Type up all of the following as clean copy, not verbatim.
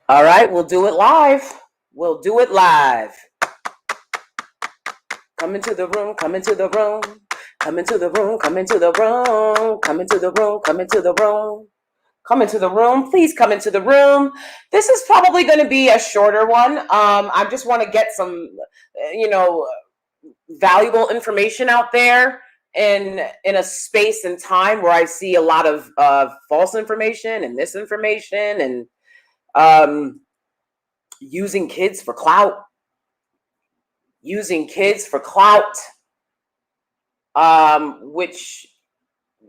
All right, we'll do it live. We'll do it live. Come into the room, come into the room. Come into the room, come into the room. Come into the room, come into the room. Come into the room. Please come into the room. This is probably going to be a shorter one. I just want to get some, valuable information out there in a space and time where I see a lot of false information and misinformation and using kids for clout. Which,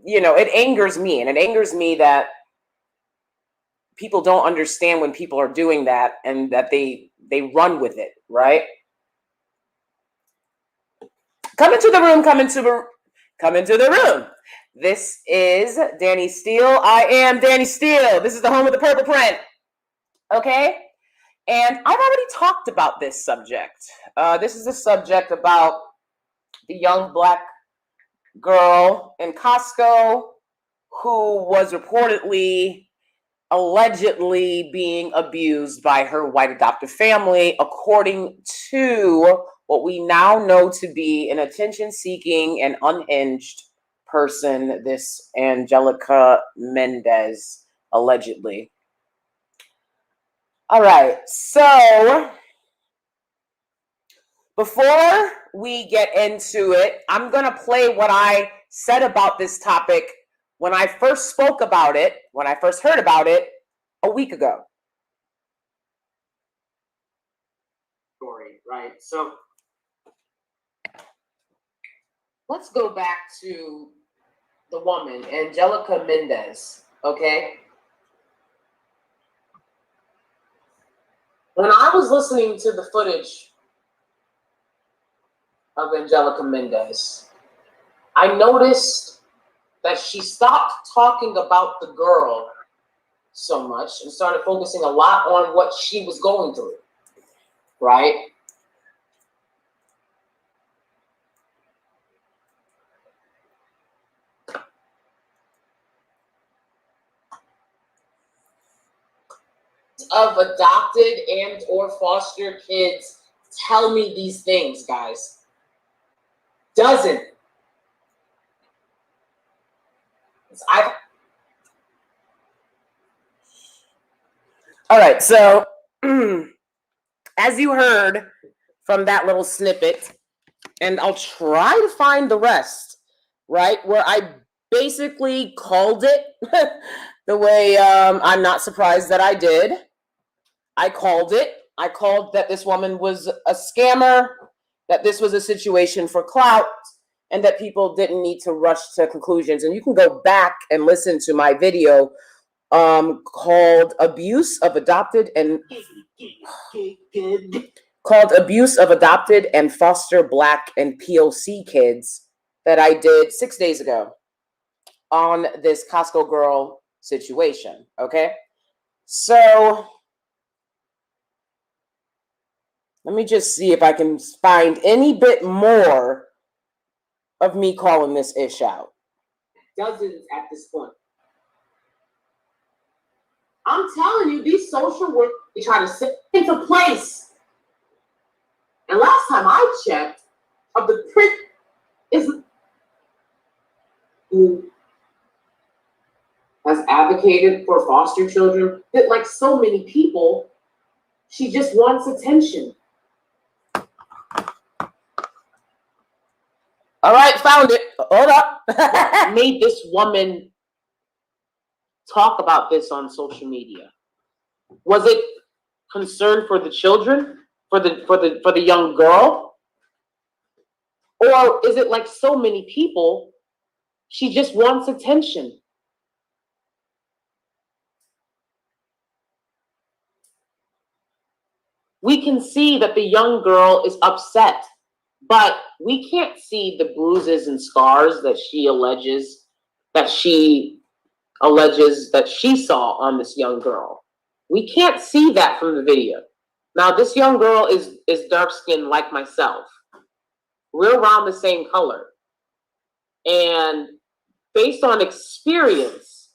it angers me. And it angers me that people don't understand when people are doing that and that they run with it, right? Come into the room, come into the room. This is DanieSteel. I am DanieSteel. This is the home of the purple print. Okay? And I've already talked about this subject. This is a subject about the young Black girl in Costco who was reportedly, allegedly being abused by her white adoptive family, according to what we now know to be an attention-seeking and unhinged person, this Angelica Mendez, allegedly. All right, so before we get into it, I'm going to play what I said about this topic when I first spoke about it, when I first heard about it a week ago. Story, right? So let's go back to the woman, Angelica Mendez, okay? When I was listening to the footage of Angelica Mendez, I noticed that she stopped talking about the girl so much and started focusing a lot on what she was going through, right? Of adopted and or foster kids tell me these things, guys. Doesn't. All right, so as you heard from that little snippet, and I'll try to find the rest, right, where I basically called it the way I'm not surprised that I did. I called it. I called that this woman was a scammer, that this was a situation for clout, and that people didn't need to rush to conclusions. And you can go back and listen to my video called Abuse of Adopted and Foster Black and POC Kids that I did 6 days ago on this Costco girl situation, okay? So let me just see if I can find any bit more of me calling this ish out. Dozens at this point. I'm telling you, these social work, they try to set into place. And last time I checked, of the print is who has advocated for foster children, that like so many people, she just wants attention. All right, found it. Hold up. What made this woman talk about this on social media? Was it concern for the children, for the young girl? Or is it like so many people, she just wants attention? We can see that the young girl is upset, but we can't see the bruises and scars that she alleges that she saw on this young girl. We can't see that from the video. Now, this young girl is dark-skinned like myself. We're around the same color. And based on experience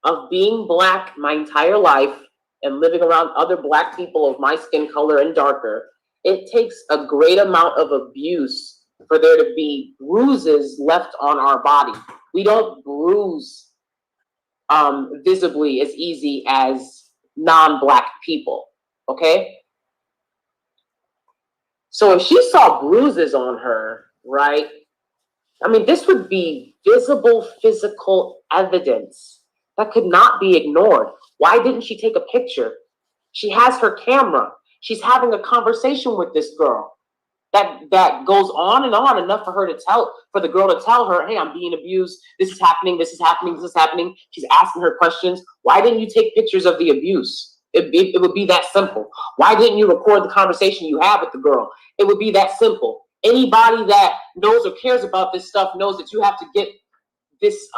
of being Black my entire life, and living around other Black people of my skin color and darker, it takes a great amount of abuse for there to be bruises left on our body. We don't bruise visibly as easy as non-Black people, okay? So if she saw bruises on her, right? I mean, this would be visible physical evidence that could not be ignored. Why didn't she take a picture? She has her camera. She's having a conversation with this girl that goes on and on, enough for the girl to tell her, hey, I'm being abused. This is happening. This is happening. This is happening. She's asking her questions. Why didn't you take pictures of the abuse? It would be that simple. Why didn't you record the conversation you have with the girl? It would be that simple. Anybody that knows or cares about this stuff knows that you have to get this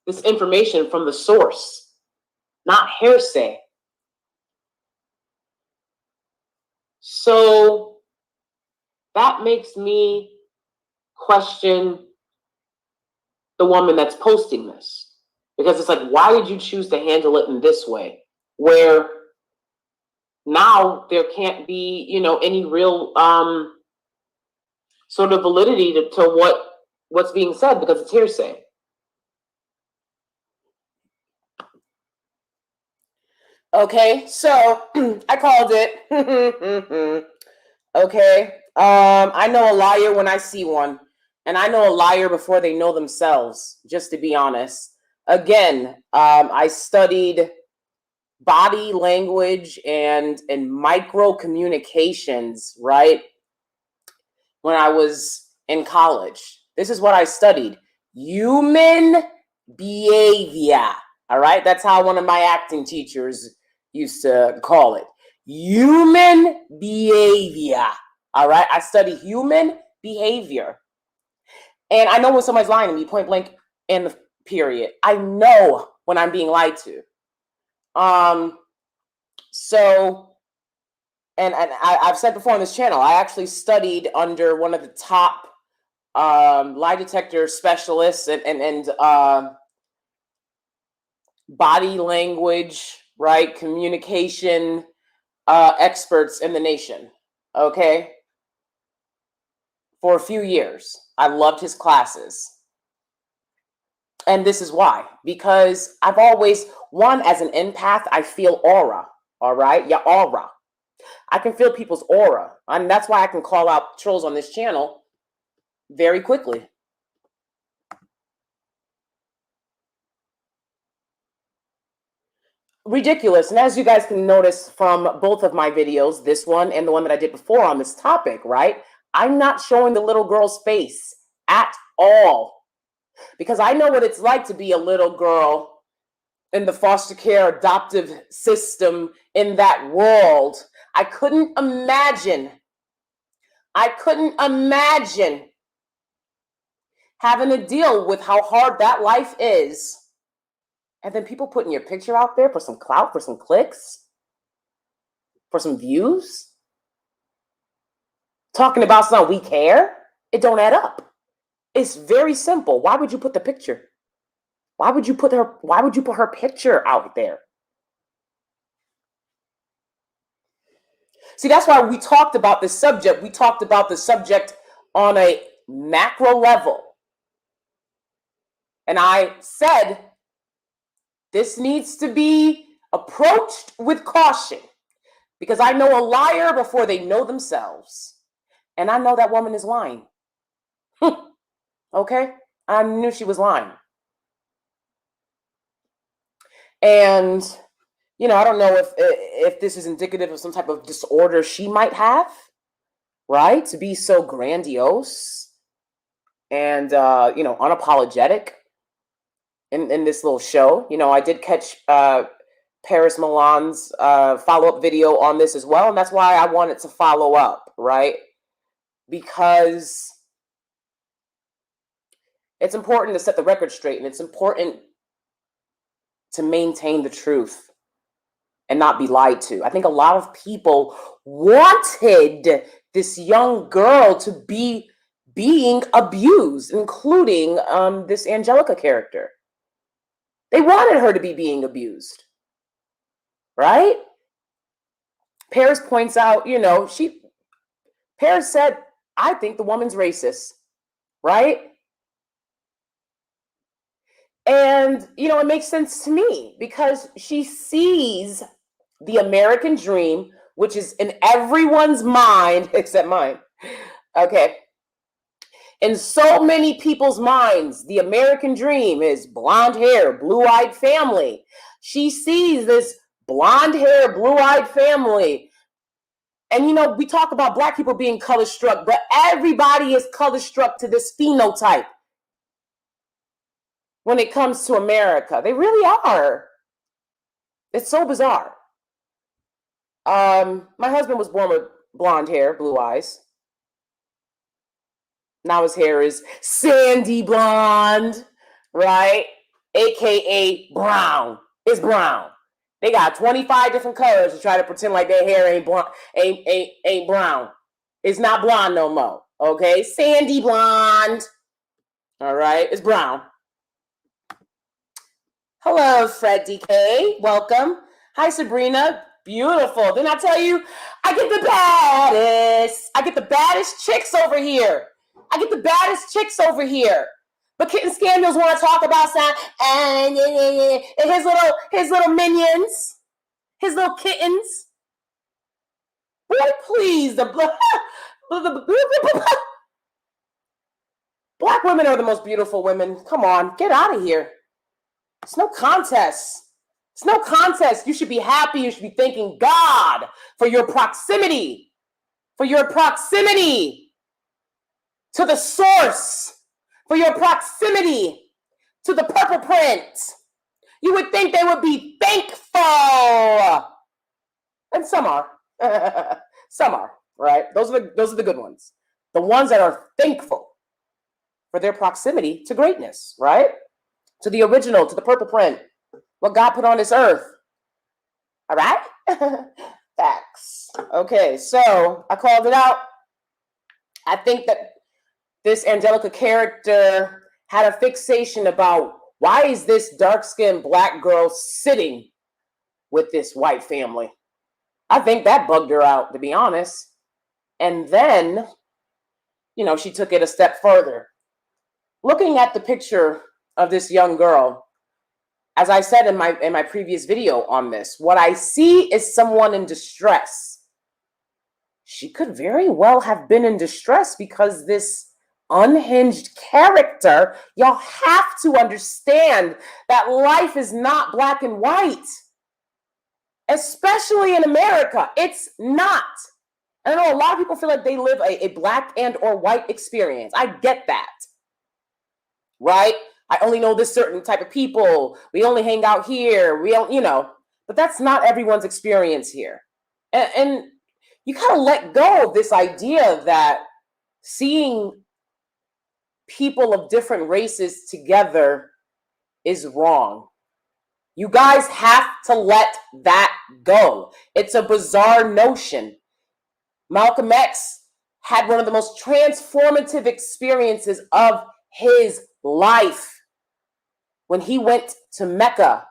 this information from the source, not hearsay. So that makes me question the woman that's posting this, because it's like, why did you choose to handle it in this way, where now there can't be, you know, any real sort of validity to what's being said, because it's hearsay. Okay, so I called it. Okay, I know a liar when I see one, and I know a liar before they know themselves, just to be honest. Again, I studied body language and micro communications, right? When I was in college. This is what I studied. Human behavior. All right, that's how one of my acting teachers used to call it. Human behavior. All right, I study human behavior. And I know when somebody's lying to me, point blank in the period. I know when I'm being lied to. So, and I've said before on this channel, I actually studied under one of the top lie detector specialists and body language, right, communication experts in the nation, okay, for a few years. I loved his classes. And this is why, because I've always, one, as an empath, I feel aura, all right? Yeah, aura. I can feel people's aura. And that's why I can call out trolls on this channel very quickly. Ridiculous. And as you guys can notice from both of my videos, this one and the one that I did before on this topic, right? I'm not showing the little girl's face at all, because I know what it's like to be a little girl in the foster care adoptive system in that world. I couldn't imagine having to deal with how hard that life is. And then people putting your picture out there for some clout, for some clicks, for some views. Talking about something we care. It don't add up. It's very simple. Why would you put the picture? Why would you put her picture out there? See, that's why we talked about this subject. We talked about the subject on a macro level. And I said, this needs to be approached with caution, because I know a liar before they know themselves. And I know that woman is lying. Okay? I knew she was lying. And, you know, I don't know if this is indicative of some type of disorder she might have, right? To be so grandiose and, you know, unapologetic in this little show. You know, I did catch Paris Milan's follow-up video on this as well, and that's why I wanted to follow up, right? Because it's important to set the record straight, and it's important to maintain the truth and not be lied to. I think a lot of people wanted this young girl to be being abused, including this Angelica character. They wanted her to be being abused. right? Paris points out, Paris said, I think the woman's racist, right? And, it makes sense to me because she sees the American dream, which is in everyone's mind except mine. Okay. In so many people's minds, the American dream is blonde hair, blue-eyed family. She sees this blonde hair, blue-eyed family. And, we talk about Black people being color struck, but everybody is color struck to this phenotype when it comes to America. They really are. It's so bizarre. My husband was born with blonde hair, blue eyes. Now his hair is sandy blonde, right? AKA brown. It's brown. They got 25 different colors to try to pretend like their hair ain't blonde, ain't brown. It's not blonde no more. Okay? Sandy blonde. All right, it's brown. Hello, Fred DK. Welcome. Hi, Sabrina. Beautiful. Didn't I tell you? I get the baddest chicks over here. But Kitten Scandals want to talk about and his little minions, his little kittens. Boy, please, the Black women are the most beautiful women. Come on, get out of here. It's no contest. You should be happy. You should be thanking God for your proximity. To the source. For your proximity to the purple print. You would think they would be thankful. And some are. Some are, right? Those are the good ones. The ones that are thankful for their proximity to greatness, right? To the original, to the purple print. What God put on this earth. All right? Facts. Okay, so I called it out. I think that this Angelica character had a fixation about why is this dark-skinned Black girl sitting with this white family? I think that bugged her out, to be honest. And then, she took it a step further. Looking at the picture of this young girl, as I said in my previous video on this, what I see is someone in distress. She could very well have been in distress because this unhinged character, y'all have to understand that life is not black and white, especially in America. It's not. I know a lot of people feel like they live a black and or white experience. I get that, right? I only know this certain type of people. We only hang out here. We don't, but that's not everyone's experience here. And you kind of let go of this idea that seeing people of different races together is wrong. You guys have to let that go. It's a bizarre notion. Malcolm X had one of the most transformative experiences of his life when he went to Mecca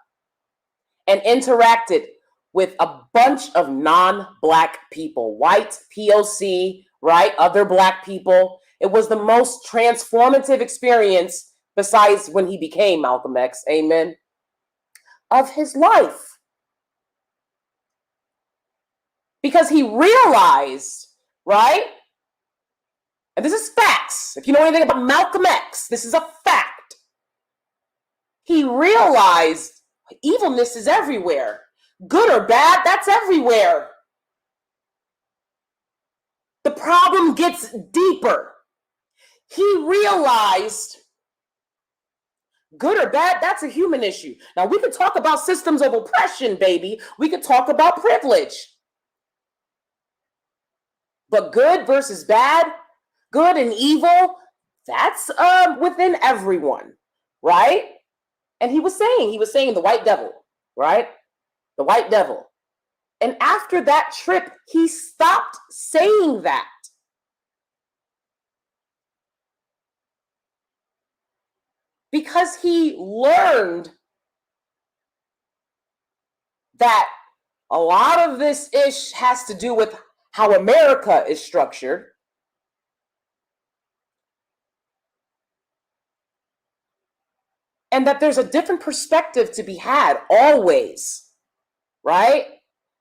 and interacted with a bunch of non-Black people, white, POC, right, other Black people. It was the most transformative experience, besides when he became Malcolm X, amen, of his life. Because he realized, right, and this is facts. If you know anything about Malcolm X, this is a fact. He realized evilness is everywhere. Good or bad, that's everywhere. The problem gets deeper. He realized good or bad, that's a human issue. Now, we could talk about systems of oppression, baby. We could talk about privilege. But good versus bad, good and evil, that's within everyone, right? And he was saying the white devil, right? The white devil. And after that trip, he stopped saying that. Because he learned that A lot of this ish has to do with how America is structured. And that there's a different perspective to be had always, right?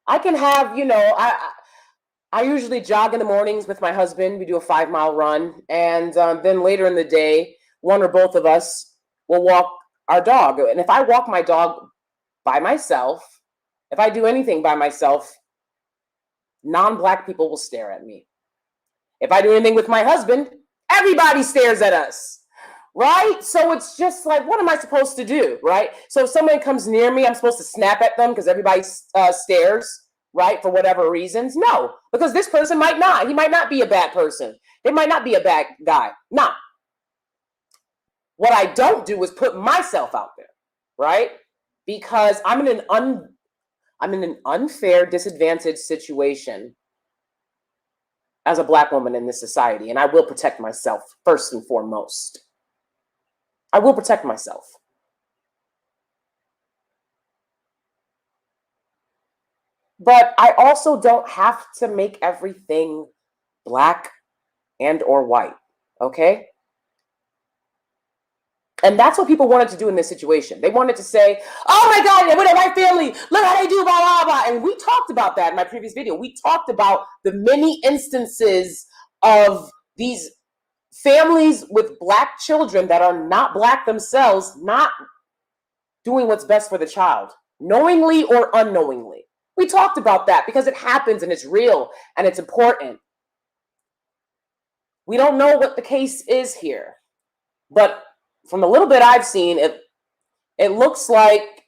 I can have, I usually jog in the mornings with my husband. We do a 5-mile run. And then later in the day, one or both of us will walk our dog. And if I walk my dog by myself, if I do anything by myself, non-Black people will stare at me. If I do anything with my husband, everybody stares at us, right? So it's just like, what am I supposed to do, right? So if someone comes near me, I'm supposed to snap at them because everybody stares, right, for whatever reasons? No, because this person might not. He might not be a bad person. They might not be a bad guy. Nah. What I don't do is put myself out there, right? Because I'm in an unfair, disadvantaged situation as a Black woman in this society, and I will protect myself first and foremost. I will protect myself. But I also don't have to make everything Black and or white, okay? And that's what people wanted to do in this situation. They wanted to say, oh my God, we're a white family. Look how they do, blah, blah, blah. And we talked about that in my previous video. We talked about the many instances of these families with Black children that are not Black themselves, not doing what's best for the child, knowingly or unknowingly. We talked about that because it happens and it's real and it's important. We don't know what the case is here, but from the little bit I've seen, it looks like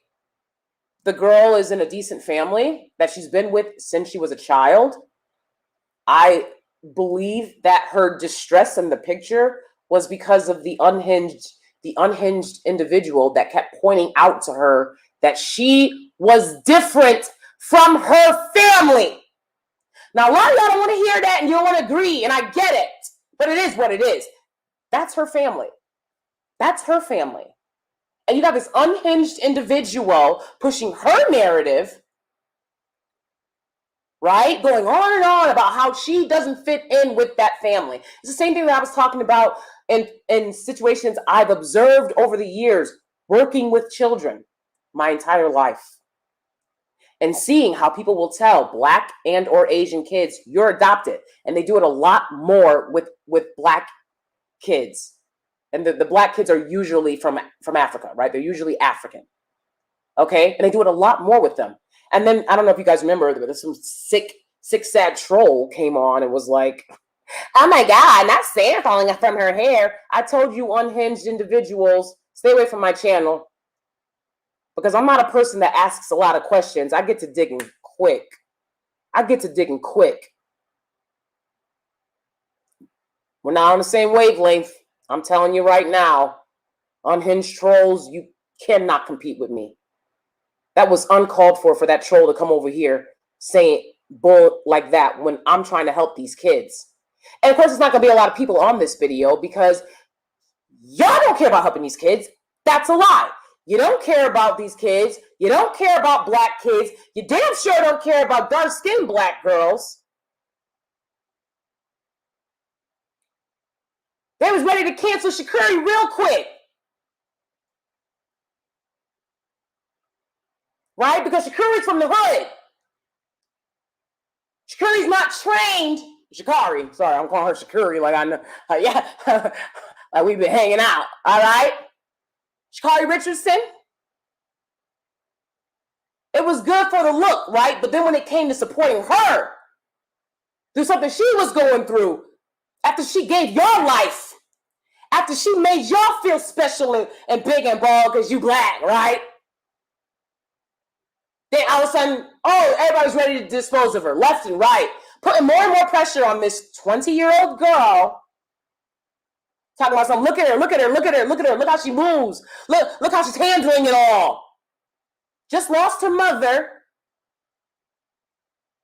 the girl is in a decent family that she's been with since she was a child. I believe that her distress in the picture was because of the unhinged individual that kept pointing out to her that she was different from her family. Now, a lot of y'all don't want to hear that and you don't want to agree, and I get it, but it is what it is. That's her family. That's her family. And you got this unhinged individual pushing her narrative, right? Going on and on about how she doesn't fit in with that family. It's the same thing that I was talking about in situations I've observed over the years, working with children my entire life. And seeing how people will tell Black and or Asian kids, you're adopted. And they do it a lot more with Black kids. And the Black kids are usually from Africa, right? They're usually African, okay? And they do it a lot more with them. And then, I don't know if you guys remember, there's some sick, sad troll came on and was like, oh my God, not sand falling from her hair. I told you unhinged individuals, stay away from my channel. Because I'm not a person that asks a lot of questions. I get to digging quick. We're not on the same wavelength. I'm telling you right now, unhinged trolls, you cannot compete with me. That was uncalled for that troll to come over here saying bull like that when I'm trying to help these kids. And of course, it's not going to be a lot of people on this video because y'all don't care about helping these kids. That's a lie. You don't care about these kids. You don't care about Black kids. You damn sure don't care about dark-skinned Black girls. They was ready to cancel Shakuri real quick. Right? Because Shakuri's from the hood. Shakuri's not trained. Shakari, sorry, I'm calling her Shakuri like I know. Yeah, like we've been hanging out. All right? Shakari Richardson. It was good for the look, right? But then when it came to supporting her through something she was going through, after she gave your life, after she made y'all feel special and big and bald because you Black, right? Then all of a sudden, oh, everybody's ready to dispose of her, left and right, putting more and more pressure on this 20-year-old girl. Talking about something, look at her, look how she moves. Look how she's handling it all. Just lost her mother.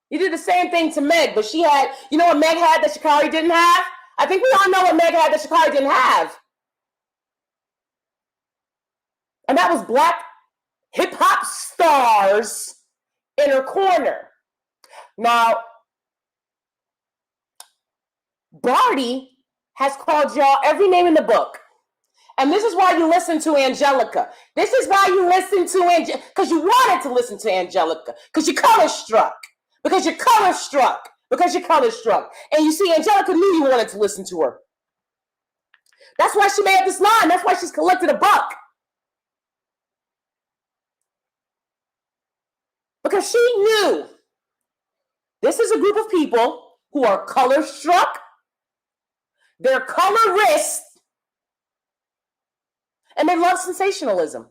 You did the same thing to Meg, but she had, you know what Meg had that Shakari didn't have? I think we all know what Meg had that Shakari didn't have. And that was Black hip-hop stars in her corner. Now, Barty has called y'all every name in the book. And this is why you listen to Angelica. This is why you listen to Angelica, because you wanted to listen to Angelica, because you're color struck, because you're color struck, because you're color struck. And you see, Angelica knew you wanted to listen to her. That's why she made this line. That's why she's collected a buck. Because she knew this is a group of people who are color struck, they're colorist, and they love sensationalism.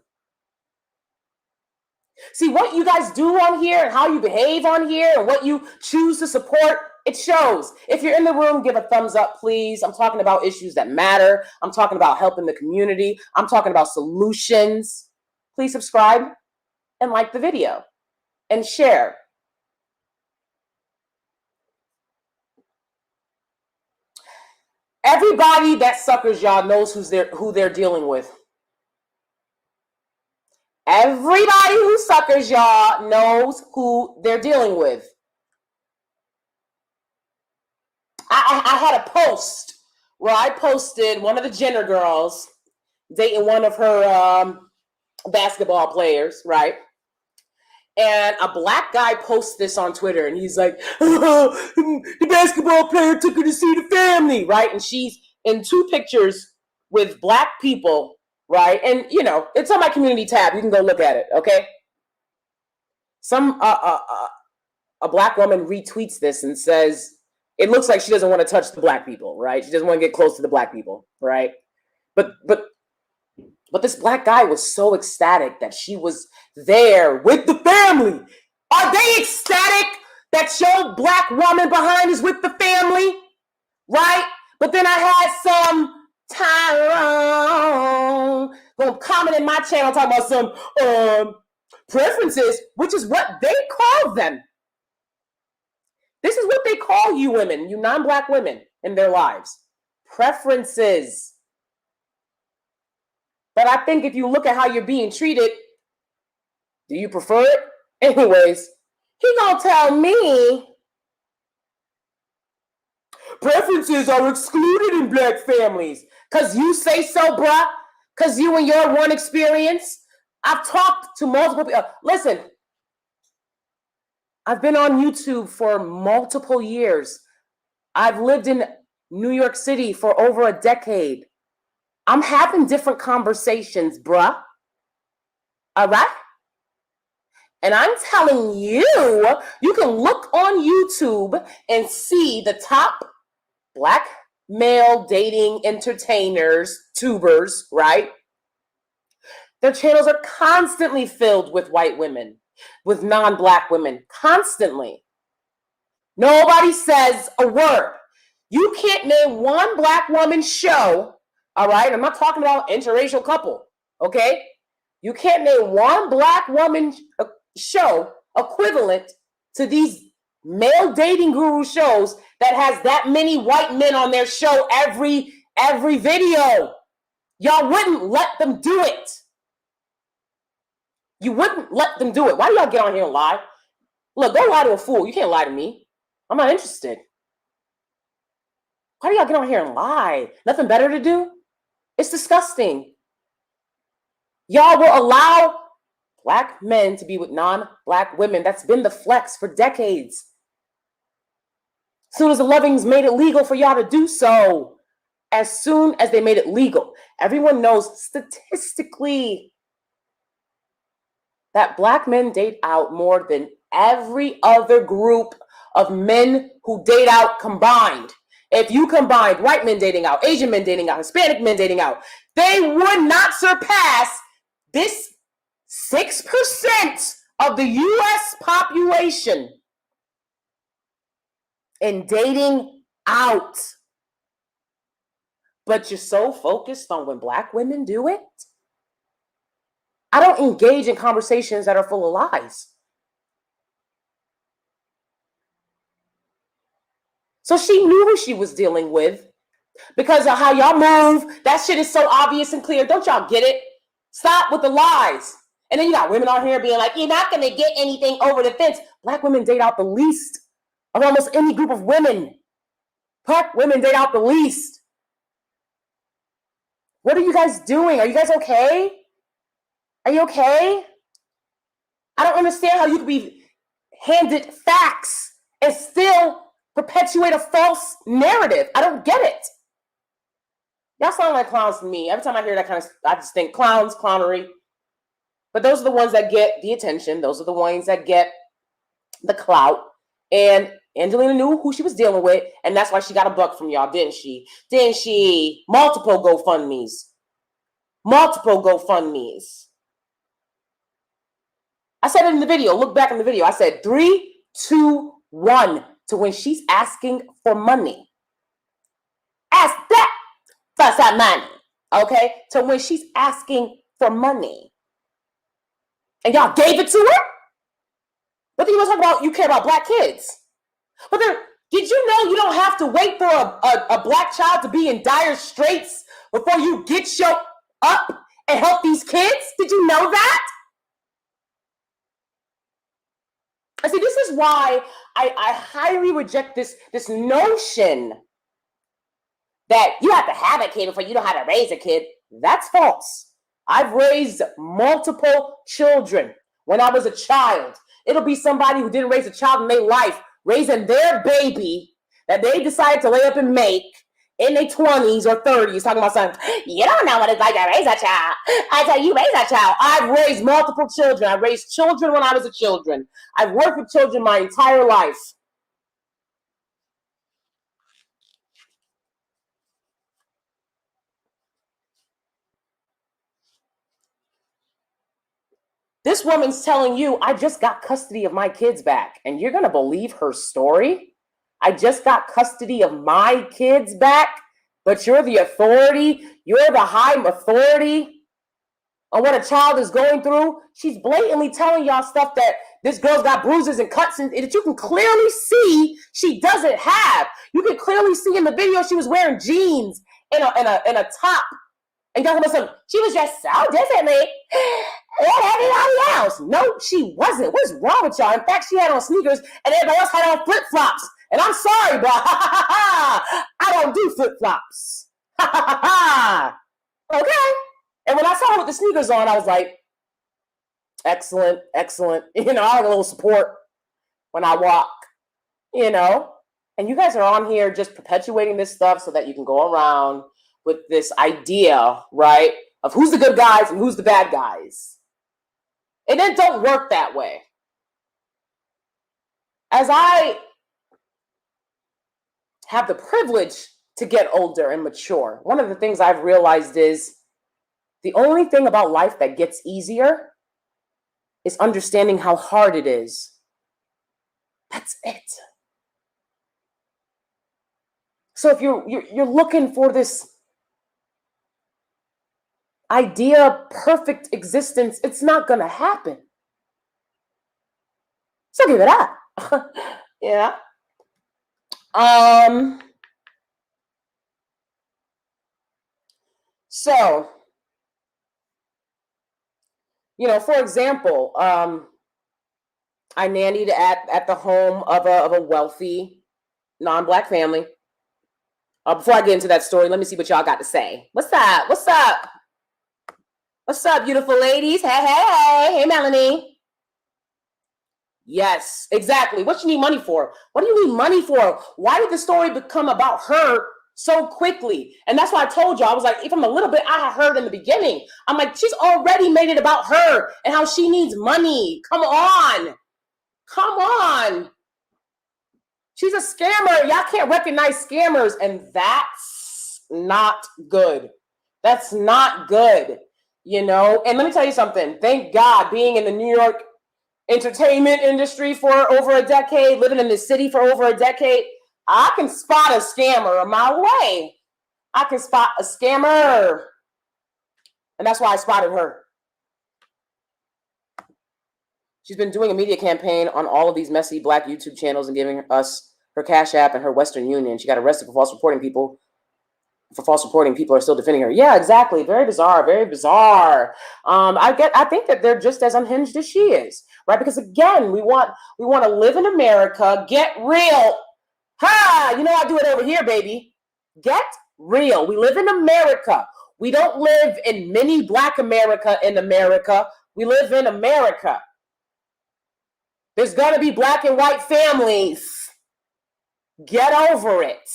See, what you guys do on here and how you behave on here and what you choose to support, it shows. If you're in the room, give a thumbs up, please. I'm talking about issues that matter. I'm talking about helping the community. I'm talking about solutions. Please subscribe and like the video and share. Everybody that suckers y'all knows who they're dealing with. Everybody who suckers y'all knows who they're dealing with. I had a post where I posted one of the Jenner girls dating one of her basketball players, right? And a black guy posts this on Twitter, and he's like, oh, the basketball player took her to see the family, right? And she's in 2 pictures with black people, right? And, you know, it's on my community tab. You can go look at it, okay? A black woman retweets this and says, it looks like she doesn't want to touch the black people, right? She doesn't want to get close to the black people, right? But this black guy was so ecstatic that she was there with the family. Are they ecstatic that your black woman behind is with the family? Right? But then I had some Tyrone gonna comment in my channel talking about some preferences, which is what they call them. This is what they call you women, you non-black women in their lives. Preferences. But I think if you look at how you're being treated, do you prefer it? Anyways, he gonna tell me preferences are excluded in black families. Cause you say so, bruh. Cause you and your one experience. I've talked to multiple people. Listen, I've been on YouTube for multiple years. I've lived in New York City for over a decade. I'm having different conversations, bruh. All right? And I'm telling you, you can look on YouTube and see the top black male dating entertainers, tubers, right? Their channels are constantly filled with white women, with non-black women, constantly. Nobody says a word. You can't name one black woman show, all right? I'm not talking about interracial couple, okay? You can't name one black woman show equivalent to these male dating guru shows that has that many white men on their show every video. Y'all wouldn't let them do it. You wouldn't let them do it. Why do y'all get on here and lie? Look, go lie to a fool. You can't lie to me. I'm not interested. Why do y'all get on here and lie? Nothing better to do? It's disgusting. Y'all will allow black men to be with non-black women. That's been the flex for decades. As soon as the Lovings made it legal for y'all to do so, as soon as they made it legal, everyone knows statistically that black men date out more than every other group of men who date out combined. If you combined white men dating out, Asian men dating out, Hispanic men dating out, they would not surpass this 6% of the U.S. population in dating out. But you're so focused on when black women do it. I don't engage in conversations that are full of lies. So she knew who she was dealing with because of how y'all move. That shit is so obvious and clear. Don't y'all get it? Stop with the lies. And then you got women out here being like, you're not going to get anything over the fence. Black women date out the least of almost any group of women. Black women date out the least. What are you guys doing? Are you guys okay? Are you okay? I don't understand how you could be handed facts and still perpetuate a false narrative. I don't get it. Y'all sound like clowns to me. Every time I hear that kind of, I just think clowns, clownery. But those are the ones that get the attention. Those are the ones that get the clout. And Angelina knew who she was dealing with, and that's why she got a buck from y'all, didn't she? Didn't she? Multiple GoFundMes. Multiple GoFundMes. I said it in the video. Look back in the video. I said 3, 2, 1 to when she's asking for money. Ask that for some money. Okay? To when she's asking for money. And y'all gave it to her? But then you want to talk about you care about black kids. But then, did you know you don't have to wait for a black child to be in dire straits before you get your up and help these kids? Did you know that? I see, this is why I highly reject this notion that you have to have a kid before you know how to raise a kid. That's false. I've raised multiple children when I was a child. It'll be somebody who didn't raise a child in their life, raising their baby that they decided to lay up and make in their 20s or 30s, talking about something. You don't know what it's like to raise a child. I tell you, raise a child. I've raised multiple children. I raised children when I was a children. I've worked with children my entire life. This woman's telling you, I just got custody of my kids back. And you're going to believe her story? I just got custody of my kids back, but you're the authority. You're the high authority on what a child is going through. She's blatantly telling y'all stuff that this girl's got bruises and cuts and that you can clearly see she doesn't have. You can clearly see in the video she was wearing jeans and a top. And y'all about something. She was just so differently than everybody else. No, she wasn't. What's wrong with y'all? In fact, she had on sneakers and everybody else had on flip-flops. And I'm sorry, but I don't do flip-flops. Okay. And when I saw her with the sneakers on, I was like, excellent, excellent. You know, I like a little support when I walk, you know. And you guys are on here just perpetuating this stuff so that you can go around with this idea, right, of who's the good guys and who's the bad guys. And it don't work that way. As I have the privilege to get older and mature, one of the things I've realized is the only thing about life that gets easier is understanding how hard it is. That's it. So if you're looking for this idea of perfect existence, it's not going to happen. So give it up. Yeah. So, you know, for example, I nannied at the home of a wealthy non-Black family. Before I get into that story, let me see what y'all got to say. What's up? What's up? What's up, beautiful ladies? Hey, hey, hey, Melanie. Yes, exactly. What you need money for? What do you need money for? Why did the story become about her so quickly? And that's why I told you, I was like, from a little bit I had heard in the beginning, I'm like, she's already made it about her and how she needs money. Come on. Come on. She's a scammer. Y'all can't recognize scammers, and that's not good. That's not good. You know, and let me tell you something. Thank God, being in the New York entertainment industry for over a decade, living in the city for over a decade, I can spot a scammer a mile away. I can spot a scammer. And that's why I spotted her. She's been doing a media campaign on all of these messy Black YouTube channels and giving us her Cash App and her Western Union. She got arrested for false reporting people for false reporting, people are still defending her. Yeah, exactly. Very bizarre. Very bizarre. I think that they're just as unhinged as she is, right? Because again, we want to live in America. Get real. Ha! You know I do it over here, baby. Get real. We live in America. We don't live in mini Black America in America. We live in America. There's gonna be Black and white families. Get over it.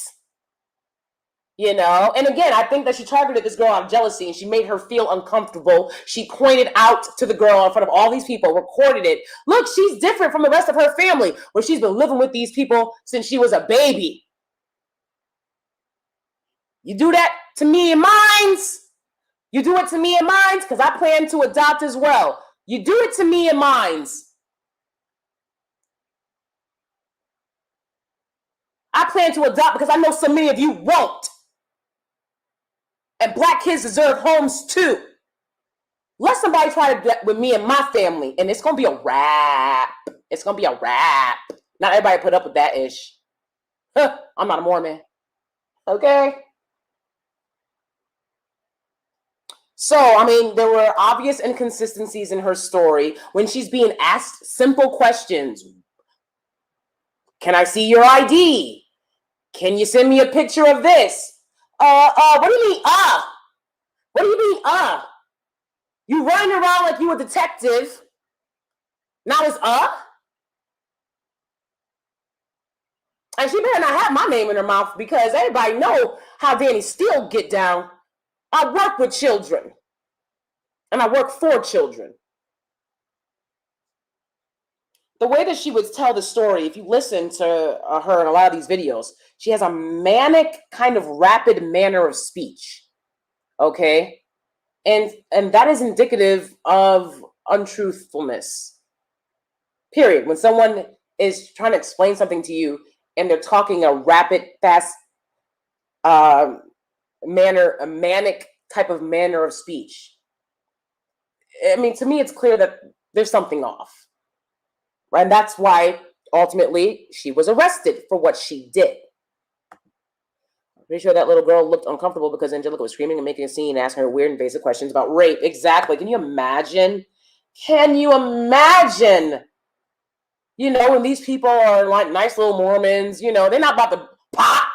You know, and again, I think that she targeted this girl out of jealousy and she made her feel uncomfortable. She pointed out to the girl in front of all these people, recorded it. Look, she's different from the rest of her family, where she's been living with these people since she was a baby. You do that to me and mines. You do it to me and mines because I plan to adopt as well. You do it to me and mines. I plan to adopt because I know so many of you won't. And Black kids deserve homes too. Let somebody try to do that with me and my family, and it's gonna be a wrap. It's gonna be a wrap. Not everybody put up with that ish. I'm not a Mormon. Okay. So, I mean, there were obvious inconsistencies in her story when she's being asked simple questions. Can I see your ID? Can you send me a picture of this? What do you mean, What do you mean, You running around like you a detective. Now it's And she better not have my name in her mouth because everybody know how DanieSteel get down. I work with children. And I work for children. The way that she would tell the story, if you listen to her in a lot of these videos, she has a manic kind of rapid manner of speech. Okay? And that is indicative of untruthfulness. Period. When someone is trying to explain something to you and they're talking a rapid, fast manner, a manic type of manner of speech. I mean, to me, it's clear that there's something off. Right? And that's why, ultimately, she was arrested for what she did. I'm pretty sure that little girl looked uncomfortable because Angelica was screaming and making a scene, asking her weird, invasive questions about rape. Exactly. Can you imagine? Can you imagine? You know, when these people are like nice little Mormons, you know, they're not about to pop.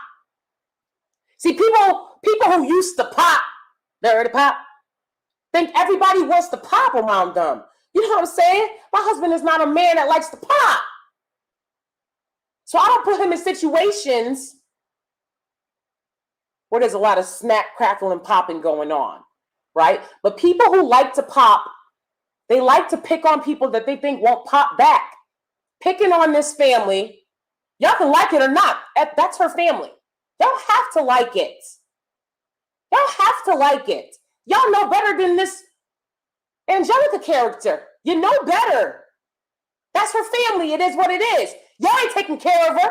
See, people who used to pop, they're ready to pop, think everybody wants to pop around them. You know what I'm saying? My husband is not a man that likes to pop. So I don't put him in situations where there's a lot of snap, crackle, and popping going on, right? But people who like to pop, they like to pick on people that they think won't pop back. Picking on this family, y'all can like it or not. That's her family. Y'all have to like it. Y'all have to like it. Y'all know better than this Angelica character. You know better. That's her family. It is what it is. Y'all ain't taking care of her.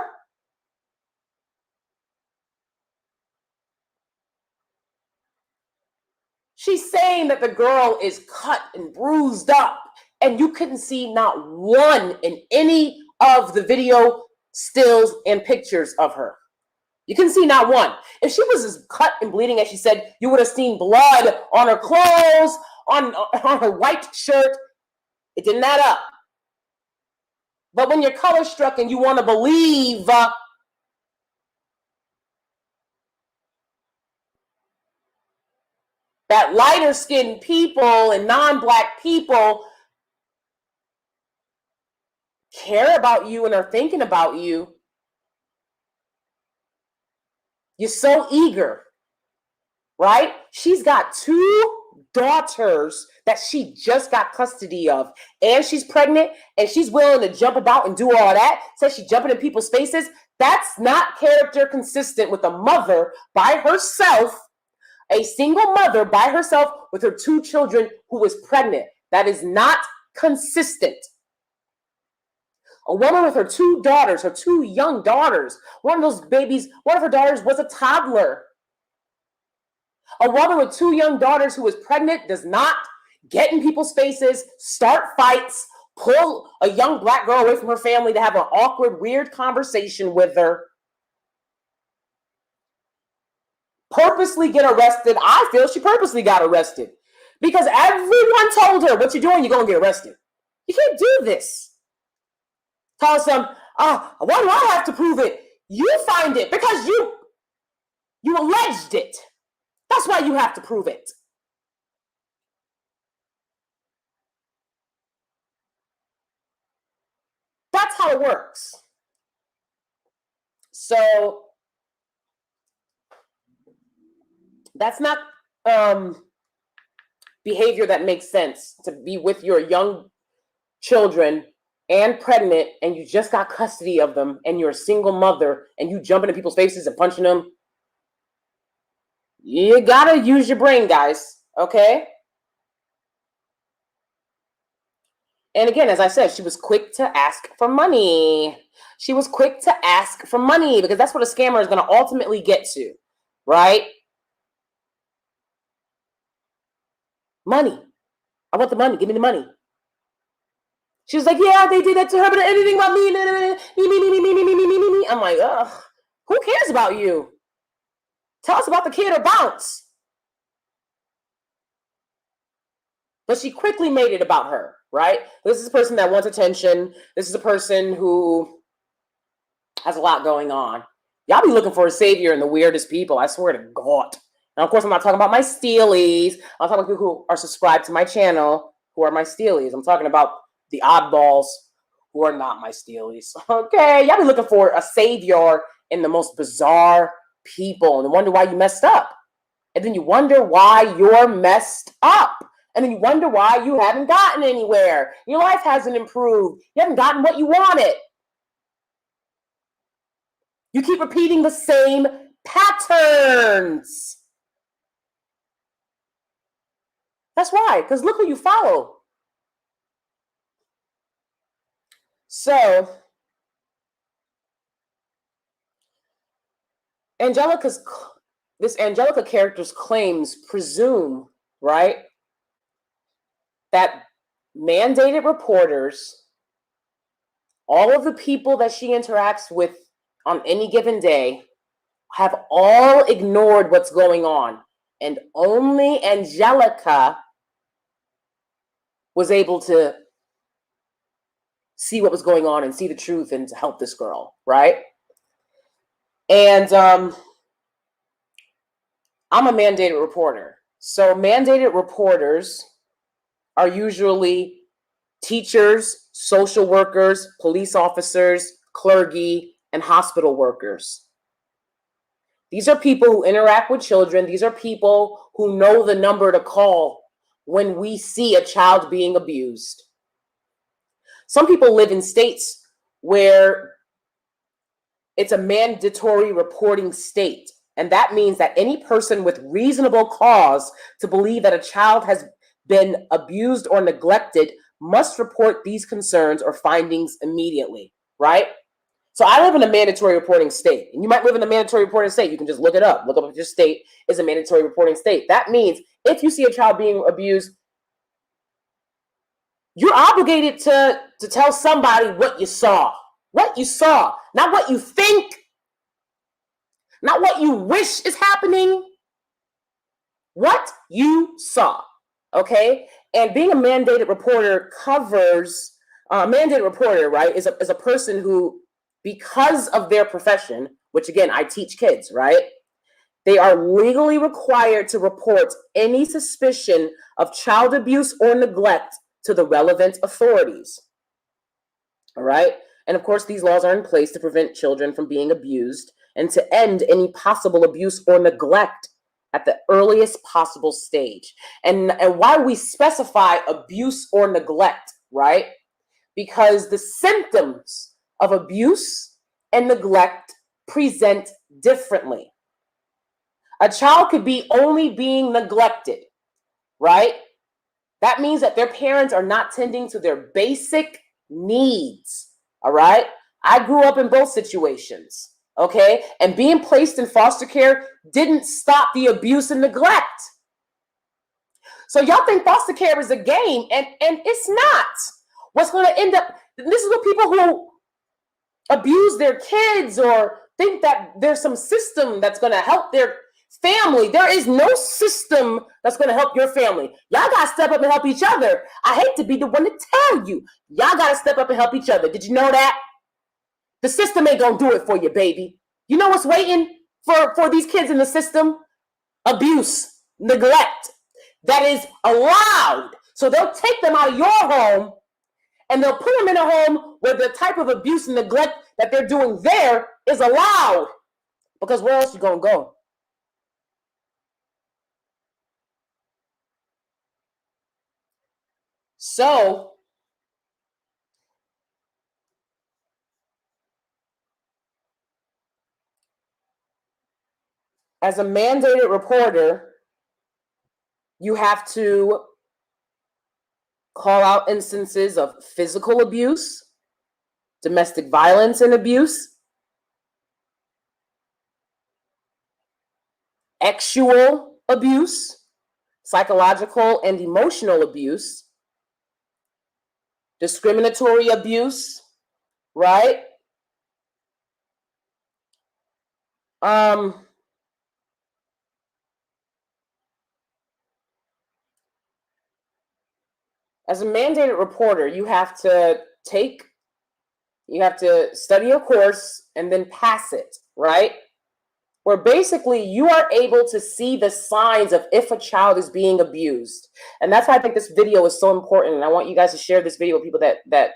She's saying that the girl is cut and bruised up, and you couldn't see not one in any of the video stills and pictures of her. You couldn't see not one. If she was as cut and bleeding as she said, you would have seen blood on her clothes, on her white shirt. It didn't add up. But when you're color struck and you want to believe that lighter skinned people and non-Black people care about you and are thinking about you, you're so eager, right? She's got 2 daughters that she just got custody of, and she's pregnant, and she's willing to jump about and do all that. Says she's jumping in people's faces. That's not character consistent with a mother by herself, a single mother by herself with her 2 children who was pregnant. That is not consistent. A woman with her 2 daughters, her 2 young daughters. One of those babies, one of her daughters was a toddler. A woman with 2 young daughters who is pregnant does not get in people's faces, start fights, pull a young Black girl away from her family to have an awkward, weird conversation with her. purposely get arrested. I feel she purposely got arrested because everyone told her, what you're doing, you're going to get arrested. You can't do this. Tell some, why do I have to prove it? You find it because you alleged it. That's why you have to prove it. That's how it works. So that's not behavior that makes sense, to be with your young children and pregnant and you just got custody of them and you're a single mother and you jumping in people's faces and punching them. You gotta use your brain, guys, okay? And again, as I said, she was quick to ask for money. She was quick to ask for money because that's what a scammer is going to ultimately get to, right? Money. I want the money. Give me the money. She was like, yeah, they did that to her, but anything about me. Me. I'm like, ugh, who cares about you? Tell us about the kid or bounce. But she quickly made it about her, right? This is a person that wants attention. This is a person who has a lot going on. Y'all be looking for a savior in the weirdest people. I swear to God. Now, of course, I'm not talking about my Steelies. I'm talking about people who are subscribed to my channel, who are my Steelies. I'm talking about the oddballs who are not my Steelies. Okay, y'all be looking for a savior in the most bizarre people and wonder why you messed up. And then you wonder why you're messed up. And then you wonder why you haven't gotten anywhere. Your life hasn't improved. You haven't gotten what you wanted. You keep repeating the same patterns. That's why, because look who you follow. So, this Angelica character's claims presume, right, that mandated reporters, all of the people that she interacts with on any given day, have all ignored what's going on. And only Angelica was able to see what was going on and see the truth and to help this girl, right? And I'm a mandated reporter. So mandated reporters are usually teachers, social workers, police officers, clergy, and hospital workers. These are people who interact with children. These are people who know the number to call when we see a child being abused. Some people live in states where it's a mandatory reporting state. And that means that any person with reasonable cause to believe that a child has been abused or neglected must report these concerns or findings immediately, right? So I live in a mandatory reporting state, and you might live in a mandatory reporting state. You can just look it up. Look up if your state is a mandatory reporting state. That means if you see a child being abused, you're obligated to tell somebody what you saw. What you saw, not what you think, not what you wish is happening. What you saw, okay? And being a mandated reporter covers, mandated reporter, right, is a person who, because of their profession, which again, I teach kids, right? They are legally required to report any suspicion of child abuse or neglect to the relevant authorities, all right? And of course, these laws are in place to prevent children from being abused and to end any possible abuse or neglect at the earliest possible stage. And why we specify abuse or neglect, right? Because the symptoms of abuse and neglect present differently. A child could be only being neglected, right? That means that their parents are not tending to their basic needs, all right? I grew up in both situations, okay? And being placed in foster care didn't stop the abuse and neglect. So y'all think foster care is a game, and it's not. What's going to end up, this is what people who abuse their kids or think that there's some system that's going to help their family. There is no system that's going to help your family. Y'all got to step up and help each other. I hate to be the one to tell you. Y'all got to step up and help each other. Did you know that? The system ain't going to do it for you, baby. You know what's waiting for these kids in the system? Abuse, neglect. That is allowed. So they'll take them out of your home and they'll put them in a home where the type of abuse and neglect that they're doing there is allowed. Because where else you going to go? So, as a mandated reporter, you have to call out instances of physical abuse, domestic violence and abuse, sexual abuse, psychological and emotional abuse, discriminatory abuse, right? As a mandated reporter, you have to study a course and then pass it, right? Where basically you are able to see the signs of if a child is being abused. And that's why I think this video is so important. And I want you guys to share this video with people that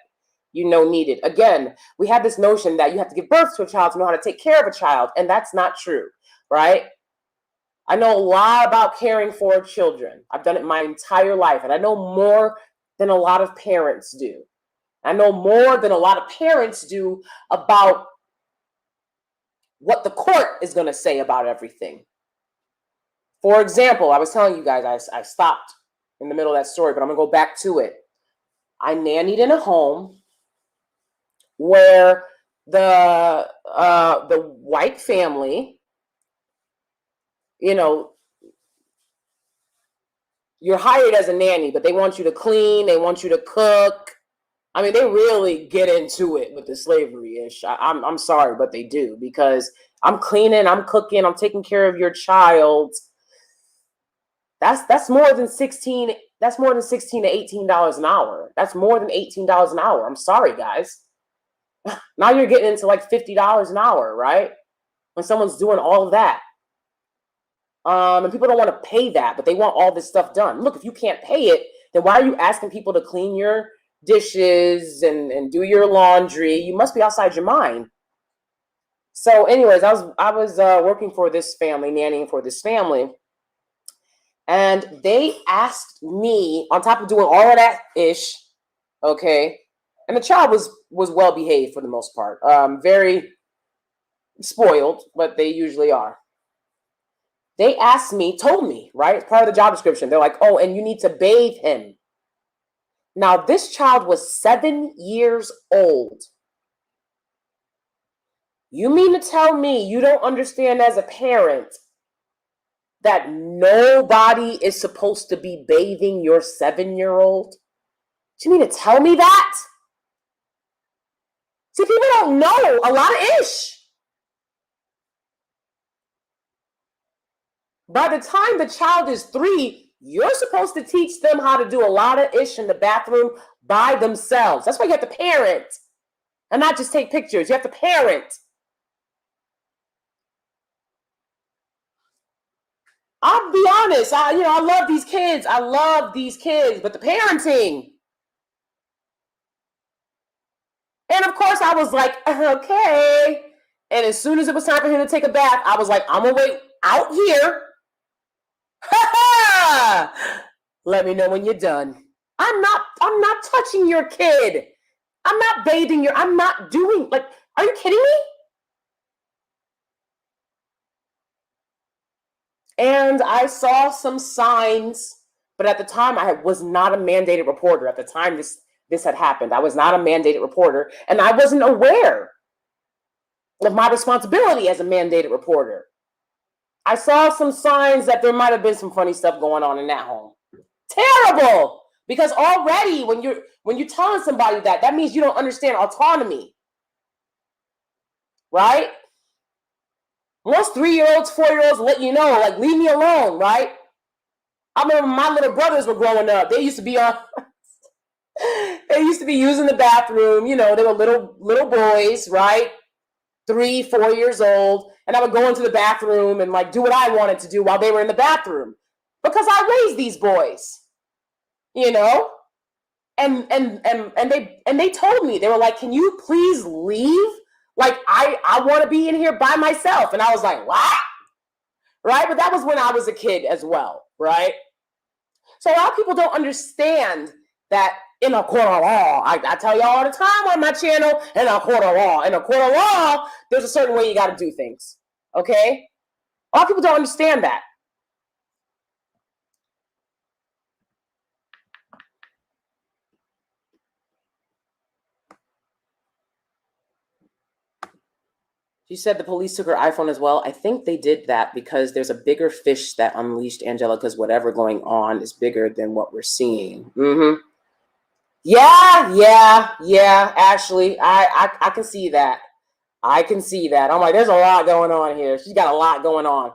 you know need it. Again, we have this notion that you have to give birth to a child to know how to take care of a child. And that's not true, right? I know a lot about caring for children. I've done it my entire life. And I know more than a lot of parents do. I know more than a lot of parents do about what the court is going to say about everything. For example, I was telling you guys, I stopped in the middle of that story, but I'm going to go back to it. I nannied in a home where the white family, you know, you're hired as a nanny, but they want you to clean, they want you to cook. I mean, they really get into it with the slavery-ish. I'm sorry, but they do, because I'm cleaning, I'm cooking, I'm taking care of your child. That's more than 16. That's more than $16 to $18 an hour. That's more than $18 an hour. I'm sorry, guys. Now you're getting into like $50 an hour, right? When someone's doing all of that. And people don't want to pay that, but they want all this stuff done. Look, if you can't pay it, then why are you asking people to clean your dishes and do your laundry? You must be outside your mind. So anyways, I was working for this family, nannying for this family, and they asked me, on top of doing all of that ish, okay, and the child was well behaved for the most part, very spoiled, but they usually are. They asked me, told me, right, it's part of the job description, they're like, oh, and you need to bathe him. Now, this child was 7 years old. You mean to tell me you don't understand as a parent that nobody is supposed to be bathing your 7-year-old? Do you mean to tell me that? See, people don't know a lot of ish. By the time the child is 3, you're supposed to teach them how to do a lot of ish in the bathroom by themselves. That's why you have to parent and not just take pictures. You have to parent. I'll be honest. I love these kids. I love these kids, but the parenting. And of course, I was like, okay. And as soon as it was time for him to take a bath, I was like, I'm gonna wait out here. Let me know when you're done. I'm not touching your kid. I'm not bathing I'm not doing, like, are you kidding me? And I saw some signs, but at the time I was not a mandated reporter. At the time this had happened, I was not a mandated reporter, and I wasn't aware of my responsibility as a mandated reporter. I saw some signs that there might have been some funny stuff going on in that home. Terrible! Because already when you're telling somebody that means you don't understand autonomy. Right? Most 3-year-olds, 4-year-olds let you know, like, leave me alone, right? I remember my little brothers were growing up. They used to be on. They used to be using the bathroom. You know, they were little boys, right? 3, 4 years old, and I would go into the bathroom and like do what I wanted to do while they were in the bathroom because I raised these boys, you know. And they told me, they were like, "Can you please leave? Like I want to be in here by myself." And I was like, "What?" Right? But that was when I was a kid as well, right? So a lot of people don't understand that in a court of law, I tell you all the time on my channel, in a court of law, there's a certain way you got to do things, okay? A lot of people don't understand that. She said the police took her iPhone as well. I think they did that because there's a bigger fish that unleashed Angelica's whatever going on is bigger than what we're seeing. Mm-hmm. Yeah. Actually, I can see that. I can see that. I'm like, there's a lot going on here. She's got a lot going on.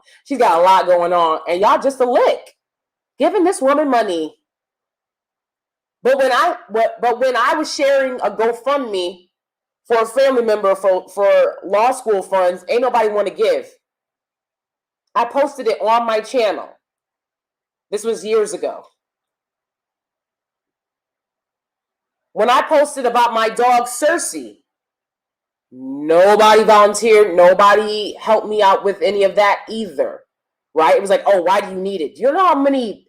And y'all just a lick. Giving this woman money. But when I was sharing a GoFundMe for a family member for law school funds, ain't nobody want to give. I posted it on my channel. This was years ago. When I posted about my dog Cersei, nobody volunteered. Nobody helped me out with any of that either. Right? It was like, oh, why do you need it? Do you know how many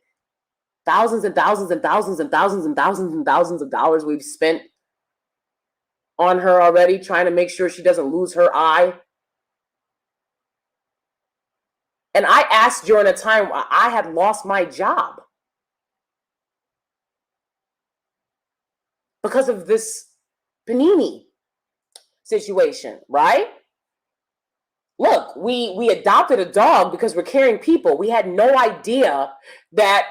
thousands and thousands and thousands and thousands and thousands and thousands of dollars we've spent on her already, trying to make sure she doesn't lose her eye? And I asked during a time I had lost my job because of this panini situation, right? Look, we adopted a dog because we're caring people. We had no idea that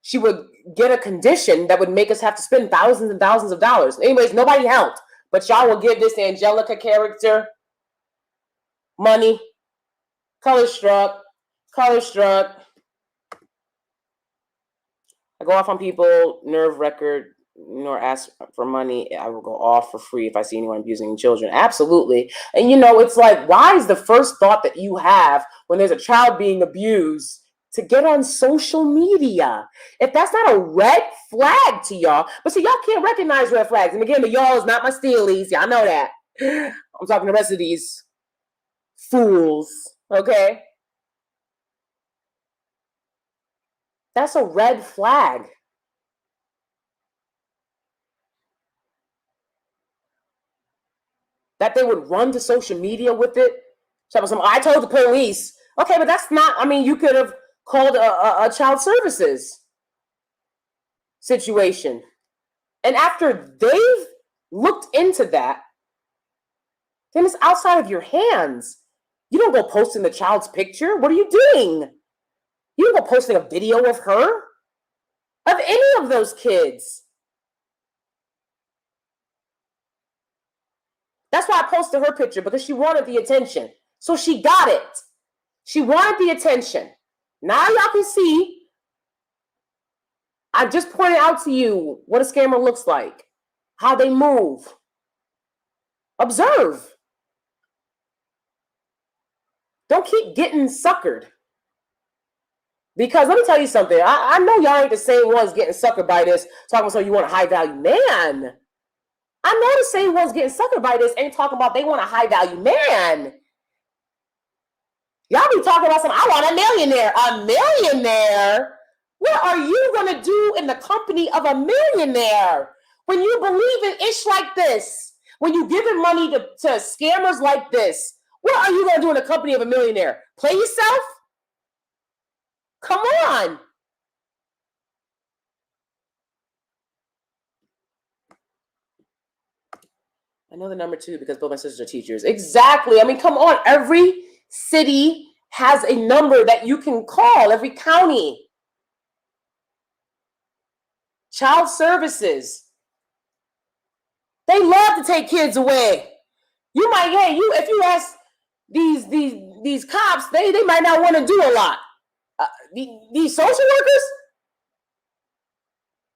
she would get a condition that would make us have to spend thousands and thousands of dollars. Anyways, nobody helped. But y'all will give this Angelica character money. Color struck. I go off on people, nerve record, nor ask for money. I will go off for free if I see anyone abusing children. Absolutely. And you know, it's like, why is the first thought that you have when there's a child being abused to get on social media? If that's not a red flag to y'all, but see, y'all can't recognize red flags. And again, the y'all is not my Steelies. Y'all know that. I'm talking the rest of these fools, okay? That's a red flag. That they would run to social media with it. So I told the police. Okay, but that's not, I mean, you could have called a child services situation. And after they've looked into that, then it's outside of your hands. You don't go posting the child's picture. What are you doing? You don't go posting a video of her, of any of those kids. That's why I posted her picture, because she wanted the attention. So she got it. She wanted the attention. Now y'all can see, I just pointed out to you what a scammer looks like, how they move. Observe. Don't keep getting suckered. Because let me tell you something. I know y'all ain't the same ones getting suckered by this, talking about so you want a high value man. I know the same ones getting suckered by this ain't talking about they want a high value man. Y'all be talking about something, I want a millionaire. A millionaire? What are you going to do in the company of a millionaire? When you believe in ish like this, when you giving money to scammers like this, what are you going to do in the company of a millionaire? Play yourself? Come on. I know the number 2 because both my sisters are teachers. Exactly. I mean, come on. Every city has a number that you can call, every county. Child services. They love to take kids away. You might, if you ask these cops, they might not want to do a lot. These social workers,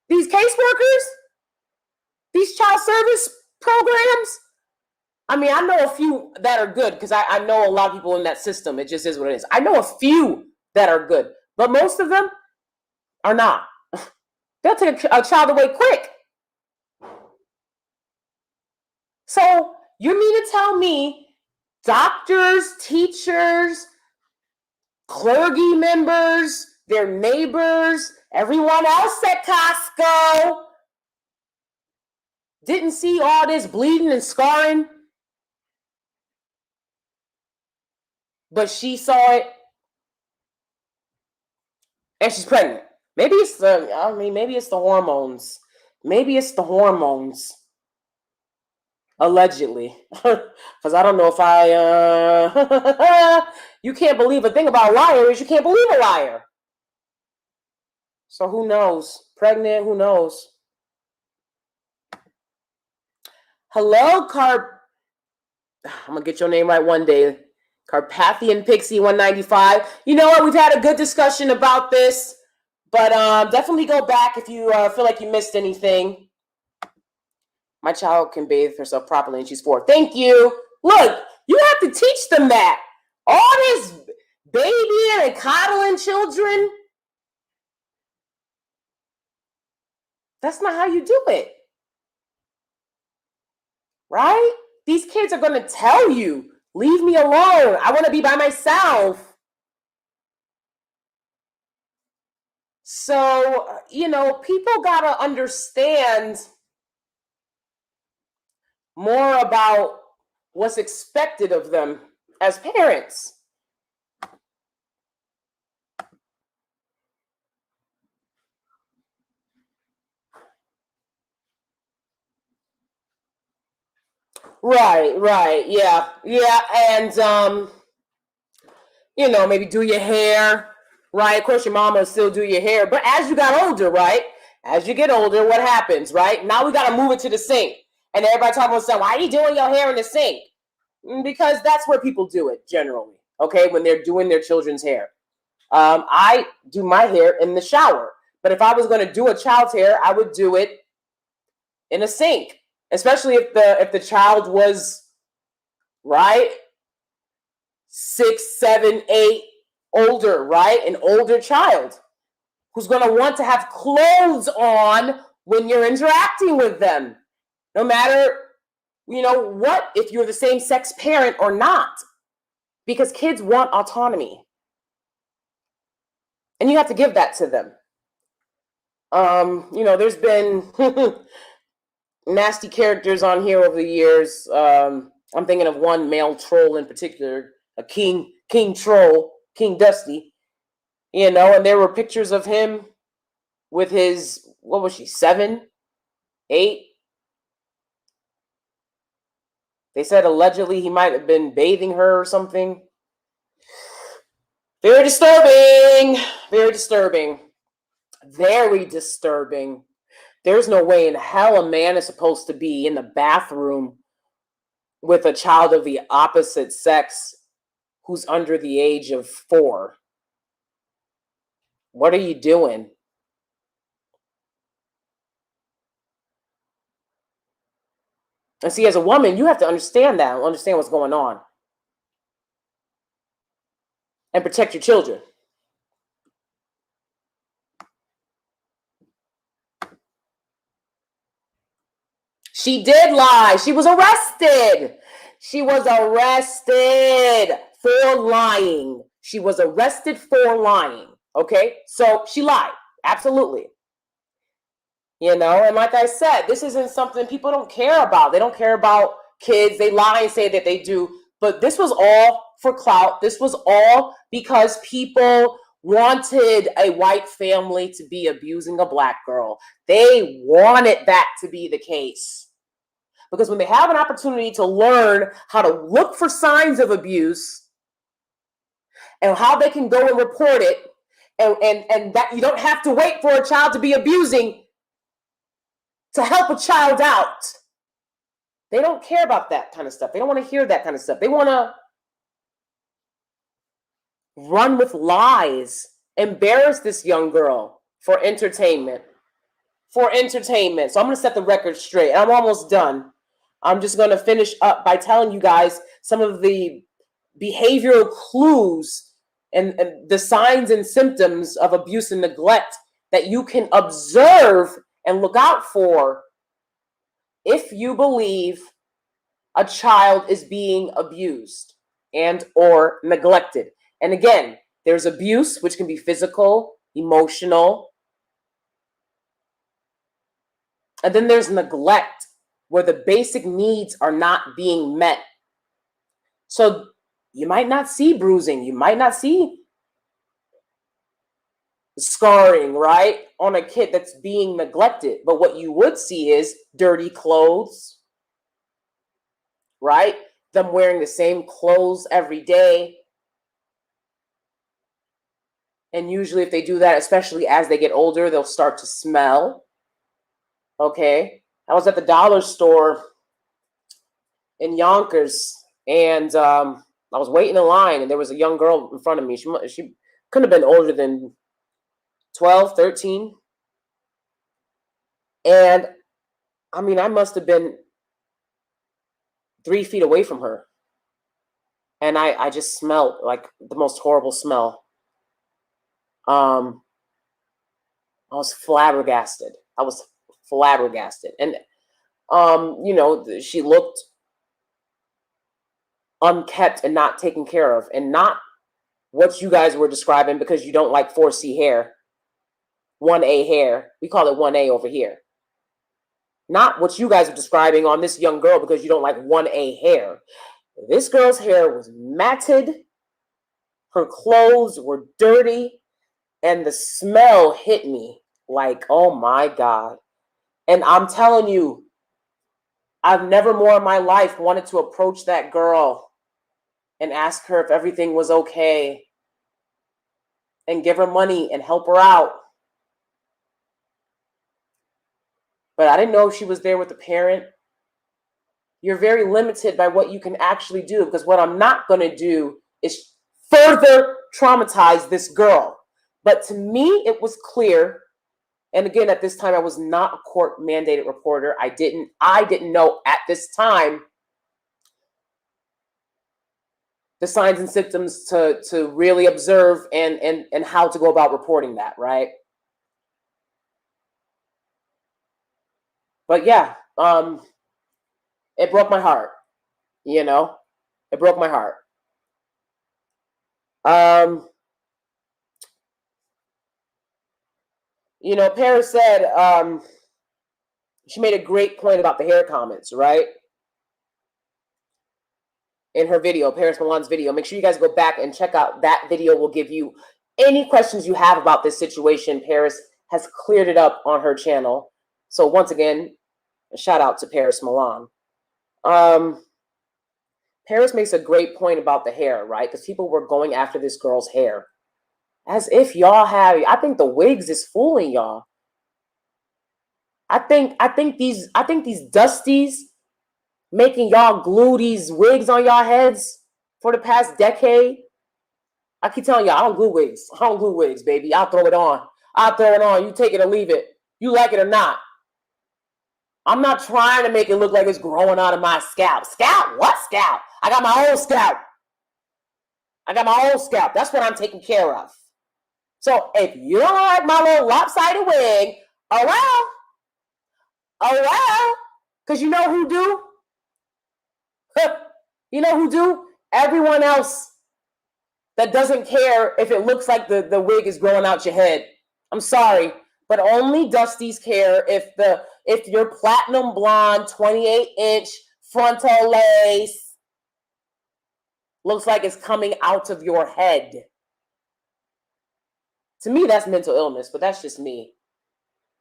these caseworkers, these child service programs. I mean, I know a few that are good because I know a lot of people in that system. It just is what it is. I know a few that are good, but most of them are not. They'll take a child away quick. So you mean to tell me doctors, teachers, clergy members, their neighbors, everyone else at Costco didn't see all this bleeding and scarring? But she saw it, and she's pregnant. Maybe it's the hormones. Maybe it's the hormones. Allegedly. Because I don't know if you can't believe a thing about a liar is you can't believe a liar. So who knows? Pregnant, who knows? Hello, I'm going to get your name right one day. Carpathian Pixie 195. You know what? We've had a good discussion about this, but definitely go back if you feel like you missed anything. My child can bathe herself properly and she's 4. Thank you. Look, you have to teach them that. All this babying and coddling children, that's not how you do it. Right? These kids are going to tell you, leave me alone. I want to be by myself. So, people got to understand more about what's expected of them as parents. Right. Yeah. And, maybe do your hair, right? Of course, your mama will still do your hair. But as you got older, right? As you get older, what happens, right? Now we got to move it to the sink. And everybody talking about saying, why are you doing your hair in the sink? Because that's where people do it generally, okay, when they're doing their children's hair. I do my hair in the shower. But if I was going to do a child's hair, I would do it in a sink, especially if the child was, right, 6, 7, 8, older, right? An older child who's going to want to have clothes on when you're interacting with them, no matter, what, if you're the same sex parent or not, because kids want autonomy. And you have to give that to them. There's been nasty characters on here over the years. I'm thinking of one male troll in particular, a king troll, King Dusty, and there were pictures of him with his, what was she, 7, 8? They said allegedly he might have been bathing her or something. Very disturbing. Very disturbing. Very disturbing. There's no way in hell a man is supposed to be in the bathroom with a child of the opposite sex who's under the age of 4. What are you doing? And see, as a woman, you have to understand that, understand what's going on, and protect your children. She did lie. She was arrested. She was arrested for lying. She was arrested for lying. Okay? So she lied. Absolutely. And like I said, this isn't something people don't care about. They don't care about kids. They lie and say that they do. But this was all for clout. This was all because people wanted a white family to be abusing a black girl. They wanted that to be the case. Because when they have an opportunity to learn how to look for signs of abuse and how they can go and report it, and that you don't have to wait for a child to be abusing to help a child out. They don't care about that kind of stuff. They don't want to hear that kind of stuff. They want to run with lies, embarrass this young girl for entertainment. For entertainment. So I'm going to set the record straight. I'm almost done. I'm just going to finish up by telling you guys some of the behavioral clues and the signs and symptoms of abuse and neglect that you can observe and look out for if you believe a child is being abused and or neglected. And again, there's abuse, which can be physical, emotional, and then there's neglect, where the basic needs are not being met. So you might not see bruising, you might not see scarring, right, on a kid that's being neglected. But what you would see is dirty clothes, right? Them wearing the same clothes every day. And usually if they do that, especially as they get older, they'll start to smell. Okay. I was at the dollar store in Yonkers, and I was waiting in line, and there was a young girl in front of me. She couldn't have been older than 12, 13. And I mean, I must have been 3 feet away from her. And I just smelled like the most horrible smell. I was flabbergasted. And, she looked unkept and not taken care of, and not what you guys were describing, because you don't like 4C hair, 1A hair. We call it 1A over here. Not what you guys are describing on this young girl, because you don't like 1A hair. This girl's hair was matted, her clothes were dirty, and the smell hit me like, oh my God. And I'm telling you, I've never more in my life wanted to approach that girl and ask her if everything was okay and give her money and help her out. But I didn't know if she was there with a parent. You're very limited by what you can actually do, because what I'm not going to do is further traumatize this girl. But to me, it was clear. And again, at this time, I was not a court mandated reporter. I didn't know at this time the signs and symptoms to really observe and how to go about reporting that, right? But yeah, it broke my heart, it broke my heart. Paris said, she made a great point about the hair comments, right? In her video, Paris Milan's video. Make sure you guys go back and check out that video. Will give you any questions you have about this situation. Paris has cleared it up on her channel. So once again, a shout out to Paris Milan. Paris makes a great point about the hair, right? Because people were going after this girl's hair. As if y'all have, I think the wigs is fooling y'all. I think these dusties making y'all glue these wigs on y'all heads for the past decade. I keep telling y'all, I don't glue wigs, baby. I'll throw it on. You take it or leave it. You like it or not. I'm not trying to make it look like it's growing out of my scalp. Scalp? What scalp? I got my own scalp. That's what I'm taking care of. So if you don't like my little lopsided wig, oh well, because you know who do? You know who do? Everyone else that doesn't care if it looks like the wig is growing out your head. I'm sorry, but only Dusties care if your platinum blonde 28-inch frontal lace looks like it's coming out of your head. To me, that's mental illness, but that's just me.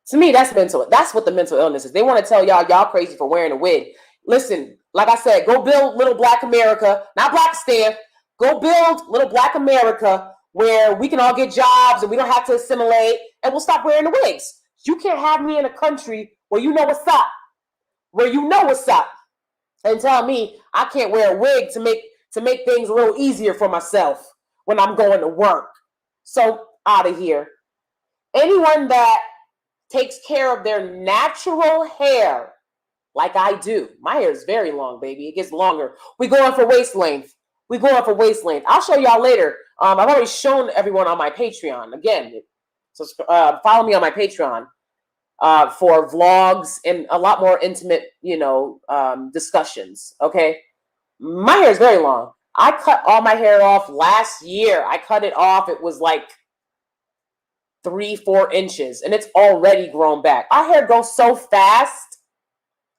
To me, that's mental. That's what the mental illness is. They want to tell y'all crazy for wearing a wig. Listen, like I said, go build Little Black America, not Blackistan. Go build Little Black America where we can all get jobs and we don't have to assimilate, and we'll stop wearing the wigs. You can't have me in a country where you know what's up, and tell me I can't wear a wig to make things a little easier for myself, when I'm going to work. So out of here. Anyone that takes care of their natural hair, like I do. My hair is very long, baby. It gets longer. We go on for waist length. I'll show y'all later. I've already shown everyone on my Patreon. Again, so follow me on my Patreon for vlogs and a lot more intimate, discussions. Okay, my hair is very long. I cut all my hair off last year. I cut it off. It was like 3-4 inches, and it's already grown back. Our hair grows so fast.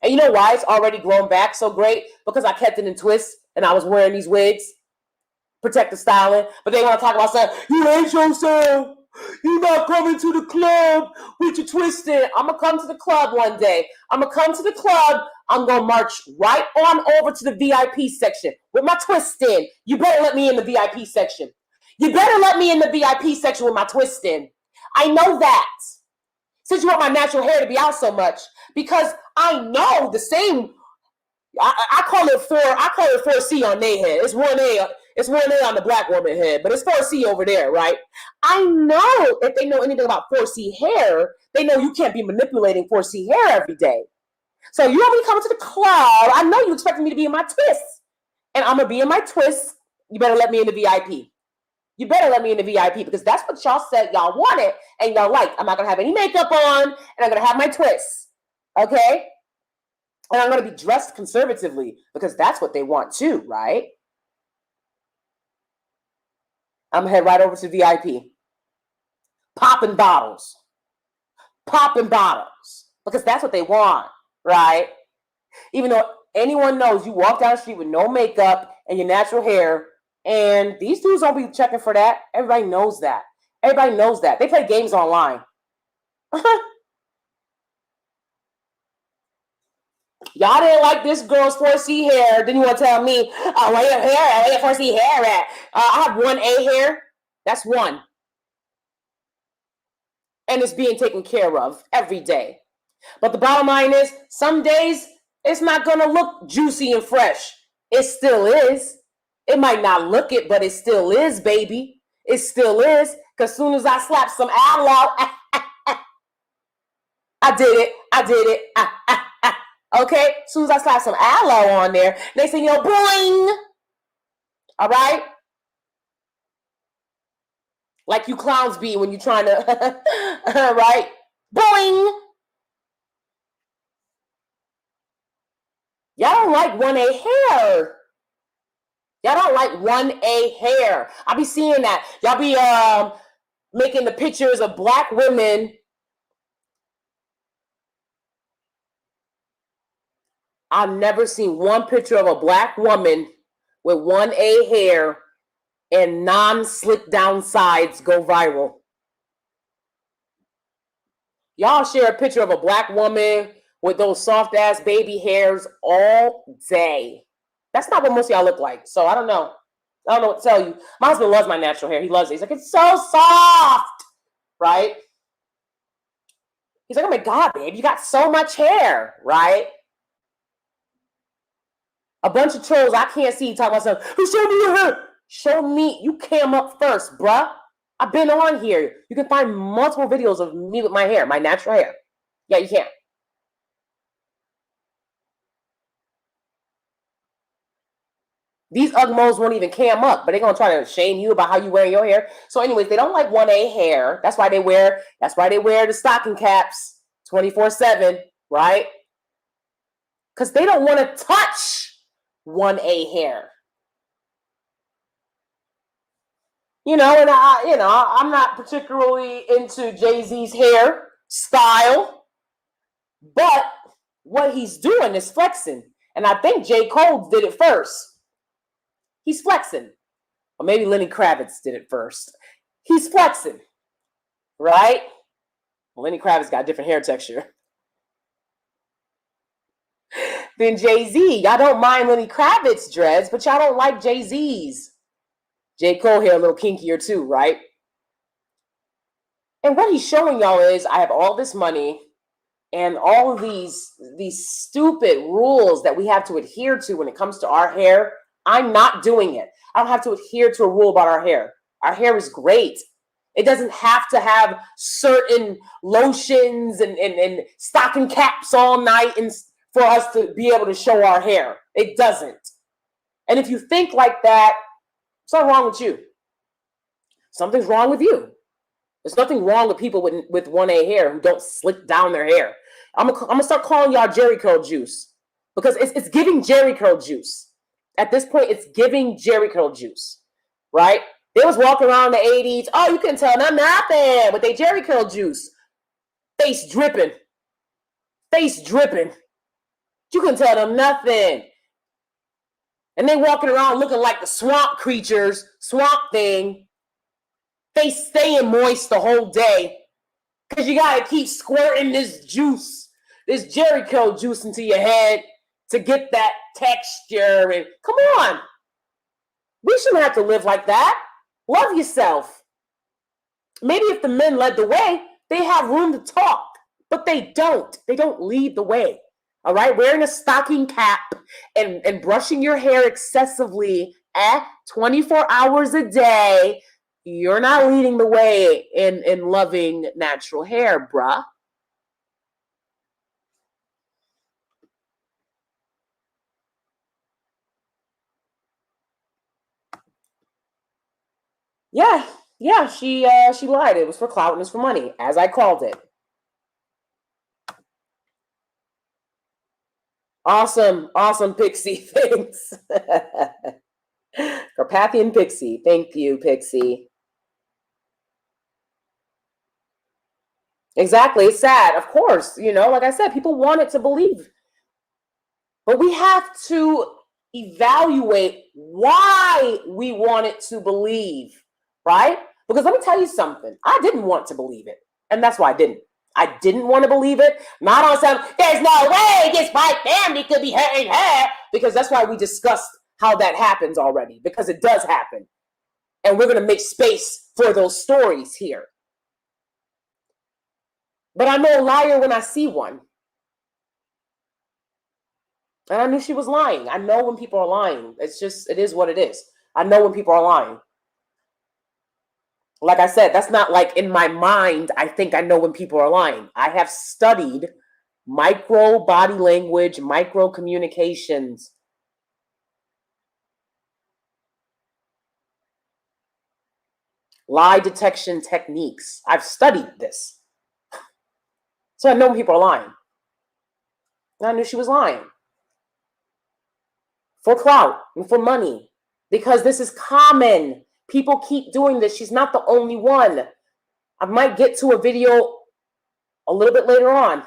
And you know why it's already grown back so great? Because I kept it in twists and I was wearing these wigs, protective styling. But they want to talk about saying, you hate yourself. You're not coming to the club with your twisting. I'm going to come to the club one day. I'm going to march right on over to the VIP section with my twisting. You better let me in the VIP section. with my twisting. I know that. Since you want my natural hair to be out so much, because I know the same. I call it 4C on their head. It's 1A on the black woman head, but it's 4C over there, right? I know if they know anything about 4C hair, they know you can't be manipulating 4C hair every day. So you want me to come to the club? I know you expecting me to be in my twists, and I'm gonna be in my twists. You better let me in the VIP. Because that's what y'all said y'all wanted and y'all like. I'm not going to have any makeup on, and I'm going to have my twists, okay? And I'm going to be dressed conservatively because that's what they want too, right? I'm going to head right over to VIP. Popping bottles. Because that's what they want, right? Even though anyone knows you walk down the street with no makeup and your natural hair, and these dudes don't be checking for that. Everybody knows that. They play games online. Y'all didn't like this girl's 4C hair. Then you want to tell me, oh, where your hair at? Where your 4C hair at? I have 1A hair. That's one. And it's being taken care of every day. But the bottom line is, some days, it's not going to look juicy and fresh. It still is. It might not look it, but it still is, baby. It still is. Because as soon as I slap some aloe, I did it. Okay? As soon as I slap some aloe on there, they say, boing. All right? Like you clowns be when you're trying to, right? Boing. Y'all don't like 1A hair. I be seeing that. Y'all be making the pictures of black women. I've never seen one picture of a black woman with 1A hair and non-slick down sides go viral. Y'all share a picture of a black woman with those soft ass baby hairs all day. That's not what most of y'all look like. So I don't know what to tell you. My husband loves my natural hair. He loves it. He's like, it's so soft, right? He's like, oh my God, babe, you got so much hair, right? A bunch of trolls I can't see talking about something. Show me your hair. Show me. You came up first, bruh. I've been on here. You can find multiple videos of me with my hair, my natural hair. Yeah, you can. These Ugmos won't even cam up, but they're gonna try to shame you about how you wear your hair. So, anyways, they don't like 1A hair. That's why they wear the stocking caps 24/7, right? Because they don't want to touch 1A hair. And I'm not particularly into Jay-Z's hair style, but what he's doing is flexing. And I think J. Cole did it first. He's flexing. Or maybe Lenny Kravitz did it first. He's flexing, right? Well, Lenny Kravitz got a different hair texture than Jay-Z. Y'all don't mind Lenny Kravitz dreads, but y'all don't like Jay-Z's. J. Cole hair a little kinkier too, right? And what he's showing y'all is, I have all this money and all of these stupid rules that we have to adhere to when it comes to our hair. I'm not doing it. I don't have to adhere to a rule about our hair. Our hair is great. It doesn't have to have certain lotions and stocking caps all night and for us to be able to show our hair. It doesn't. And if you think like that, something's wrong with you. Something's wrong with you. There's nothing wrong with people with 1A hair who don't slick down their hair. I'm gonna start calling y'all Jerry curl juice because it's giving Jerry curl juice. At this point, it's giving Jerry curl juice, right? They was walking around in the 80s. Oh, you couldn't tell them nothing with their Jerry curl juice. Face dripping. Face dripping. You couldn't tell them nothing. And they walking around looking like the swamp creatures, swamp thing. They staying moist the whole day because you got to keep squirting this juice, this Jerry curl juice into your head to get that texture. And come on. We shouldn't have to live like that. Love yourself. Maybe if the men led the way, they have room to talk, but they don't. They don't lead the way. All right? Wearing a stocking cap and brushing your hair excessively 24 hours a day, you're not leading the way in loving natural hair, bruh. Yeah, she lied. It was for clout and it's for money, as I called it. Awesome, Pixie. Thanks. Carpathian Pixie. Thank you, Pixie. Exactly. It's sad. Of course, like I said, people want it to believe. But we have to evaluate why we want it to believe, right? Because let me tell you something. I didn't want to believe it. And that's why I didn't. I didn't want to believe it. Not on some, there's no way this white family could be hurting her. Because that's why we discussed how that happens already. Because it does happen. And we're going to make space for those stories here. But I know a liar when I see one. And I knew she was lying. I know when people are lying. It is what it is. I know when people are lying. Like I said, that's not like in my mind, I think I know when people are lying. I have studied micro body language, micro communications. Lie detection techniques. I've studied this. So I know when people are lying. And I knew she was lying. For clout and for money. Because this is common. People keep doing this. She's not the only one. I might get to a video a little bit later on.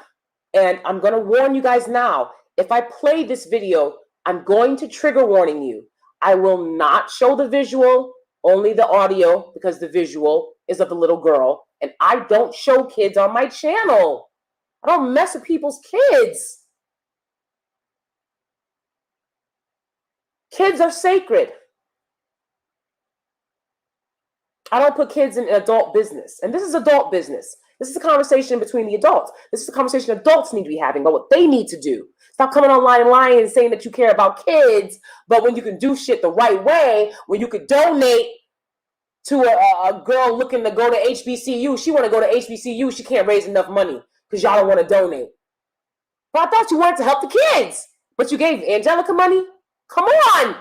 And I'm going to warn you guys now. If I play this video, I'm going to trigger warning you. I will not show the visual, only the audio, because the visual is of the little girl. And I don't show kids on my channel. I don't mess with people's kids. Kids are sacred. I don't put kids in adult business. And this is adult business. This is a conversation between the adults. This is a conversation adults need to be having about what they need to do. Stop coming online and lying and saying that you care about kids, but when you can do shit the right way, when you could donate to a girl looking to go to HBCU, she want to go to HBCU, she can't raise enough money because y'all don't want to donate. But I thought you wanted to help the kids, but you gave Angelica money? Come on.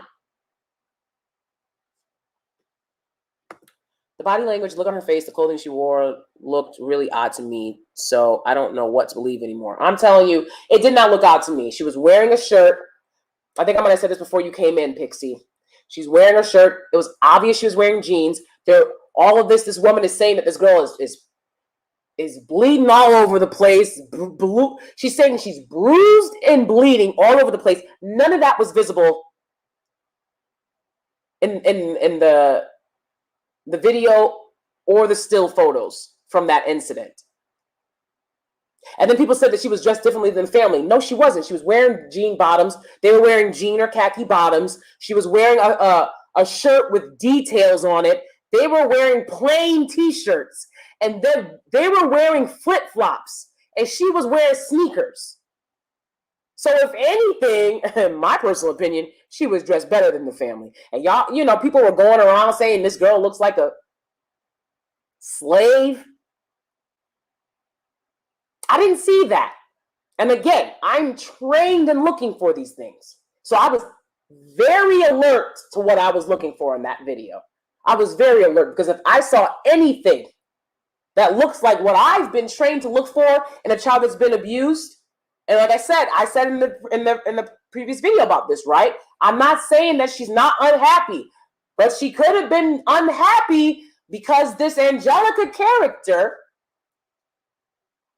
The body language, look on her face, the clothing she wore looked really odd to me. So I don't know what to believe anymore. I'm telling you, it did not look odd to me. She was wearing a shirt. I think I might have said this before you came in, Pixie. She's wearing a shirt. It was obvious she was wearing jeans. All of this woman is saying that this girl is bleeding all over the place. She's saying she's bruised and bleeding all over the place. None of that was visible in the video or the still photos from that incident. And then people said that she was dressed differently than family. No, she wasn't. She was wearing jean bottoms. They were wearing jean or khaki bottoms. She was wearing a shirt with details on it. They were wearing plain t-shirts. And then they were wearing flip-flops. And she was wearing sneakers. So if anything, in my personal opinion, she was dressed better than the family. And y'all, you know, people were going around saying this girl looks like a slave. I didn't see that. And again, I'm trained in looking for these things. So I was very alert to what I was looking for in that video. I was very alert because if I saw anything that looks like what I've been trained to look for in a child that's been abused, and like I said in the previous video about this, right? I'm not saying that she's not unhappy, but she could have been unhappy because this Angelica character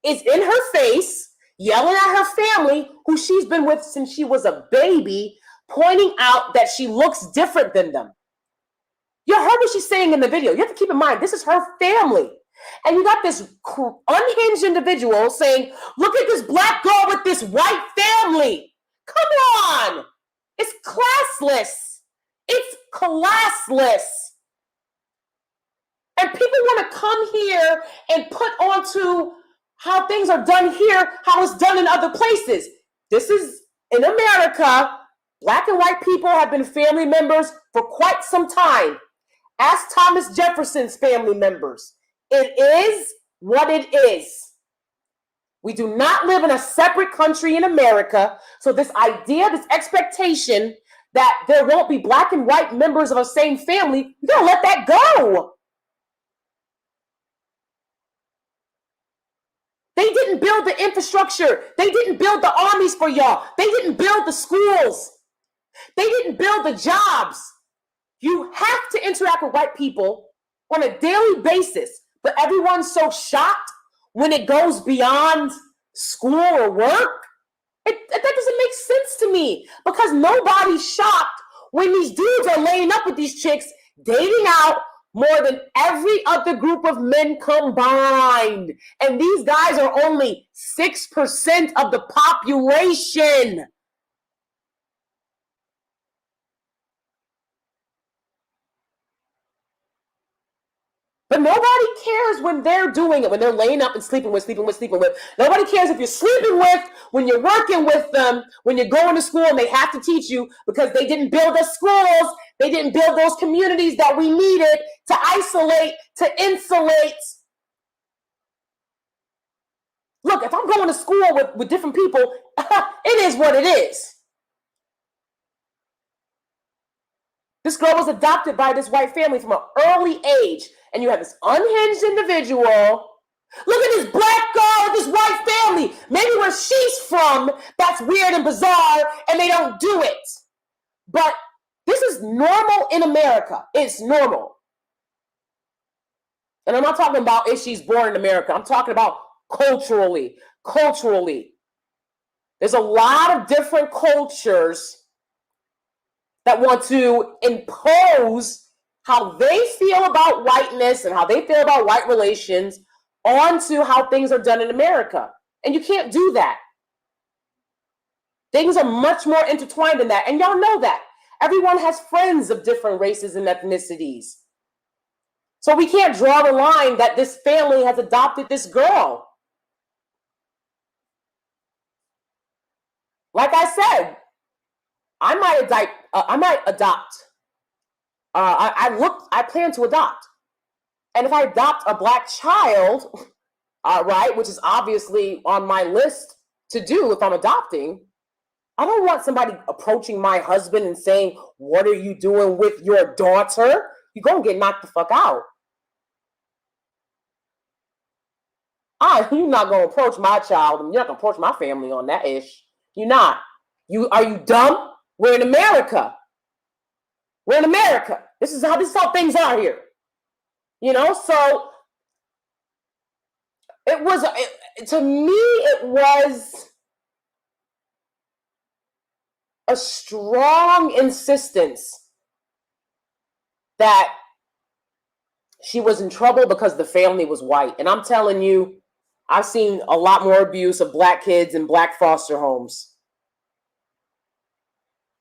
is in her face, yelling at her family, who she's been with since she was a baby, pointing out that she looks different than them. You heard what she's saying in the video. You have to keep in mind, this is her family. And you got this unhinged individual saying, look at this black girl with this white family. Come on. It's classless. It's classless. And people want to come here and put onto how things are done here, how it's done in other places. This is in America. Black and white people have been family members for quite some time. Ask Thomas Jefferson's family members. It is what it is. We do not live in a separate country in America. So this idea, this expectation that there won't be black and white members of the same family, you gotta let that go. They didn't build the infrastructure. They didn't build the armies for y'all. They didn't build the schools. They didn't build the jobs. You have to interact with white people on a daily basis, but everyone's so shocked when it goes beyond school or work. That doesn't make sense to me, because nobody's shocked when these dudes are laying up with these chicks, dating out more than every other group of men combined. And these guys are only 6% of the population. But nobody cares when they're doing it, when they're laying up and sleeping with. Nobody cares if you're sleeping with, when you're working with them, when you're going to school and they have to teach you because they didn't build the schools, they didn't build those communities that we needed to isolate, to insulate. Look, if I'm going to school with different people, it is what it is. This girl was adopted by this white family from an early age. And you have this unhinged individual. Look at this black girl with this white family. Maybe where she's from, that's weird and bizarre, and they don't do it. But this is normal in America. It's normal. And I'm not talking about if she's born in America. I'm talking about culturally. Culturally. There's a lot of different cultures that want to impose how they feel about whiteness and how they feel about white relations onto how things are done in America. And you can't do that. Things are much more intertwined than that. And y'all know that. Everyone has friends of different races and ethnicities. So we can't draw the line that this family has adopted this girl. Like I said, I might adopt. I plan to adopt. And if I adopt a black child, right, which is obviously on my list to do if I'm adopting, I don't want somebody approaching my husband and saying, what are you doing with your daughter? You're going to get knocked the fuck out. You're not going to approach my child, and you're not going to approach my family on that ish. You're not. Are you dumb? We're in America. We're in America. This is how things are here. You know, so to me, it was a strong insistence that she was in trouble because the family was white. And I'm telling you, I've seen a lot more abuse of black kids in black foster homes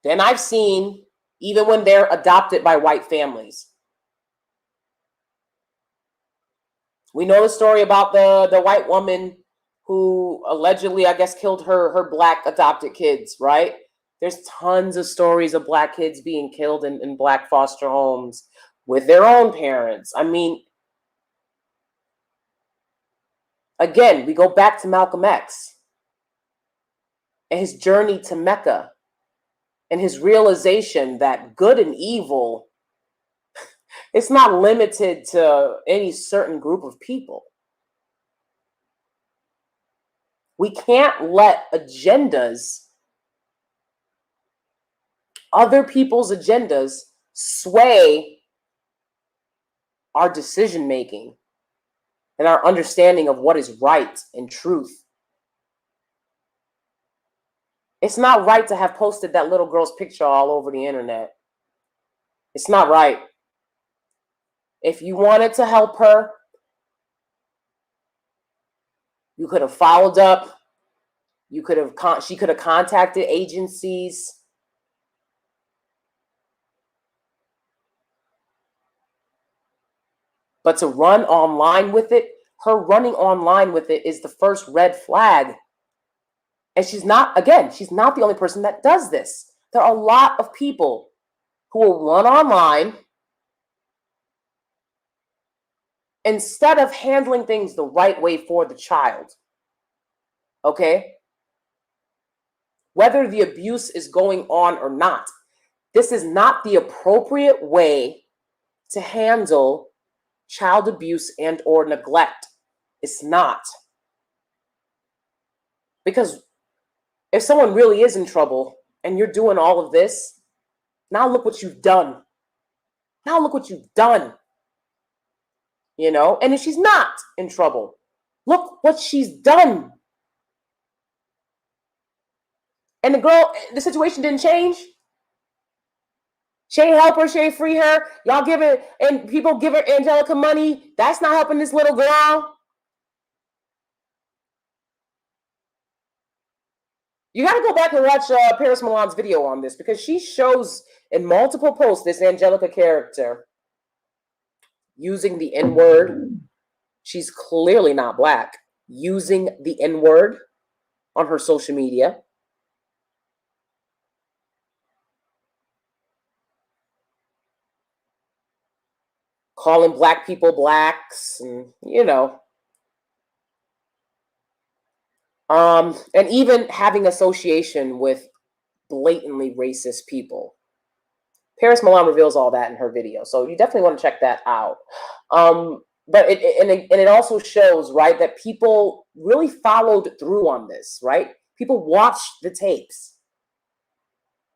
than I've seen even when they're adopted by white families. We know the story about the white woman who allegedly, I guess, killed her black adopted kids, right? There's tons of stories of black kids being killed in black foster homes with their own parents. I mean, again, we go back to Malcolm X and his journey to Mecca and his realization that good and evil, it's not limited to any certain group of people. We can't let agendas, other people's agendas, sway our decision making and our understanding of what is right and truth. It's not right to have posted that little girl's picture all over the internet. It's not right. If you wanted to help her, you could have followed up. She could have contacted agencies. But to run online with it, her running online with it is the first red flag. And she's not the only person that does this. There are a lot of people who will run online instead of handling things the right way for the child. Okay? Whether the abuse is going on or not, this is not the appropriate way to handle child abuse and or neglect. It's not. Because if someone really is in trouble and you're doing all of this, now look what you've done. Now look what you've done. You know, and if she's not in trouble, look what she's done. And the situation didn't change. She ain't help her, she ain't free her. Y'all give it, and people give her Angelica money. That's not helping this little girl. You got to go back and watch Paris Milan's video on this, because she shows in multiple posts this Angelica character using the N-word. She's clearly not black. Using the N-word on her social media. Calling black people blacks, and you know. And even having association with blatantly racist people. Paris Milan reveals all that in her video, so you definitely want to check that out. But it also shows, right, that people really followed through on this, right? People watched the tapes,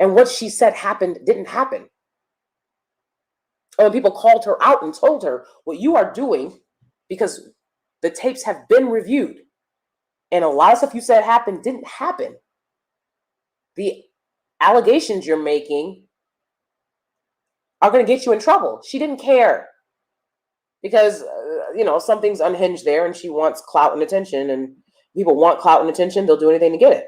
and what she said didn't happen. And people called her out and told her, what you are doing, because the tapes have been reviewed, and a lot of stuff you said happened didn't happen. The allegations you're making are going to get you in trouble. She didn't care, because, something's unhinged there, and she wants clout and attention, and people want clout and attention. They'll do anything to get it.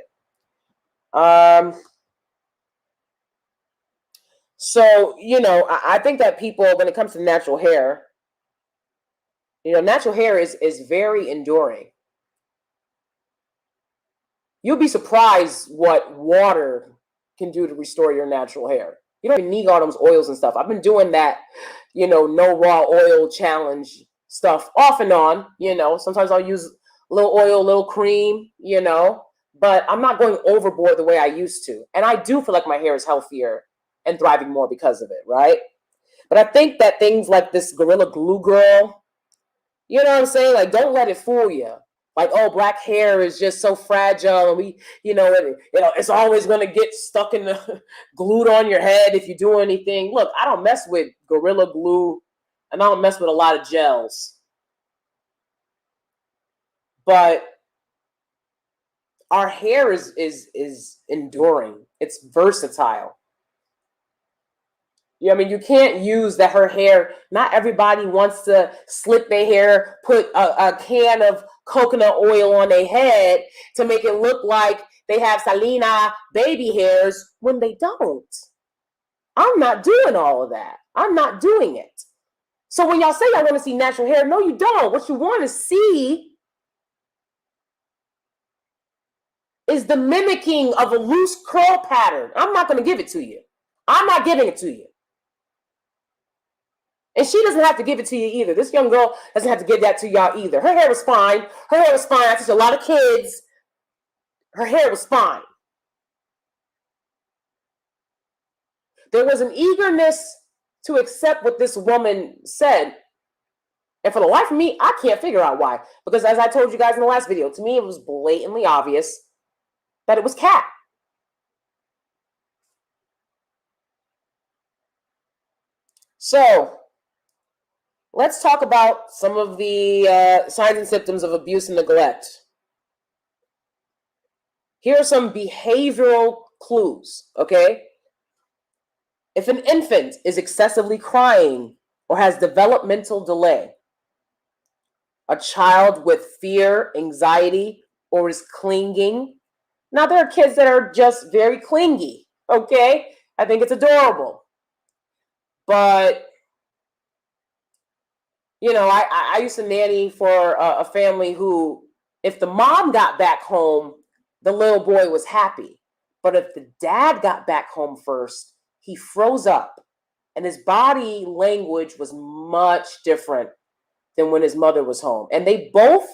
So, I think that people, when it comes to natural hair, natural hair is very enduring. You'll be surprised what water can do to restore your natural hair. You don't even need all those oils and stuff. I've been doing that, no raw oil challenge stuff off and on. Sometimes I'll use a little oil, a little cream, but I'm not going overboard the way I used to. And I do feel like my hair is healthier and thriving more because of it, right? But I think that things like this Gorilla Glue girl, you know what I'm saying? Like, don't let it fool you. Like, oh, black hair is just so fragile, and it's always going to get stuck in the glued on your head if you do anything. Look, I don't mess with Gorilla Glue, and I don't mess with a lot of gels. But our hair is enduring. It's versatile. You can't use that her hair. Not everybody wants to slick their hair, put a can of coconut oil on their head to make it look like they have Selena baby hairs when they don't. I'm not doing all of that. I'm not doing it. So when y'all say y'all want to see natural hair, no, you don't. What you want to see is the mimicking of a loose curl pattern. I'm not going to give it to you. I'm not giving it to you. And she doesn't have to give it to you either. This young girl doesn't have to give that to y'all either. Her hair was fine. Her hair was fine. I teach a lot of kids. Her hair was fine. There was an eagerness to accept what this woman said. And for the life of me, I can't figure out why. Because as I told you guys in the last video, to me, it was blatantly obvious that it was Cat. So let's talk about some of the signs and symptoms of abuse and neglect. Here are some behavioral clues, okay? If an infant is excessively crying or has developmental delay, a child with fear, anxiety, or is clinging. Now, there are kids that are just very clingy, okay? I think it's adorable. But, you know, I used to nanny for a family who, if the mom got back home, the little boy was happy. But if the dad got back home first, he froze up. And his body language was much different than when his mother was home. And they both,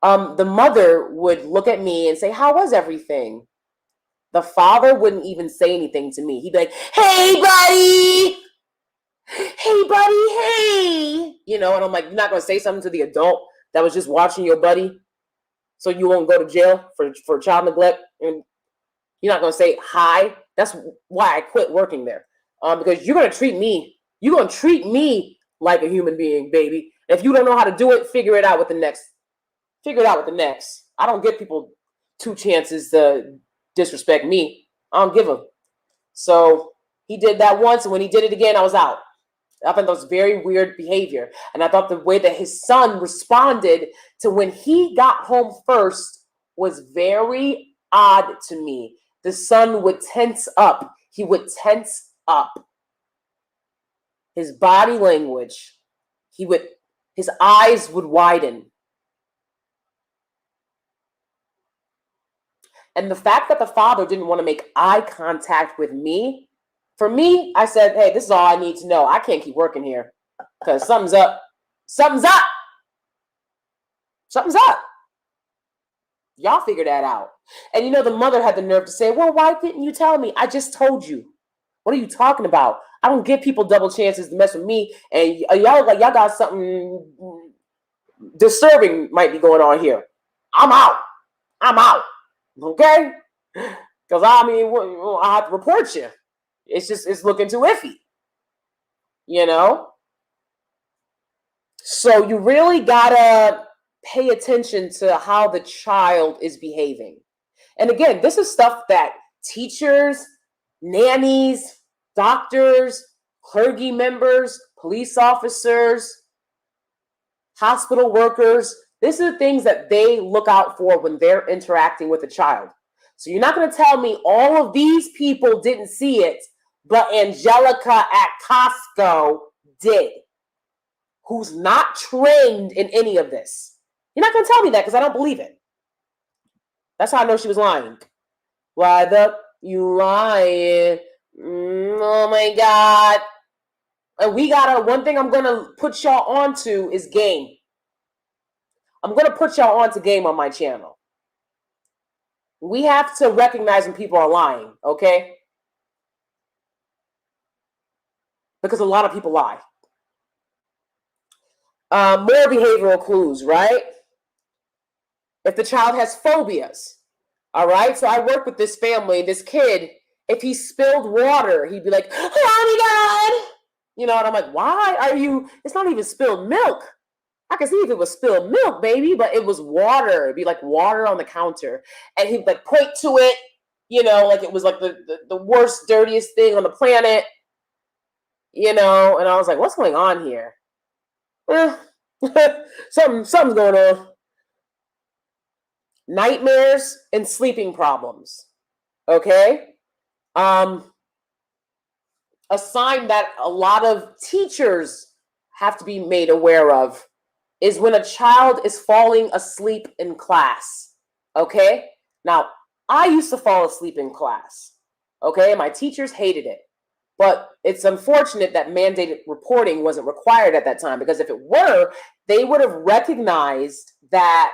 the mother would look at me and say, "How was everything?" The father wouldn't even say anything to me. He'd be like, "Hey, buddy. Hey, buddy, hey." You know, and I'm like, "You're not going to say something to the adult that was just watching your buddy so you won't go to jail for child neglect? And you're not going to say hi?" That's why I quit working there. Because you're going to treat me like a human being, baby. If you don't know how to do it, figure it out with the next. I don't give people 2 chances to disrespect me. I don't give them. So he did that once, and when he did it again, I was out. I thought that was very weird behavior. And I thought the way that his son responded to when he got home first was very odd to me. The son would tense up. He would tense up. His body language, his eyes would widen. And the fact that the father didn't want to make eye contact with me, for me, I said, "Hey, this is all I need to know. I can't keep working here because something's up. Something's up. Something's up." Y'all figure that out. And you know, the mother had the nerve to say, "Well, why didn't you tell me? I just told you. What are you talking about? I don't give people double chances to mess with me. And y'all got something disturbing might be going on here. I'm out. Okay? Because I have to report you. It's looking too iffy. You know? So you really gotta pay attention to how the child is behaving. And again, this is stuff that teachers, nannies, doctors, clergy members, police officers, hospital workers, these are things that they look out for when they're interacting with a child. So you're not going to tell me all of these people didn't see it, but Angelica at Costco did, who's not trained in any of this. You're not going to tell me that because I don't believe it. That's how I know she was lying. Why the you lying? Oh my God. And we gotta, one thing I'm gonna put y'all onto is game. I'm gonna put y'all onto game on my channel. We have to recognize when people are lying, okay? Because a lot of people lie. More behavioral clues, right? If the child has phobias, all right? So I work with this family, this kid, if he spilled water, he'd be like, "Oh my God." You know, and I'm like, "Why are you, it's not even spilled milk. I can see if it was spilled milk, baby, but it was water." It'd be like water on the counter. And he'd like point to it, you know, like it was like the worst, dirtiest thing on the planet, you know. And I was like, "What's going on here?" Something's going on. Nightmares and sleeping problems, okay? A sign that a lot of teachers have to be made aware of is when a child is falling asleep in class, okay? Now, I used to fall asleep in class. Okay, my teachers hated it. But it's unfortunate that mandated reporting wasn't required at that time, because if it were, they would have recognized that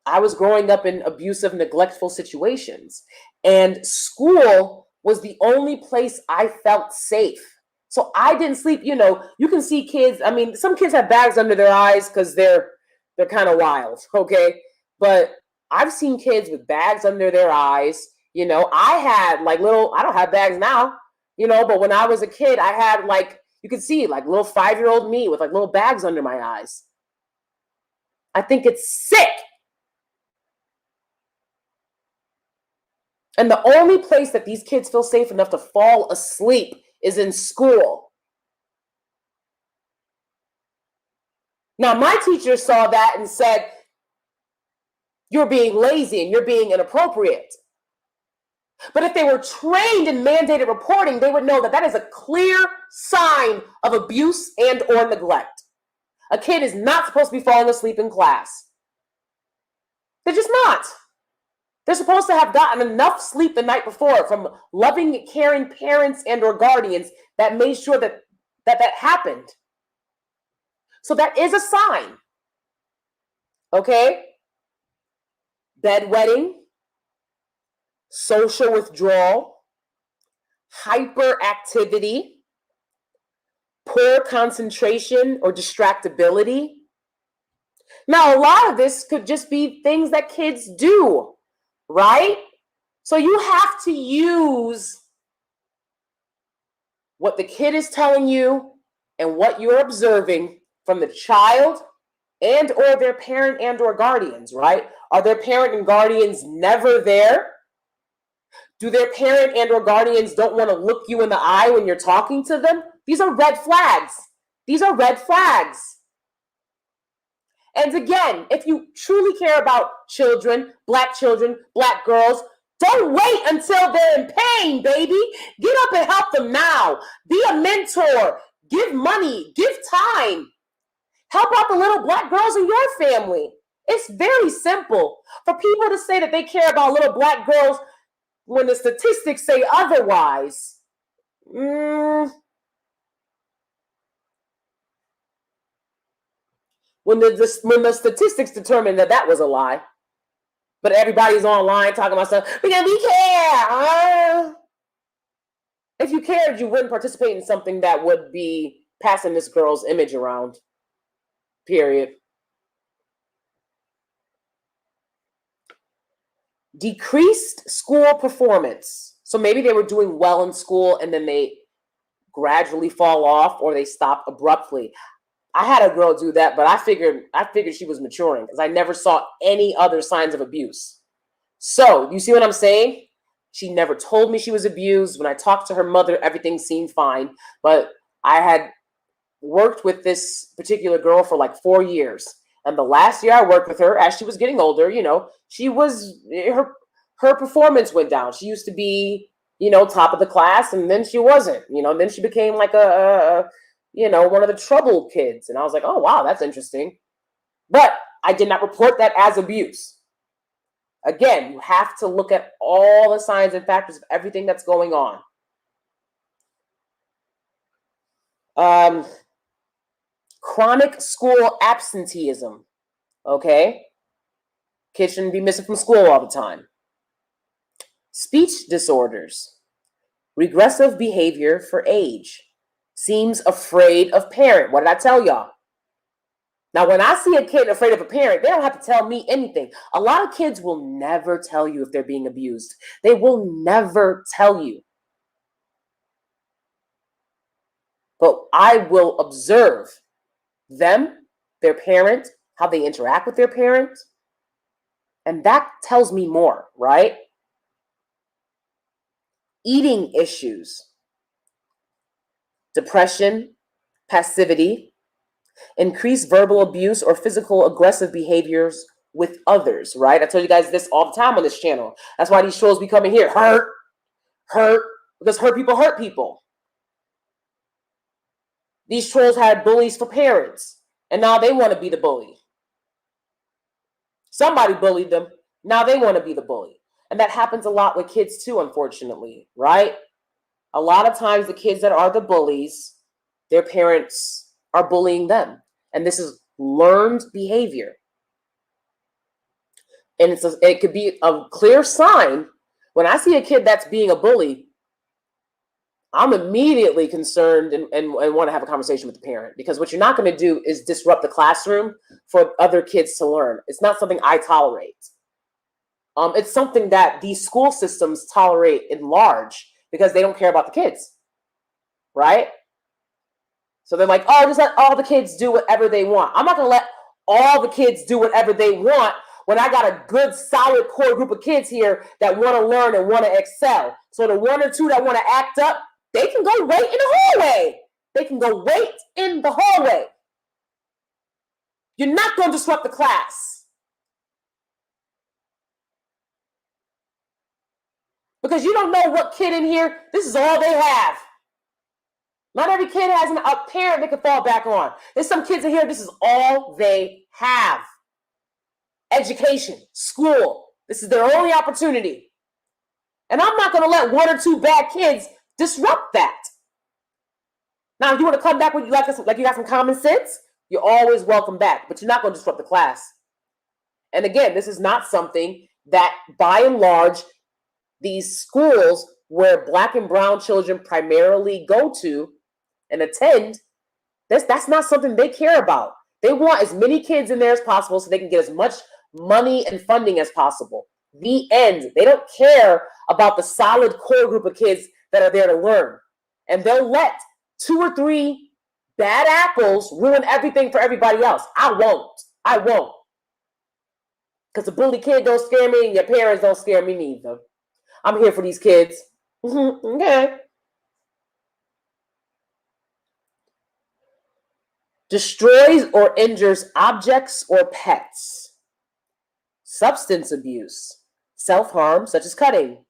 I was growing up in abusive, neglectful situations. And school was the only place I felt safe. So I didn't sleep. You can see kids. I mean, some kids have bags under their eyes because they're kind of wild, okay? But I've seen kids with bags under their eyes. I had like little, I don't have bags now, but when I was a kid, I had like, you could see like little 5-year-old me with like little bags under my eyes. I think it's sick. And the only place that these kids feel safe enough to fall asleep is in school. Now, my teacher saw that and said, you're being lazy and you're being inappropriate. But if they were trained in mandated reporting, they would know that that is a clear sign of abuse and or neglect. A kid is not supposed to be falling asleep in class. They're just not. They're supposed to have gotten enough sleep the night before from loving, caring parents and or guardians that made sure that happened. So that is a sign. Okay? Bedwetting, social withdrawal, hyperactivity, poor concentration or distractibility. Now, a lot of this could just be things that kids do, right? So you have to use what the kid is telling you and what you're observing from the child and or their parent and or guardians, right? Are their parent and guardians never there? Do their parent and or guardians don't want to look you in the eye when you're talking to them? These are red flags. These are red flags. And again, if you truly care about children, black girls, don't wait until they're in pain, baby. Get up and help them now. Be a mentor. Give money. Give time. Help out the little black girls in your family. It's very simple. For people to say that they care about little black girls when the statistics say otherwise, when the statistics determine that was a lie, but everybody's online talking about stuff because we care. If you cared, you wouldn't participate in something that would be passing this girl's image around. Period. Decreased school performance. So maybe they were doing well in school and then they gradually fall off or they stop abruptly. I had a girl do that, but I figured she was maturing because I never saw any other signs of abuse. So you see what I'm saying? She never told me she was abused. When I talked to her mother, everything seemed fine. But I had worked with this particular girl for like 4 years. And the last year I worked with her, as she was getting older, she was, her performance went down. She used to be, top of the class, and then she wasn't, then she became like one of the troubled kids. And I was like, oh, wow, that's interesting. But I did not report that as abuse. Again, you have to look at all the signs and factors of everything that's going on. Chronic school absenteeism. Okay? Kids shouldn't be missing from school all the time. Speech disorders. Regressive behavior for age. Seems afraid of parent. What did I tell y'all? Now, when I see a kid afraid of a parent, they don't have to tell me anything. A lot of kids will never tell you if they're being abused. They will never tell you. But I will observe them, their parent, how they interact with their parent. And that tells me more, right? Eating issues. Depression, passivity, increased verbal abuse or physical aggressive behaviors with others, right? I tell you guys this all the time on this channel. That's why these trolls be coming here. Hurt, because hurt people. These trolls had bullies for parents, and now they want to be the bully. Somebody bullied them. Now they want to be the bully. And that happens a lot with kids too, unfortunately, right? A lot of times the kids that are the bullies, their parents are bullying them. And this is learned behavior. And it could be a clear sign. When I see a kid that's being a bully, I'm immediately concerned and want to have a conversation with the parent, because what you're not going to do is disrupt the classroom for other kids to learn. It's not something I tolerate. It's something that these school systems tolerate in large because they don't care about the kids, right? So they're like, oh, just let all the kids do whatever they want. I'm not going to let all the kids do whatever they want when I got a good, solid core group of kids here that want to learn and want to excel. So the one or two that want to act up, they can go wait in the hallway. They can go wait in the hallway. You're not going to disrupt the class. Because you don't know what kid in here, this is all they have. Not every kid has a parent they can fall back on. There's some kids in here, this is all they have. Education, school. This is their only opportunity. And I'm not going to let one or two bad kids disrupt that. Now, if you want to come back with like you got some common sense, you're always welcome back. But you're not going to disrupt the class. And again, this is not something that, by and large, these schools where Black and brown children primarily go to and attend, that's not something they care about. They want as many kids in there as possible so they can get as much money and funding as possible. The end. They don't care about the solid core group of kids that are there to learn. And they'll let 2 or 3 bad apples ruin everything for everybody else. I won't. Because the bully kid don't scare me and your parents don't scare me neither. I'm here for these kids. Okay. Destroys or injures objects or pets. Substance abuse. Self-harm, such as cutting.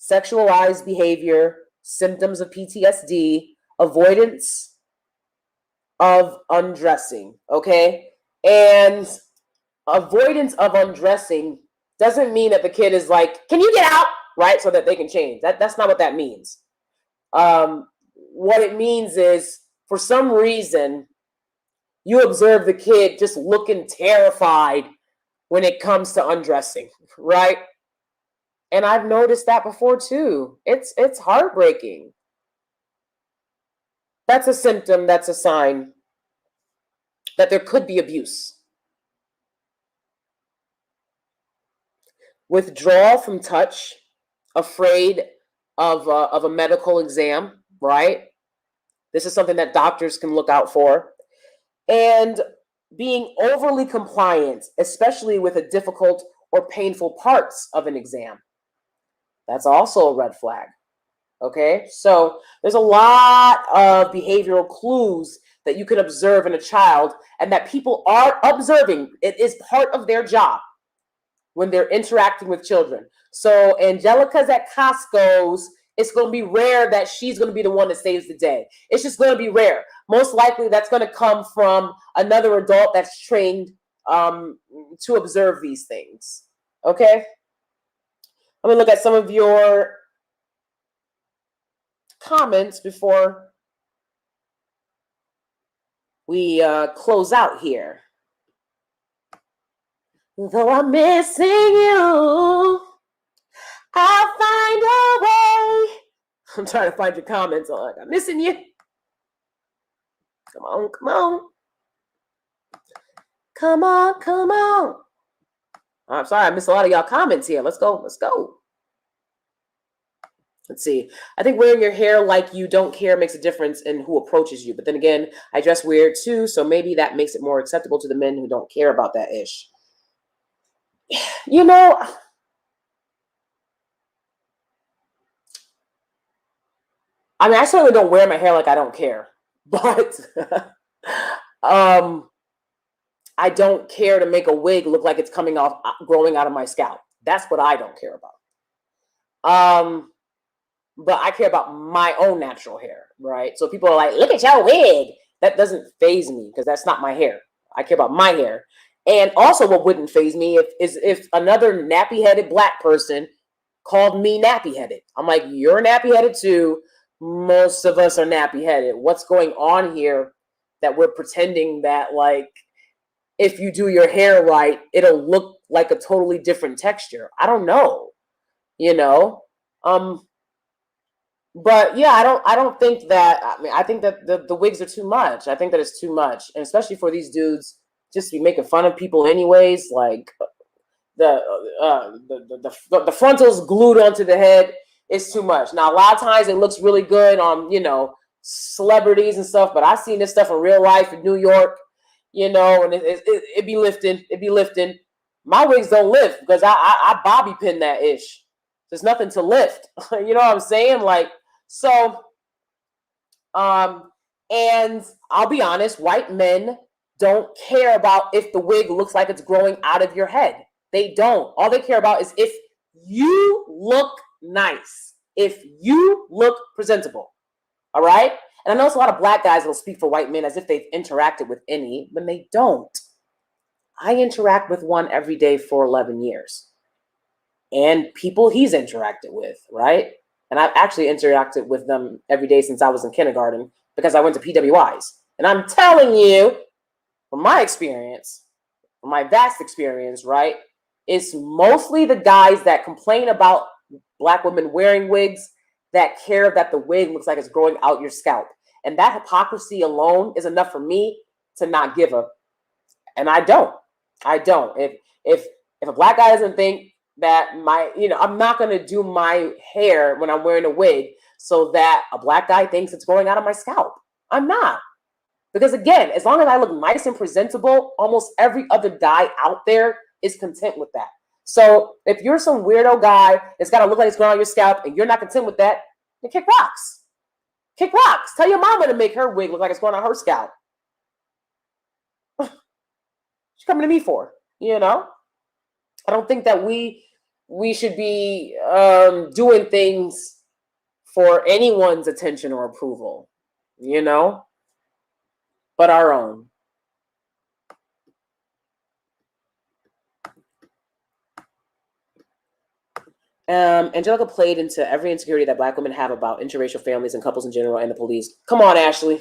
Sexualized behavior. Symptoms of PTSD. Avoidance of undressing. Okay? And avoidance of undressing doesn't mean that the kid is like, can you get out? Right? So that they can change. That's not what that means. What it means is, for some reason, you observe the kid just looking terrified when it comes to undressing, right? And I've noticed that before too. It's heartbreaking. That's a symptom, that's a sign that there could be abuse. Withdrawal from touch, afraid of a medical exam, right? This is something that doctors can look out for. And being overly compliant, especially with a difficult or painful parts of an exam. That's also a red flag. Okay, so there's a lot of behavioral clues that you can observe in a child and that people are observing. It is part of their job when they're interacting with children. So Angelica's at Costco's, it's going to be rare that she's going to be the one that saves the day. It's just going to be rare. Most likely that's going to come from another adult that's trained to observe these things. Okay? I'm going to look at some of your comments before we close out here. Though I'm missing you, I'll find a way. I'm trying to find your comments. I'm missing you. Come on, come on. Come on, come on. I'm sorry, I missed a lot of y'all comments here. Let's go, let's go. Let's see. I think wearing your hair like you don't care makes a difference in who approaches you. But then again, I dress weird too, so maybe that makes it more acceptable to the men who don't care about that ish. You know, I mean, I certainly don't wear my hair like I don't care, but I don't care to make a wig look like it's growing out of my scalp. That's what I don't care about. But I care about my own natural hair, right? So people are like, look at your wig. That doesn't faze me because that's not my hair. I care about my hair. And also what wouldn't faze me if another nappy-headed black person called me nappy-headed. I'm like, you're nappy-headed too. Most of us are nappy-headed. What's going on here that we're pretending that, like, if you do your hair right, it'll look like a totally different texture? I don't know, you know? But yeah, I don't think that, I mean, I think that the wigs are too much. I think that it's too much. And especially for these dudes just to be making fun of people anyways, like the frontals glued onto the head is too much. Now, a lot of times it looks really good on, celebrities and stuff, but I've seen this stuff in real life in New York, and it be lifting. It be lifting. My wigs don't lift because I bobby pin that ish. There's nothing to lift. You know what I'm saying? Like, so, and I'll be honest, white men don't care about if the wig looks like it's growing out of your head. They don't. All they care about is if you look nice, if you look presentable. All right? And I know it's a lot of black guys that will speak for white men as if they've interacted with any, when they don't. I interact with one every day for 11 years. And people he's interacted with, right? And I've actually interacted with them every day since I was in kindergarten because I went to PWIs. And I'm telling you, from my experience, from my vast experience, right, it's mostly the guys that complain about black women wearing wigs that care that the wig looks like it's growing out your scalp. And that hypocrisy alone is enough for me to not give a. And I don't. If a black guy doesn't think that I'm not going to do my hair when I'm wearing a wig so that a black guy thinks it's growing out of my scalp. I'm not. Because again, as long as I look nice and presentable, almost every other guy out there is content with that. So if you're some weirdo guy that's got to look like it's growing on your scalp and you're not content with that, then kick rocks. Kick rocks. Tell your mama to make her wig look like it's growing on her scalp. She's coming to me for, I don't think that we should be doing things for anyone's attention or approval, but our own. Angelica played into every insecurity that black women have about interracial families and couples in general and the police. Come on, Ashley.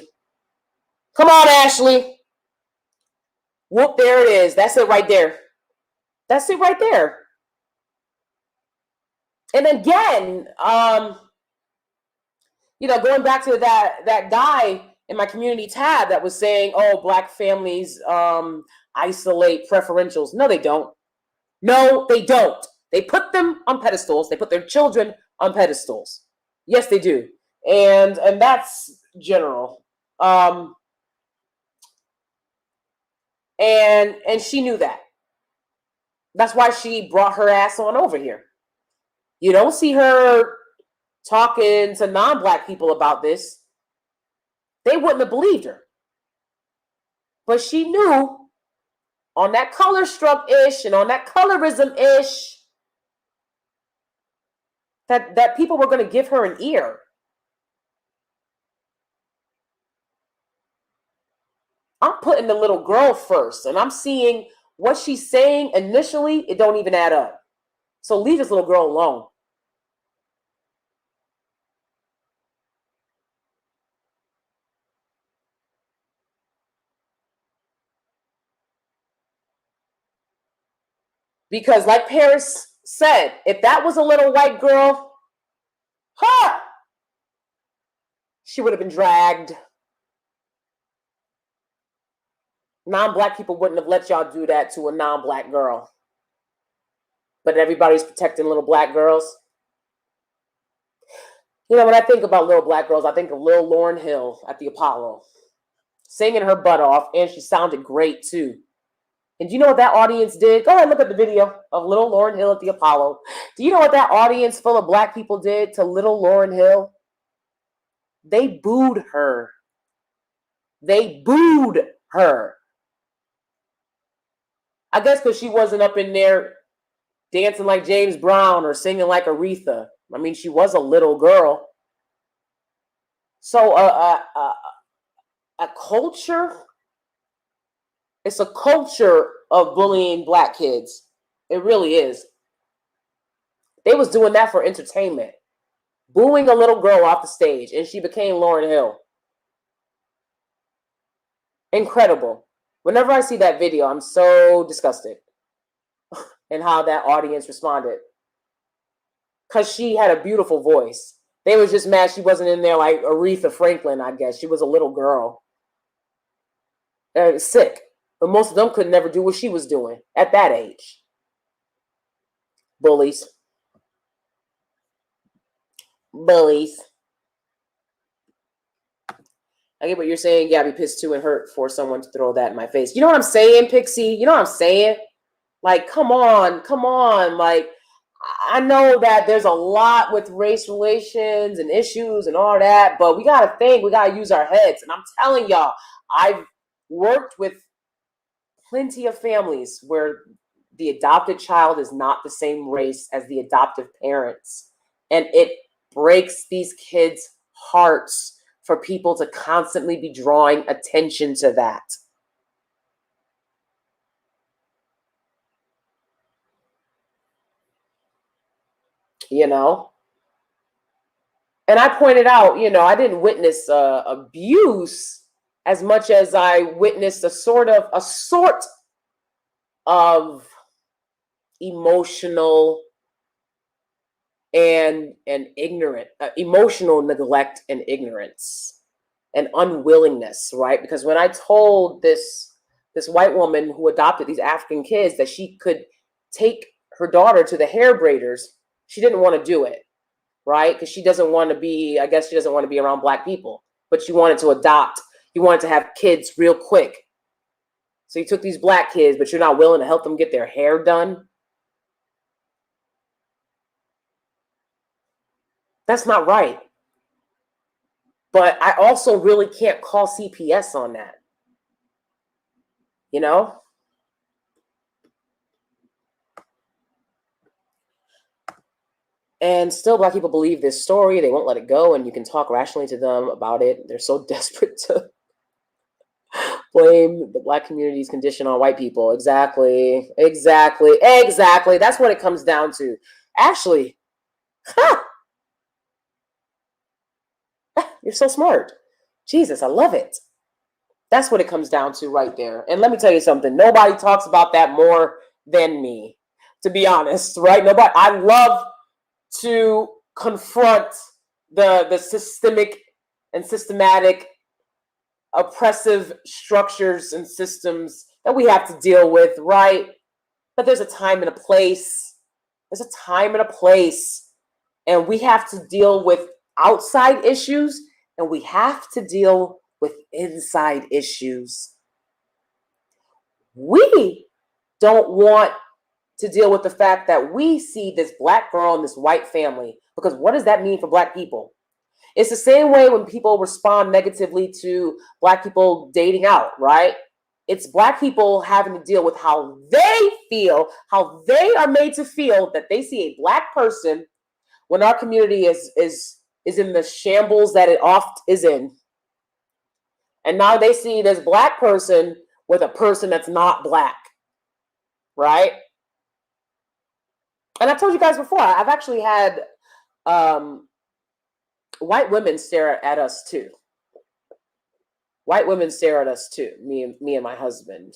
Come on, Ashley. Whoop, there it is. That's it right there. That's it right there. And again, going back to that guy in my community tab that was saying, oh, black families isolate preferentials. No, they don't. No, they don't. They put them on pedestals. They put their children on pedestals. Yes, they do. And that's general. And she knew that. That's why she brought her ass on over here. You don't see her talking to non-black people about this. They wouldn't have believed her. But she knew on that color struck-ish and on that colorism-ish that people were going to give her an ear. I'm putting the little girl first, and I'm seeing what she's saying initially, it don't even add up. So leave this little girl alone. Because like Paris said, if that was a little white girl, she would have been dragged. Non-black people wouldn't have let y'all do that to a non-black girl. But everybody's protecting little black girls. When I think about little black girls, I think of Lil Lauryn Hill at the Apollo, singing her butt off, and she sounded great too. And do you know what that audience did? Go ahead and look at the video of Lil Lauryn Hill at the Apollo. Do you know what that audience full of black people did to Lil Lauryn Hill? They booed her. They booed her. I guess because she wasn't up in there dancing like James Brown or singing like Aretha. I mean, she was a little girl. So a culture, it's a culture of bullying black kids. It really is. They was doing that for entertainment. Booing a little girl off the stage, and she became Lauryn Hill. Incredible. Whenever I see that video, I'm so disgusted in how that audience responded. Because she had a beautiful voice. They was just mad she wasn't in there like Aretha Franklin, I guess. She was a little girl. Sick. But most of them could never do what she was doing at that age. Bullies. Bullies. I get what you're saying. Yeah, I'd be pissed too and hurt for someone to throw that in my face. You know what I'm saying, Pixie? You know what I'm saying? Like, come on, come on. Like, I know that there's a lot with race relations and issues and all that, but we got to think, we got to use our heads. And I'm telling y'all, I've worked with plenty of families where the adopted child is not the same race as the adoptive parents. And it breaks these kids' hearts for people to constantly be drawing attention to that. You know? And I pointed out, you know, I didn't witness abuse as much as I witnessed a sort of emotional and ignorant, emotional neglect and ignorance and unwillingness, right? Because when I told this white woman who adopted these African kids that she could take her daughter to the hair braiders, she didn't want to do it, right? Because she doesn't want to be, I guess she doesn't want to be around black people, but she wanted to adopt. You wanted to have kids real quick. So you took these black kids, but you're not willing to help them get their hair done. That's not right. But I also really can't call CPS on that. You know? And still, black people believe this story. They won't let it go, and you can talk rationally to them about it. They're so desperate to blame the black community's condition on white people. Exactly. That's what it comes down to. Actually, you're so smart. Jesus, I love it. That's what it comes down to right there. And let me tell you something. Nobody talks about that more than me, to be honest, right? Nobody. I love to confront the systemic and systematic oppressive structures and systems that we have to deal with, right? But there's a time and a place. There's a time and a place. And we have to deal with outside issues, and we have to deal with inside issues. We don't want to deal with the fact that we see this black girl in this white family, because what does that mean for black people? It's the same way when people respond negatively to black people dating out, right? It's black people having to deal with how they feel, how they are made to feel that they see a black person when our community is in the shambles that it oft is in. And now they see this black person with a person that's not black, right? And I've told you guys before, I've actually had white women stare at us too. White women stare at us too, me and my husband.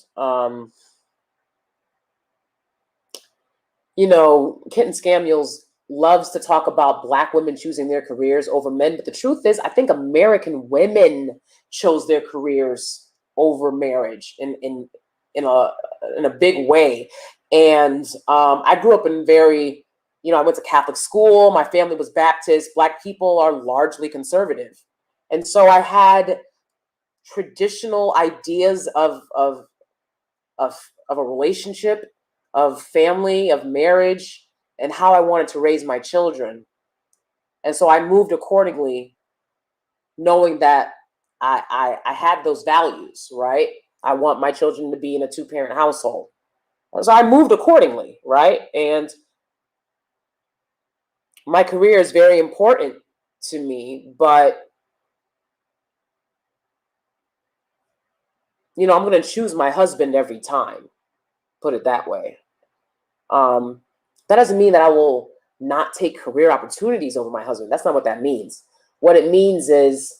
You know, Kenton Scamuels loves to talk about black women choosing their careers over men, but the truth is, I think American women chose their careers over marriage in a big way. And I grew up in very, you know, I went to Catholic school. My family was Baptist. Black people are largely conservative, and so I had traditional ideas of a relationship, of family, of marriage, and how I wanted to raise my children. And so I moved accordingly, knowing that I had those values, right? I want my children to be in a 2-parent household. So I moved accordingly, right? And my career is very important to me, but you know, I'm going to choose my husband every time. put it that way. That doesn't mean that I will not take career opportunities over my husband. That's not what that means. What it means is,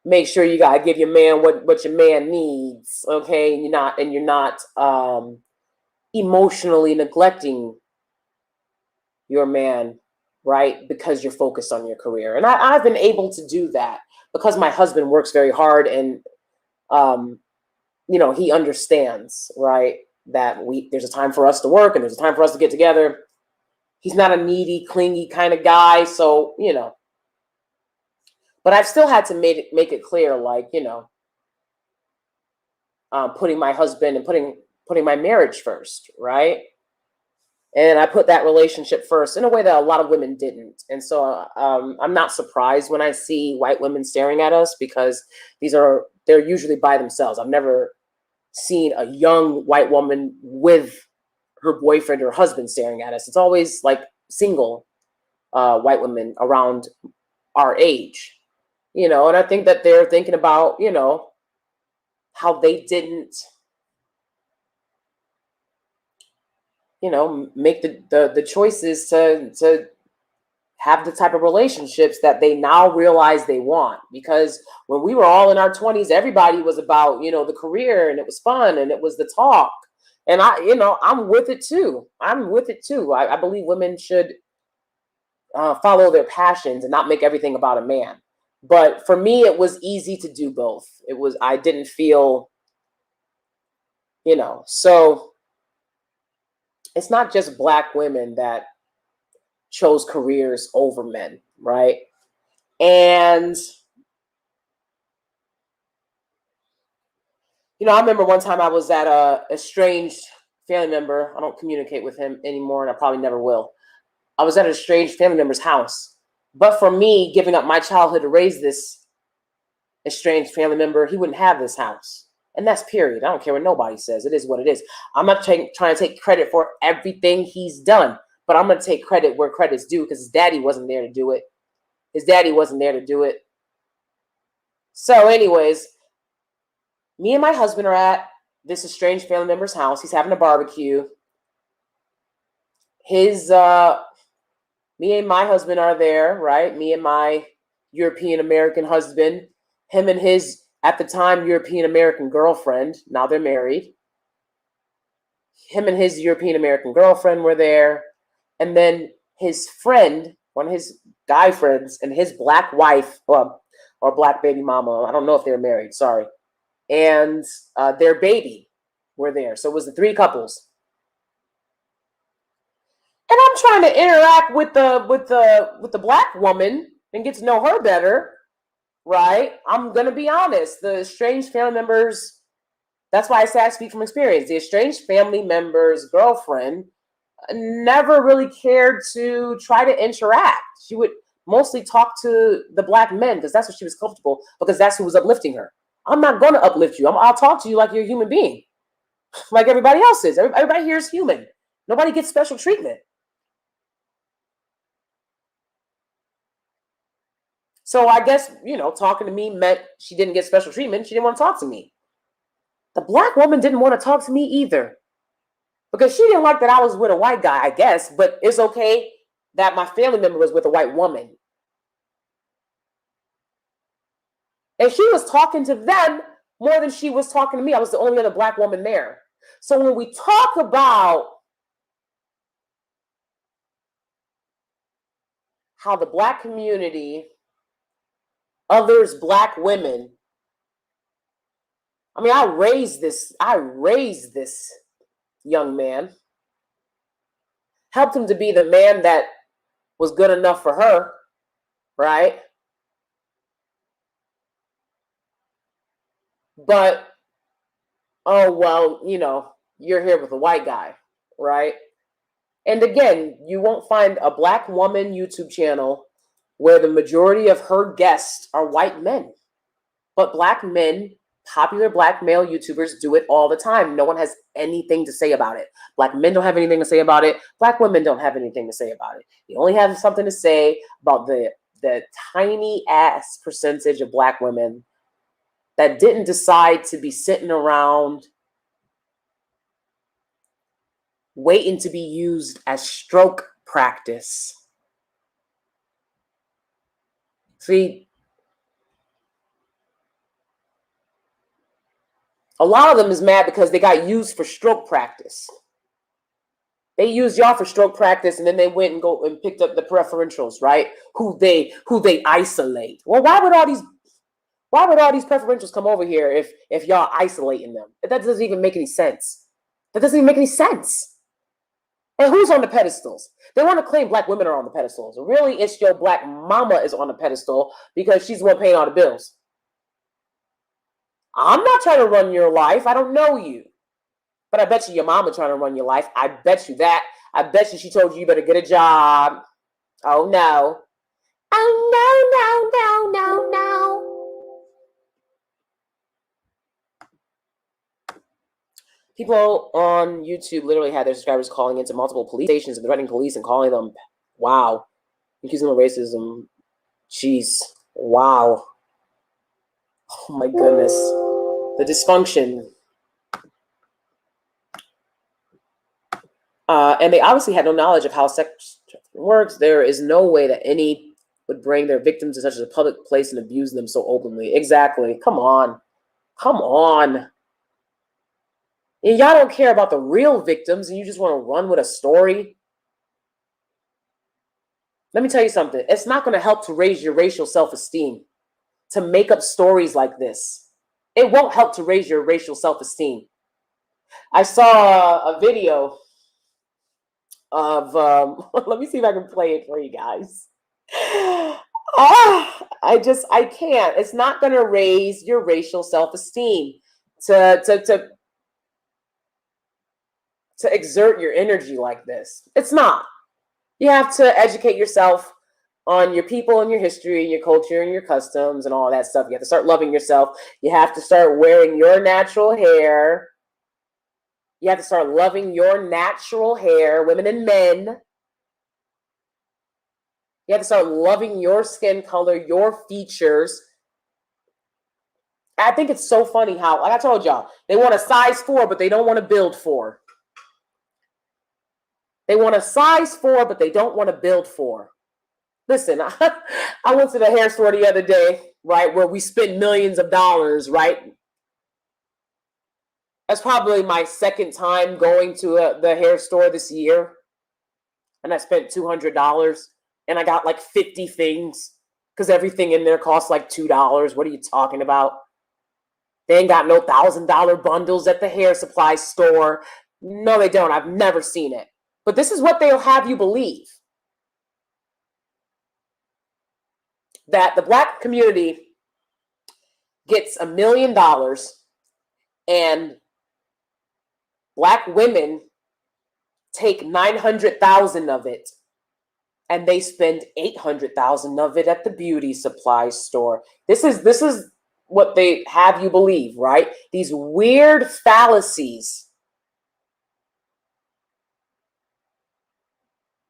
make sure you gotta give your man what your man needs, okay? And you're not emotionally neglecting your man, right? Because you're focused on your career. And I've been able to do that because my husband works very hard, and he understands, right, that there's a time for us to work and there's a time for us to get together. He's not a needy, clingy kind of guy, so but I've still had to make it clear, like, putting my husband and putting my marriage first, right? And I put that relationship first in a way that a lot of women didn't. And so I'm not surprised when I see white women staring at us, because they're usually by themselves. I've never seen a young white woman with her boyfriend or husband staring at us. It's always like single white women around our age, and I think that they're thinking about, how they didn't, make the choices to have the type of relationships that they now realize they want. Because when we were all in our 20s, everybody was about, the career, and it was fun, and it was the talk. And I'm with it too. I believe women should follow their passions and not make everything about a man. But for me, it was easy to do both. I didn't feel, so it's not just Black women that chose careers over men, right? And, I remember one time I was at a estranged family member. I don't communicate with him anymore, and I probably never will. I was at an estranged family member's house. But for me, giving up my childhood to raise this estranged family member, he wouldn't have this house. And that's period. I don't care what nobody says. It is what it is. I'm not trying to take credit for everything he's done, but I'm going to take credit where credit's due, because his daddy wasn't there to do it. So anyways, me and my husband are at this estranged family member's house. He's having a barbecue. Me and my husband are there, right? Me and my European American husband, him and his, at the time, European American girlfriend. Now they're married. Him and his European American girlfriend were there. And then his friend, one of his guy friends, and his Black wife, or Black baby mama. I don't know if they're married, sorry. And their baby were there. So it was the three couples. And I'm trying to interact with the Black woman and get to know her better, right? I'm gonna be honest. The estranged family members, that's why I say I speak from experience. The estranged family member's girlfriend never really cared to try to interact. She would mostly talk to the Black men because that's what she was comfortable, because that's who was uplifting her. I'm not gonna uplift you. I'll talk to you like you're a human being, like everybody else is. Everybody here is human. Nobody gets special treatment. So I guess, talking to me meant she didn't get special treatment. She didn't want to talk to me. The Black woman didn't want to talk to me either, because she didn't like that I was with a white guy, I guess. But it's okay that my family member was with a white woman. And she was talking to them more than she was talking to me. I was the only other Black woman there. So when we talk about how the Black community others Black women, I mean, I raised this young man, helped him to be the man that was good enough for her, right? But, oh, well, you're here with a white guy, right? And again, you won't find a Black woman YouTube channel where the majority of her guests are white men. But Black men, popular Black male YouTubers, do it all the time. No one has anything to say about it. Black men don't have anything to say about it. Black women don't have anything to say about it. You only have something to say about the tiny ass percentage of Black women that didn't decide to be sitting around waiting to be used as stroke practice. See, a lot of them is mad because they got used for stroke practice. They used y'all for stroke practice, and then they went and picked up the preferentials, right? Who they isolate. Well, why would all these preferentials come over here if y'all isolating them? That doesn't even make any sense. That doesn't even make any sense. And who's on the pedestals? They want to claim black women are on the pedestals. Really, it's your black mama is on the pedestal because she's the one paying all the bills. I'm not trying to run your life. I don't know you. But I bet you your mama trying to run your life. I bet you that. I bet you she told you better get a job. Oh, no. Oh, no. People on YouTube literally had their subscribers calling into multiple police stations and threatening police and calling them, wow, accusing them of racism. Jeez. Wow. Oh, my goodness. The dysfunction. And they obviously had no knowledge of how sex works. There is no way that any would bring their victims to such a public place and abuse them so openly. Exactly. Come on. Come on. And y'all don't care about the real victims and you just want to run with a story. Let me tell you something. It's not going to help to raise your racial self-esteem to make up stories like this. It won't help to raise your racial self-esteem. I saw a video of, let me see if I can play it for you guys. I can't. It's not going to raise your racial self-esteem to exert your energy like this. It's not. You have to educate yourself on your people and your history and your culture and your customs and all that stuff. You have to start loving yourself. You have to start wearing your natural hair. You have to start loving your natural hair, women and men. You have to start loving your skin color, your features. I think it's so funny how, like I told y'all, they want a size 4, but they don't want to build 4. They want a size 4, but they don't want to build 4. Listen, I went to the hair store the other day, right, where we spent millions of dollars, right? That's probably my second time going to the hair store this year. And I spent $200 and I got like 50 things because everything in there costs like $2. What are you talking about? They ain't got no $1,000 bundles at the hair supply store. No, they don't. I've never seen it. But this is what they'll have you believe. That the black community gets $1 million and black women take 900,000 of it and they spend 800,000 of it at the beauty supply store. This is what they have you believe, right? These weird fallacies.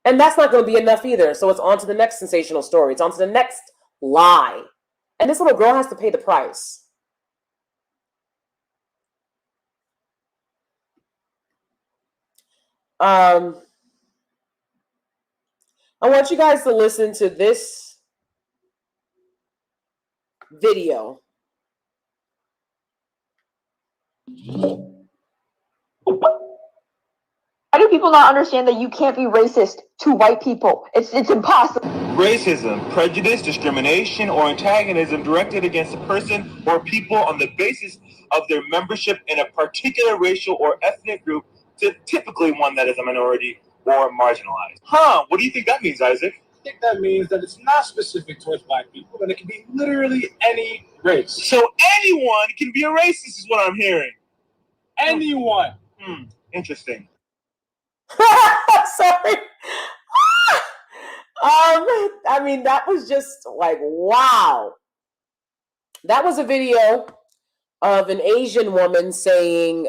And that's not going to be enough either. So it's on to the next sensational story. It's on to the next lie. And this little girl has to pay the price. I want you guys to listen to this video. Why do people not understand that you can't be racist to white people? It's impossible. Racism, prejudice, discrimination, or antagonism directed against a person or people on the basis of their membership in a particular racial or ethnic group, typically one that is a minority or marginalized. What do you think that means, Isaac? I think that means that it's not specific towards black people, and it can be literally any race. So anyone can be a racist is what I'm hearing. Anyone. Interesting. Sorry. I mean, that was just like, wow. That was a video of an Asian woman saying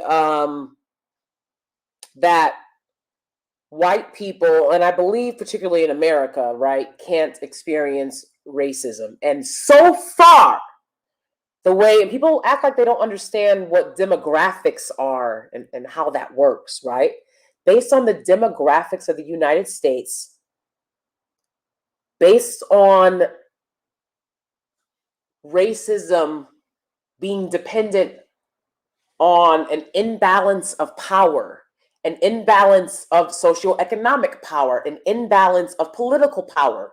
that white people, and I believe particularly in America, right, can't experience racism. And so far, the way, and people act like they don't understand what demographics are and how that works, right? Based on the demographics of the United States, based on racism being dependent on an imbalance of power, an imbalance of socioeconomic power, an imbalance of political power.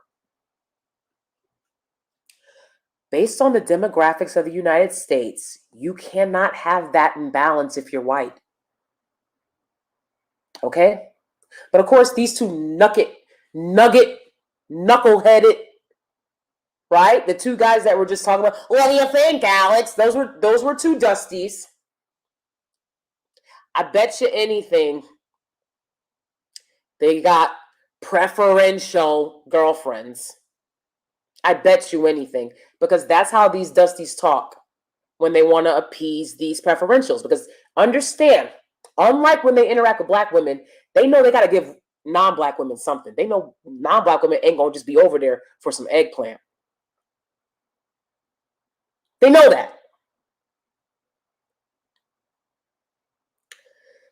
Based on the demographics of the United States, you cannot have that imbalance if you're white. Okay? But of course, these two knuckle-headed, right? The two guys that were just talking about, what do you think, Alex? Those were two Dusties. I bet you anything they got preferential girlfriends. I bet you anything, because that's how these Dusties talk when they want to appease these preferentials. Because understand, unlike when they interact with black women, they know they got to give non-black women something. They know non-black women ain't going to just be over there for some eggplant. They know that.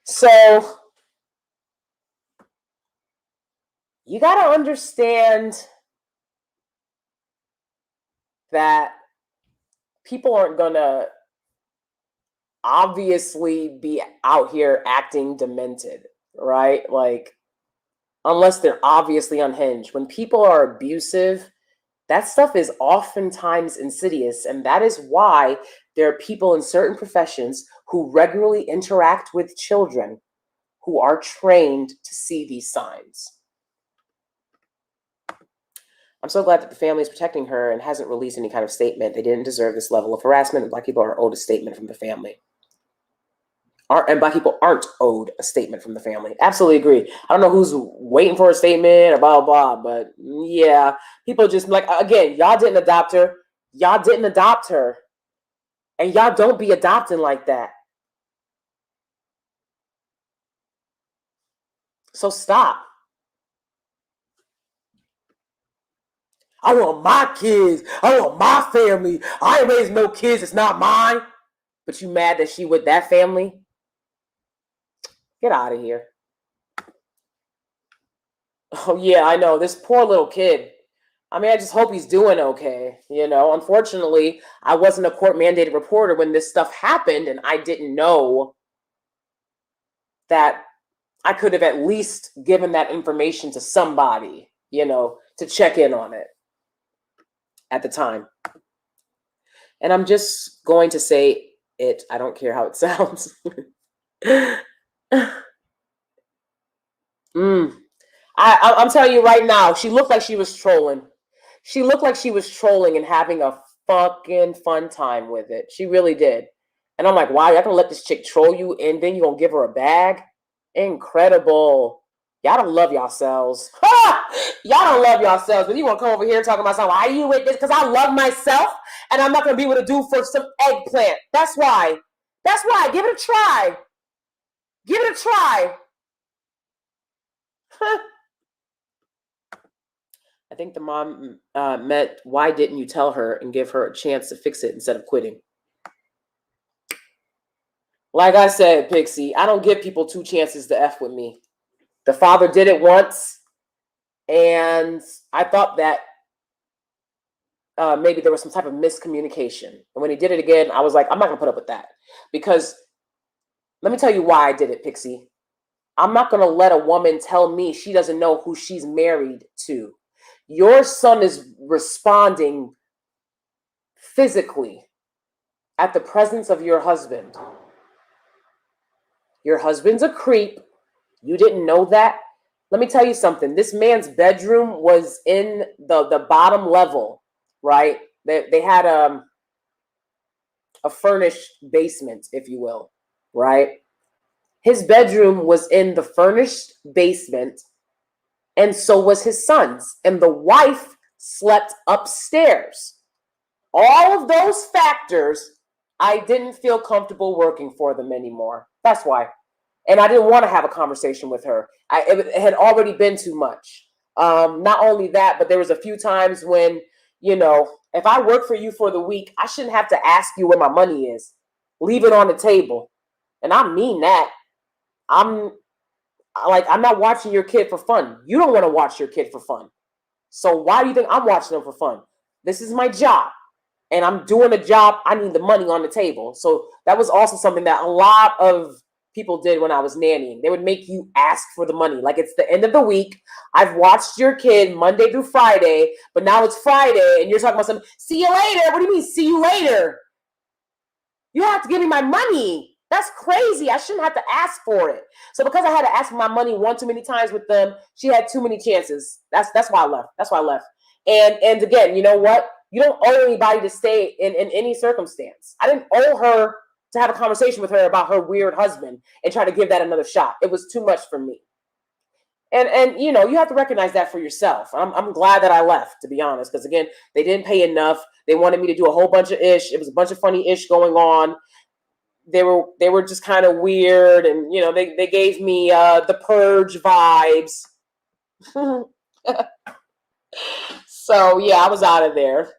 So you got to understand that people aren't going to obviously be out here acting demented, right? Like, unless they're obviously unhinged. When people are abusive, that stuff is oftentimes insidious. And that is why there are people in certain professions who regularly interact with children who are trained to see these signs. I'm so glad that the family is protecting her and hasn't released any kind of statement. They didn't deserve this level of harassment, and black people are owed a statement from the family. And black people aren't owed a statement from the family. Absolutely agree. I don't know who's waiting for a statement or blah, blah, blah, but yeah, people just like, again, y'all didn't adopt her. Y'all didn't adopt her. And y'all don't be adopting like that. So stop. I want my kids. I want my family. I ain't raised no kids. It's not mine. But you mad that she with that family? Get out of here. Oh, yeah, I know. This poor little kid. I mean, I just hope he's doing okay. You know, unfortunately, I wasn't a court-mandated reporter when this stuff happened, and I didn't know that I could have at least given that information to somebody, you know, to check in on it at the time. And I'm just going to say it. I don't care how it sounds. I'm telling you right now, she looked like she was trolling. She looked like she was trolling and having a fucking fun time with it. She really did. And I'm like, wow, y'all gonna let this chick troll you and then you gonna give her a bag? Incredible. Y'all don't love yourselves. Y'all don't love yourselves. But you want to come over here and talk about something. Why are you with this? Because I love myself and I'm not going to be able to do for some eggplant. That's why. That's why. Give it a try. Give it a try. I think the mom meant, why didn't you tell her and give her a chance to fix it instead of quitting? Like I said, Pixie, I don't give people two chances to F with me. The father did it once, and I thought that maybe there was some type of miscommunication. And when he did it again, I was like, I'm not going to put up with that. Because let me tell you why I did it, Pixie. I'm not going to let a woman tell me she doesn't know who she's married to. Your son is responding physically at the presence of your husband. Your husband's a creep. You didn't know that? Let me tell you something. This man's bedroom was in the bottom level, right? They had a furnished basement, if you will, right? His bedroom was in the furnished basement, and so was his son's. And the wife slept upstairs. All of those factors, I didn't feel comfortable working for them anymore. That's why. And I didn't want to have a conversation with her. It had already been too much. Not only that, but there was a few times when, you know, if I work for you for the week, I shouldn't have to ask you where my money is. Leave it on the table. And I mean that. I'm not watching your kid for fun. You don't want to watch your kid for fun. So why do you think I'm watching them for fun? This is my job. And I'm doing a job. I need the money on the table. So that was also something that a lot of people did when I was nannying. They would make you ask for the money. Like, it's the end of the week. I've watched your kid Monday through Friday, but now it's Friday and you're talking about something. See you later. What do you mean, see you later? You have to give me my money. That's crazy. I shouldn't have to ask for it. So because I had to ask for my money one too many times with them, she had too many chances. That's why I left. That's why I left. And again, you know what? You don't owe anybody to stay in any circumstance. I didn't owe her to have a conversation with her about her weird husband and try to give that another shot. It was too much for me. And you know, you have to recognize that for yourself. I'm glad that I left, to be honest, because again, they didn't pay enough. They wanted me to do a whole bunch of ish. It was a bunch of funny ish going on. They were just kind of weird, and you know, they gave me the Purge vibes. So yeah, I was out of there.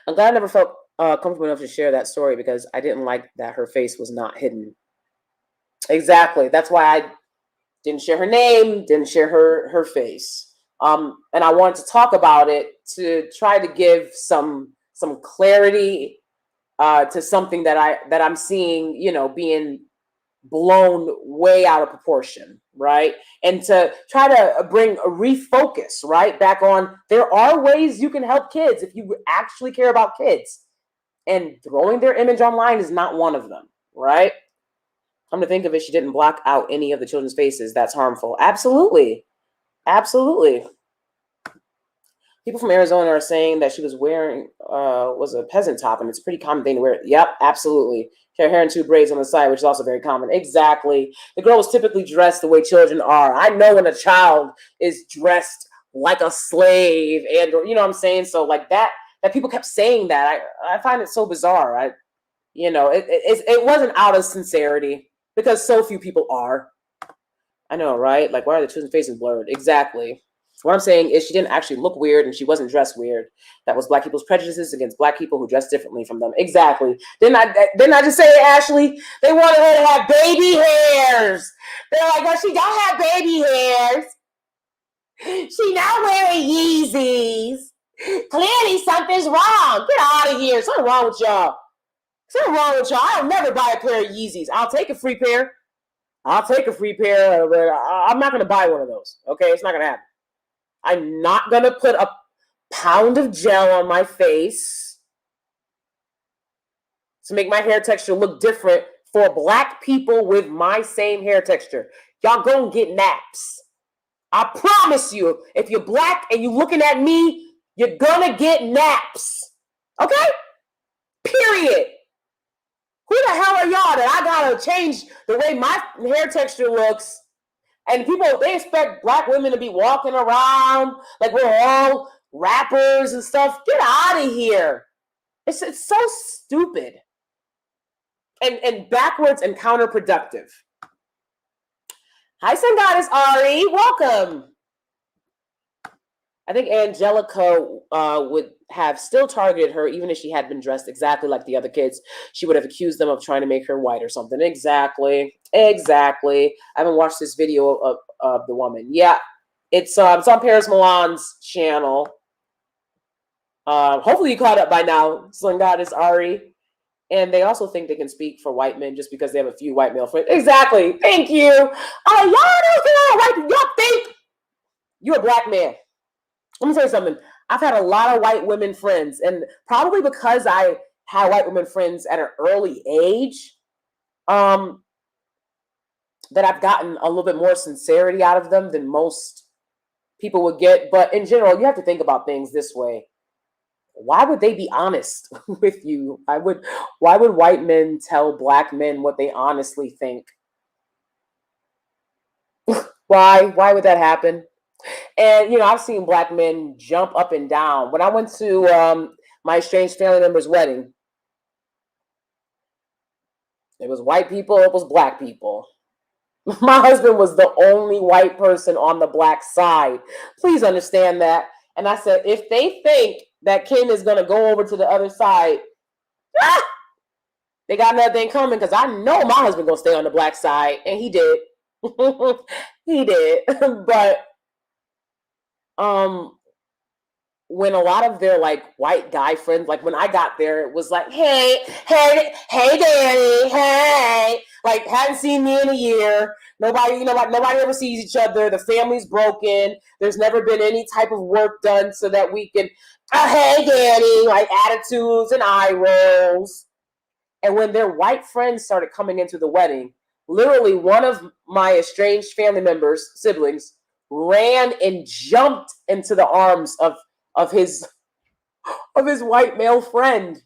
I'm glad I never felt comfortable enough to share that story because I didn't like that her face was not hidden. Exactly. That's why I didn't share her name, didn't share her face. And I wanted to talk about it to try to give some clarity to something that I'm seeing, you know, being blown way out of proportion, right? And to try to bring a refocus, right, back on there are ways you can help kids if you actually care about kids. And throwing their image online is not one of them, right? Come to think of it, she didn't block out any of the children's faces. That's harmful. Absolutely. Absolutely. People from Arizona are saying that she was wearing was a peasant top, and it's a pretty common thing to wear. Yep, absolutely. Her hair in 2 braids on the side, which is also very common. Exactly. The girl was typically dressed the way children are. I know when a child is dressed like a slave, and or, you know what I'm saying? So like that people kept saying that. I find it so bizarre. It wasn't out of sincerity because so few people are. I know, right? Like, why are the children's faces blurred? Exactly. What I'm saying is she didn't actually look weird and she wasn't dressed weird. That was Black people's prejudices against Black people who dress differently from them. Exactly. Didn't I just say it, Ashley? They wanted her to have baby hairs. They're like, well, she don't have baby hairs. She not wearing Yeezys. Clearly something's wrong. Get out of here. Something wrong with y'all. Something wrong with y'all. I'll never buy a pair of Yeezys. I'll take a free pair. I'll take a free pair, but I'm not going to buy one of those. Okay? It's not going to happen. I'm not going to put a pound of gel on my face to make my hair texture look different for Black people with my same hair texture. Y'all gonna get naps. I promise you, if you're Black and you're looking at me, you're gonna get naps. Okay? Period. Who the hell are y'all that I gotta change the way my hair texture looks? And people, they expect Black women to be walking around like we're all rappers and stuff. Get out of here. It's so stupid and backwards and counterproductive. Hi, Sun Goddess Ari. Welcome. I think Angelica would have still targeted her even if she had been dressed exactly like the other kids. She would have accused them of trying to make her white or something. Exactly. I haven't watched this video of the woman. Yeah, it's on Paris Milan's channel. Hopefully you caught up by now, Sun Goddess Ari. And they also think they can speak for white men just because they have a few white male friends. Exactly. Thank you. Y'all think you're a Black man. Let me tell you something. I've had a lot of white women friends, and probably because I had white women friends at an early age, that I've gotten a little bit more sincerity out of them than most people would get. But in general, you have to think about things this way. Why would they be honest with you? Why would white men tell Black men what they honestly think? Why would that happen? And, you know, I've seen Black men jump up and down. When I went to my estranged family member's wedding, it was white people, it was Black people. My husband was the only white person on the black side. Please understand that. And I said, if they think that Ken is going to go over to the other side, they got nothing coming, because I know my husband going to stay on the black side. And he did. He did. But when a lot of their like white guy friends, like when I got there, it was like, hey, Danie, hey, like hadn't seen me in a year. Nobody, nobody ever sees each other. The family's broken. There's never been any type of work done so that we can, hey, Danie, like attitudes and eye rolls. And when their white friends started coming into the wedding, literally one of my estranged family members, siblings, ran and jumped into the arms of his white male friend.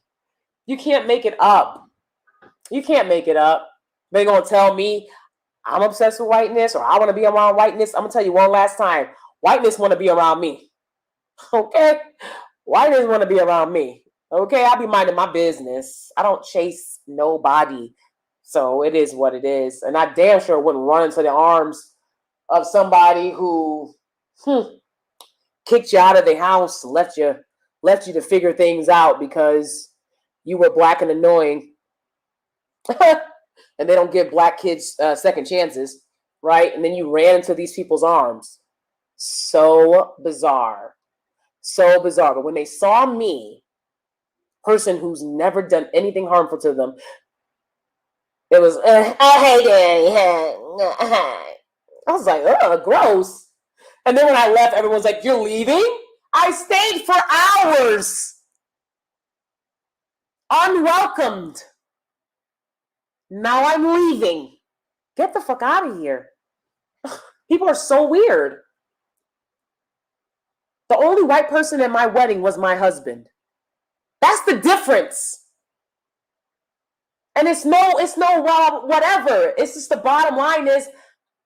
You can't make it up. You can't make it up. They're going to tell me I'm obsessed with whiteness or I want to be around whiteness. I'm going to tell you one last time. Whiteness want to be around me. Okay? Whiteness want to be around me. Okay? I'll be minding my business. I don't chase nobody. So it is what it is. And I damn sure wouldn't run into the arms of somebody who kicked you out of the house, left you to figure things out because you were black and annoying. And they don't give black kids second chances, right? And then you ran into these people's arms. So bizarre. So bizarre. But when they saw me, person who's never done anything harmful to them, it was, hey, Danie. I was like, ugh, gross. And then when I left, everyone's like, you're leaving? I stayed for hours. Unwelcomed. Now I'm leaving. Get the fuck out of here. People are so weird. The only white person at my wedding was my husband. That's the difference. And it's no whatever. It's just the bottom line is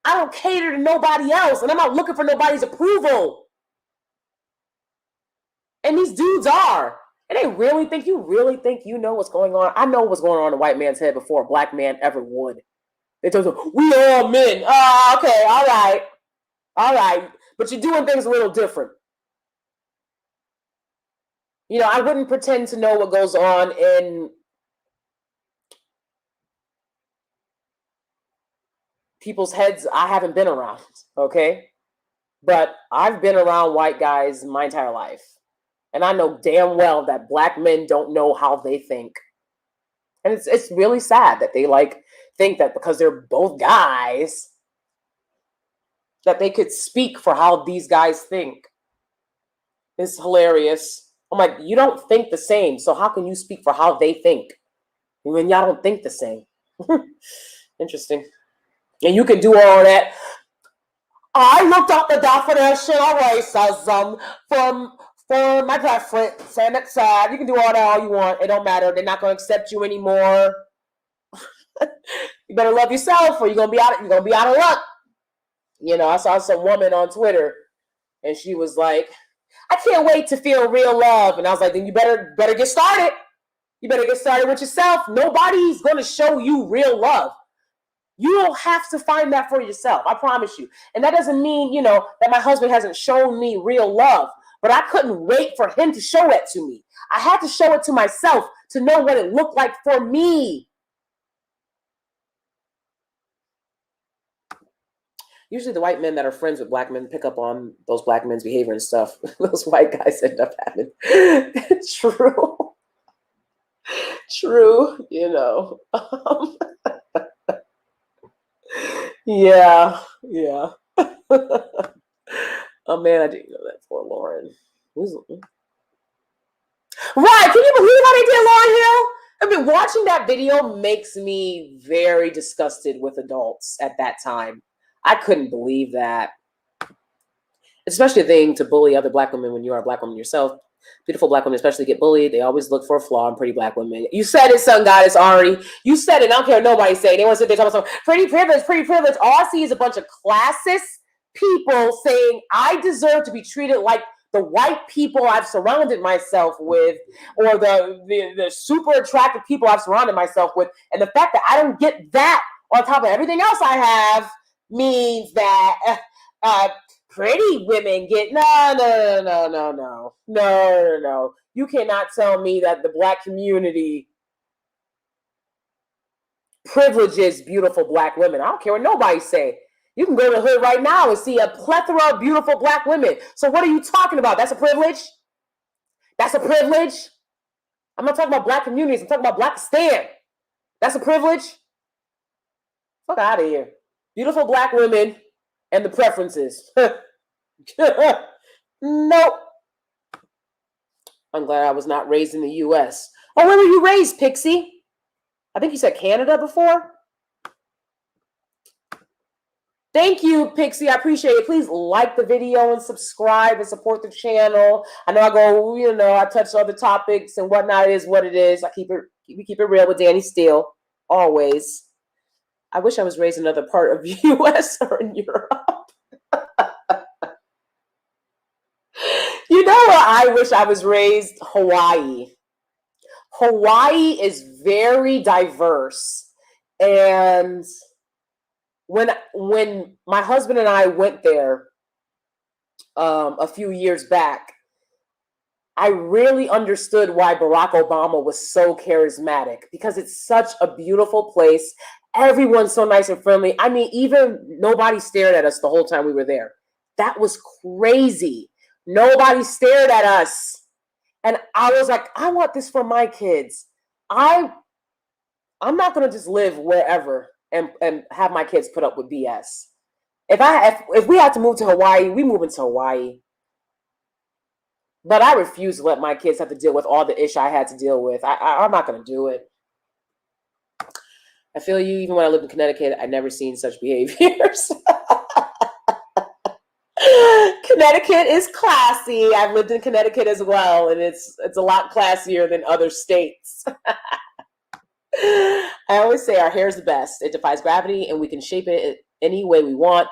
I don't cater to nobody else, and I'm not looking for nobody's approval. And these dudes are. And they really think you know what's going on. I know what's going on in a white man's head before a black man ever would. They tell them, we all men. Oh, okay, all right. All right. But you're doing things a little different. I wouldn't pretend to know what goes on in people's heads I haven't been around, okay? But I've been around white guys my entire life. And I know damn well that black men don't know how they think. And it's really sad that they think that because they're both guys, that they could speak for how these guys think. It's hilarious. I'm like, you don't think the same, so how can you speak for how they think when y'all don't think the same? Interesting. And you can do all that. I looked up the definition of racism for my preference, and it's sad. You can do all that all you want. It don't matter. They're not going to accept you anymore. You better love yourself, or you're gonna be out of luck. I saw some woman on Twitter, and she was like, "I can't wait to feel real love." And I was like, "Then you better get started. You better get started with yourself. Nobody's going to show you real love. You'll have to find that for yourself. I promise you. And that doesn't mean, that my husband hasn't shown me real love. But I couldn't wait for him to show it to me. I had to show it to myself to know what it looked like for me. Usually the white men that are friends with black men pick up on those black men's behavior and stuff. Those white guys end up having. True. True, Yeah. Oh man, I didn't know that for Lauren. Right, can you believe how they did Lauryn Hill? I mean, watching that video makes me very disgusted with adults at that time. I couldn't believe that. Especially a thing to bully other black women when you are a black woman yourself. Beautiful black women especially get bullied. They always look for a flaw in pretty black women. You said it, Sun Goddess Ari. You said it. I don't care what nobody say. They want to sit there talking about pretty privilege. All I see is a bunch of classist people saying I deserve to be treated like the white people I've surrounded myself with, or the super attractive people I've surrounded myself with. And the fact that I don't get that on top of everything else I have, means that pretty women get no. You cannot tell me that the Black community privileges beautiful Black women. I don't care what nobody say. You can go to the hood right now and see a plethora of beautiful Black women. So what are you talking about? That's a privilege? That's a privilege? I'm not talking about Black communities. I'm talking about Blackistan. That's a privilege? Fuck out of here. Beautiful Black women and the preferences. Nope. I'm glad I was not raised in the U.S. Oh, where were you raised, Pixie? I think you said Canada before. Thank you, Pixie. I appreciate it. Please like the video and subscribe and support the channel. I know I go, I touch other topics and whatnot. It is what it is. We keep it real with DanieSteel, always. I wish I was raised in another part of the U.S. or in Europe. You know where I wish I was raised? Hawaii. Hawaii is very diverse. And when my husband and I went there a few years back, I really understood why Barack Obama was so charismatic, because it's such a beautiful place. Everyone's so nice and friendly. I mean, even nobody stared at us the whole time we were there. That was crazy. Nobody stared at us. And I was like, I want this for my kids. I'm not going to just live wherever and have my kids put up with BS. If we had to move to Hawaii, we move into Hawaii. But I refuse to let my kids have to deal with all the ish I had to deal with. I'm not going to do it. I feel you. Even when I lived in Connecticut, I never seen such behaviors. Connecticut is classy. I've lived in Connecticut as well, and it's a lot classier than other states. I always say our hair is the best. It defies gravity, and we can shape it any way we want.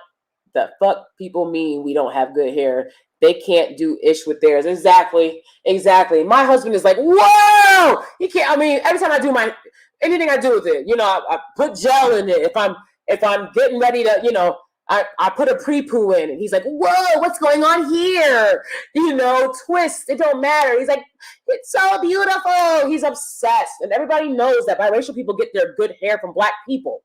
The fuck people mean we don't have good hair. They can't do ish with theirs. Exactly. My husband is like, whoa! He can't. I mean, every time I do anything I do with it, I put gel in it. If I'm getting ready to, I put a pre-poo in, and he's like, whoa, what's going on here? Twist. It don't matter. He's like, it's so beautiful. He's obsessed. And everybody knows that biracial people get their good hair from Black people.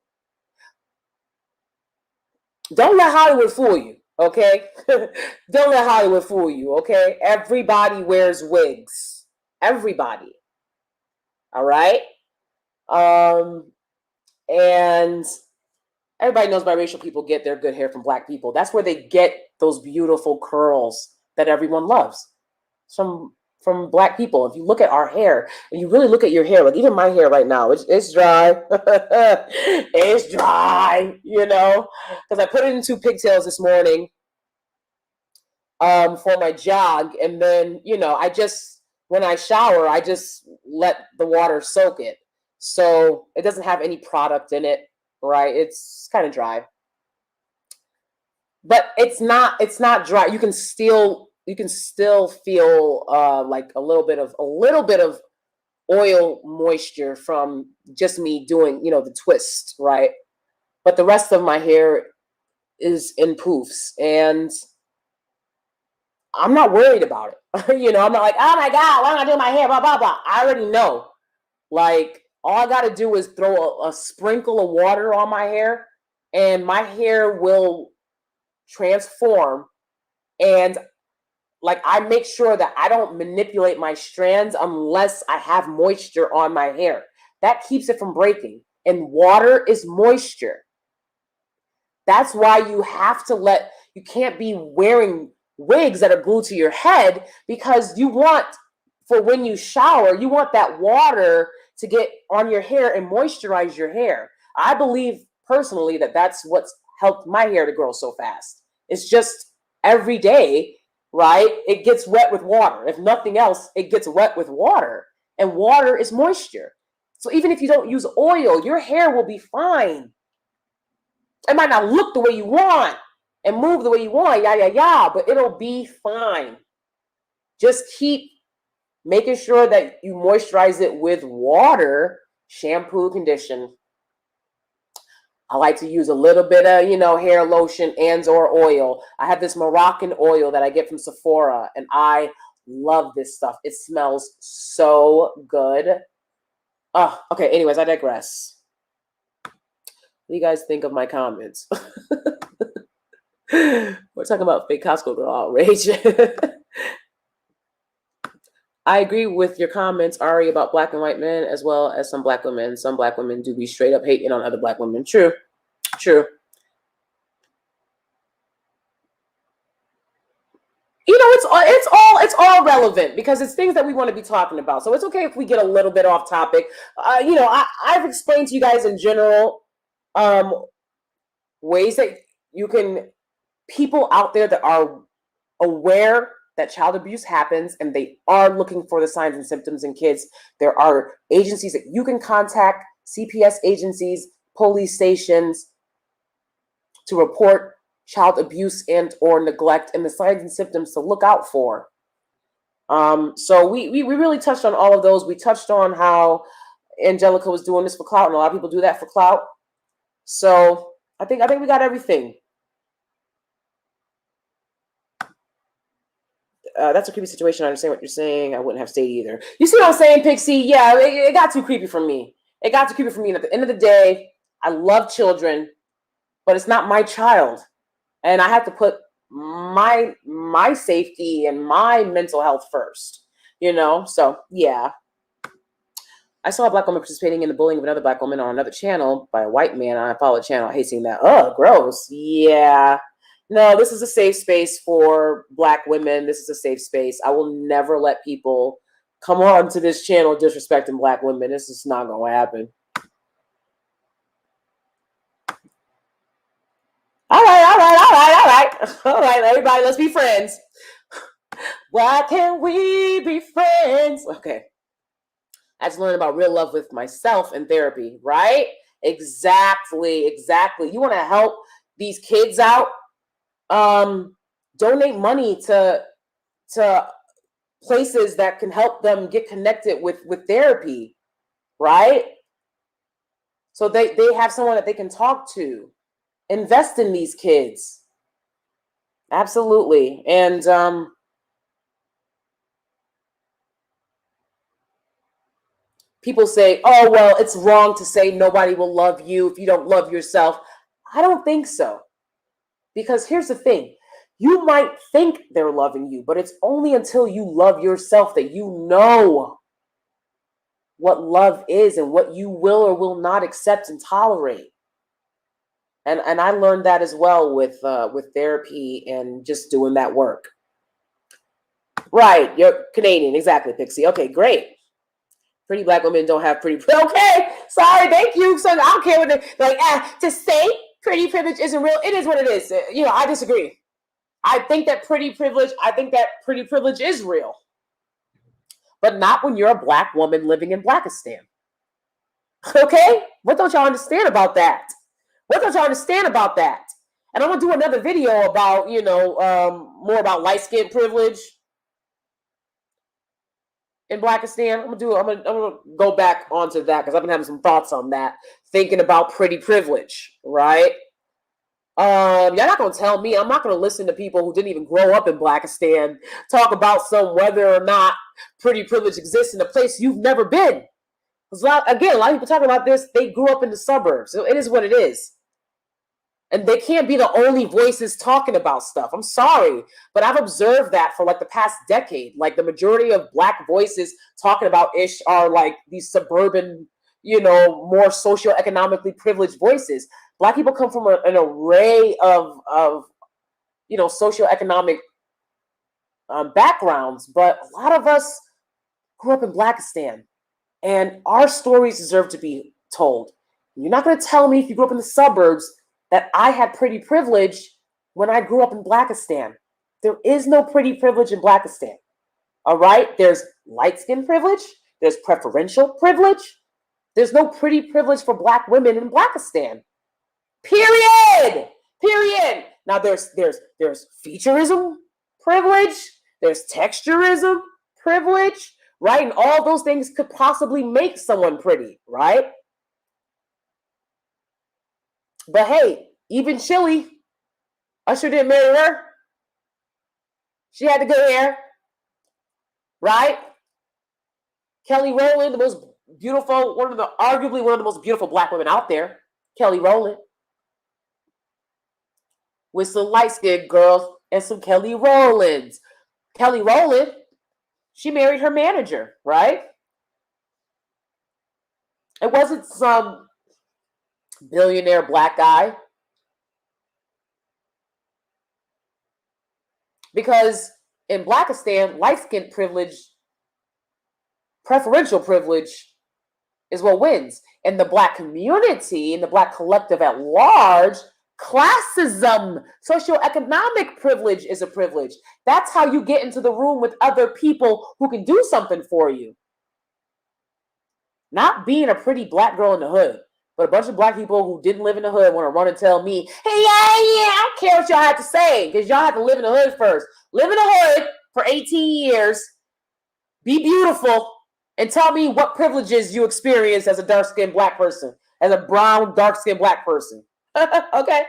Don't let Hollywood fool you, okay? Don't let Hollywood fool you, okay? Everybody wears wigs. Everybody. All right? And everybody knows biracial people get their good hair from Black people. That's where they get those beautiful curls that everyone loves. From Black people. If you look at our hair, and you really look at your hair, like even my hair right now, it's dry. It's dry, because I put it in 2 pigtails this morning for my jog. And then, when I shower, I just let the water soak it. So it doesn't have any product in it, right? It's kind of dry. But it's not dry. You can still feel like a little bit of oil moisture from just me doing, the twist, right? But the rest of my hair is in poofs, and I'm not worried about it. I'm not like, oh my God, why am I doing my hair? Blah, blah, blah. I already know. Like, all I got to do is throw a sprinkle of water on my hair, and my hair will transform. And like, I make sure that I don't manipulate my strands unless I have moisture on my hair. That keeps it from breaking. And water is moisture. That's why you can't be wearing wigs that are glued to your head, because for when you shower, you want that water to get on your hair and moisturize your hair. I believe personally that that's what's helped my hair to grow so fast. It's just every day, right? It gets wet with water. If nothing else, it gets wet with water, and water is moisture. So even if you don't use oil, your hair will be fine. It might not look the way you want and move the way you want, but it'll be fine. Just keep making sure that you moisturize it with water, shampoo, condition. I like to use a little bit of, hair lotion and or oil. I have this Moroccan oil that I get from Sephora, and I love this stuff. It smells so good. Oh, okay. Anyways, I digress. What do you guys think of my comments? We're talking about fake Costco girl outrage. I agree with your comments, Ari, about black and white men as well as some black women. Some black women do be straight up hating on other black women. True. True. It's all relevant because it's things that we want to be talking about. So it's okay if we get a little bit off topic. I've explained to you guys in general ways that you can, people out there that are aware that child abuse happens and they are looking for the signs and symptoms in kids. There are agencies that you can contact, CPS agencies, police stations, to report child abuse and or neglect and the signs and symptoms to look out for. So we really touched on all of those. We touched on how Angelica was doing this for clout, and a lot of people do that for clout. So I think we got everything. That's a creepy situation. I understand what you're saying. I wouldn't have stayed either. You see what I'm saying, Pixie? Yeah, it got too creepy for me. It got too creepy for me. And at the end of the day, I love children, but it's not my child. And I have to put my safety and my mental health first, So, yeah. I saw a black woman participating in the bullying of another black woman on another channel by a white man. I follow the channel. I hate seeing that. Oh, gross. Yeah. No, this is a safe space for black women. This is a safe space. I will never let people come on to this channel disrespecting black women. This is not going to happen. All right, everybody, let's be friends. Why can't we be friends? Okay. I just learned about real love with myself in therapy, right? Exactly. You want to help these kids out? Donate money to places that can help them get connected with therapy, right? So they have someone that they can talk to. Invest in these kids. Absolutely. And people say, oh, well, it's wrong to say nobody will love you if you don't love yourself. I don't think so. Because here's the thing. You might think they're loving you, but it's only until you love yourself that you know what love is and what you will or will not accept and tolerate. And I learned that as well with therapy and just doing that work. Right, you're Canadian, exactly, Pixie. Okay, great. Pretty black women don't have pretty. Okay, sorry, thank you. So I don't care what to say pretty privilege isn't real. It is what it is. I disagree. I think that pretty privilege is real, but not when you're a black woman living in Blackistan. Okay, what don't y'all understand about that? And I'm gonna do another video about more about light skin privilege in Blackistan. I'm gonna go back onto that because I've been having some thoughts on that, thinking about pretty privilege, right? Y'all not gonna tell me. I'm not gonna listen to people who didn't even grow up in Blackistan talk about whether or not pretty privilege exists in a place you've never been. A lot of people talking about this. They grew up in the suburbs, so it is what it is. And they can't be the only voices talking about stuff. I'm sorry, but I've observed that for the past decade. The majority of black voices talking about ish are these suburban, more socioeconomically privileged voices. Black people come from an array of socioeconomic backgrounds, but a lot of us grew up in Blackistan, and our stories deserve to be told. You're not going to tell me if you grew up in the suburbs that I had pretty privilege when I grew up in Blackistan. There is no pretty privilege in Blackistan. All right? There's light skin privilege. There's preferential privilege. There's no pretty privilege for black women in Blackistan. Period. Now there's featureism privilege. There's texturism privilege, right? And all those things could possibly make someone pretty, right? But hey, even Chili, Usher didn't marry her. She had the good hair, right? Kelly Rowland, the most beautiful, arguably one of the most beautiful black women out there. Kelly Rowland. With some light-skinned girls and some Kelly Rowlands. Kelly Rowland, she married her manager, right? It wasn't some billionaire black guy. Because in Blackistan, light-skinned privilege, preferential privilege, is what wins. In the black community, in the black collective at large, classism, socioeconomic privilege is a privilege. That's how you get into the room with other people who can do something for you. Not being a pretty black girl in the hood, but a bunch of black people who didn't live in the hood want to run and tell me, hey, yeah, I don't care what y'all have to say, because y'all have to live in the hood first. Live in the hood for 18 years, be beautiful, and tell me what privileges you experience as a dark-skinned black person, as a brown, dark-skinned black person. Okay?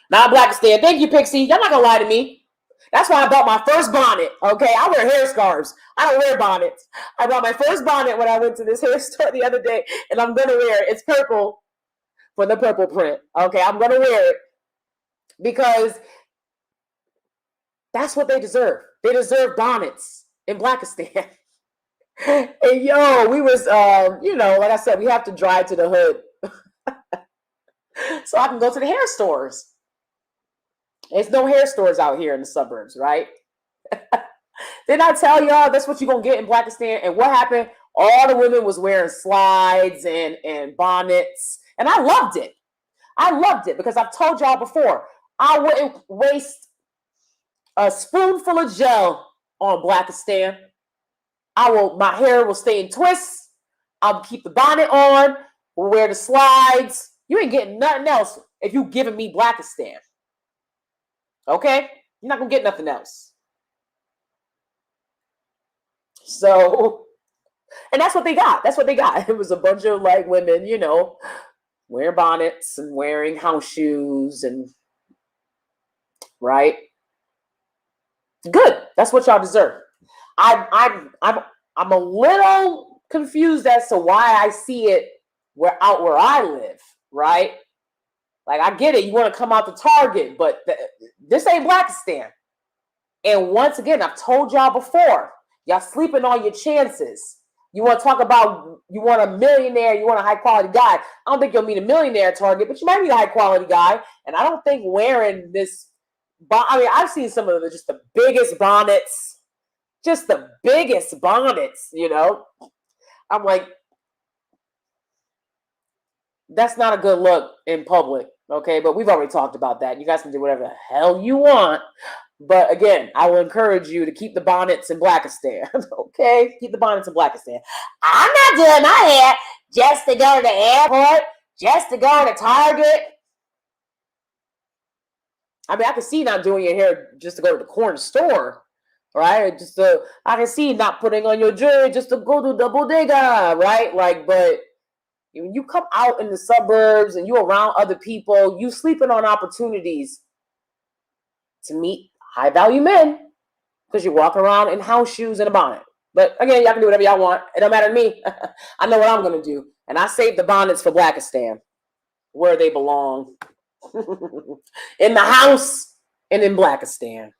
Not Blackistan. Thank you, Pixie. Y'all not gonna lie to me. That's why I bought my first bonnet. Okay, I wear hair scarves. I don't wear bonnets. I bought my first bonnet when I went to this hair store the other day, and I'm gonna wear it. It's purple for the purple print. Okay, I'm gonna wear it because that's what they deserve. They deserve bonnets in Blackistan. And yo, we was, like I said, we have to drive to the hood so I can go to the hair stores. There's no hair stores out here in the suburbs, right? Didn't I tell y'all that's what you're going to get in Blackistan? And what happened? All the women was wearing slides and bonnets. And I loved it. I loved it because I've told y'all before, I wouldn't waste a spoonful of gel on Blackistan. My hair will stay in twists. I'll keep the bonnet on. We'll wear the slides. You ain't getting nothing else if you giving me Blackistan. Okay? You're not going to get nothing else. So, and that's what they got. That's what they got. It was a bunch of like women, wearing bonnets and wearing house shoes and, right? Good. That's what y'all deserve. I'm a little confused as to why I see it where I live, right? Like, I get it. You want to come out to Target, but this ain't Blackistan. And once again, I've told y'all before, y'all sleeping on your chances. You want to talk about, you want a millionaire, you want a high-quality guy. I don't think you'll meet a millionaire at Target, but you might meet a high-quality guy. And I don't think wearing this, I've seen some of just the biggest bonnets, I'm like, that's not a good look in public, okay? But we've already talked about that. You guys can do whatever the hell you want. But again, I will encourage you to keep the bonnets in Blackistan, okay? Keep the bonnets in Blackistan. I'm not doing my hair just to go to the airport, just to go to Target. I can see not doing your hair just to go to the corner store, right? I can see not putting on your jewelry just to go to the bodega, right? But when you come out in the suburbs and you're around other people, you sleeping on opportunities to meet high-value men because you walk around in house shoes and a bonnet. But again, y'all can do whatever y'all want. It don't matter to me. I know what I'm going to do. And I saved the bonnets for Blackistan, where they belong. In the house and in Blackistan.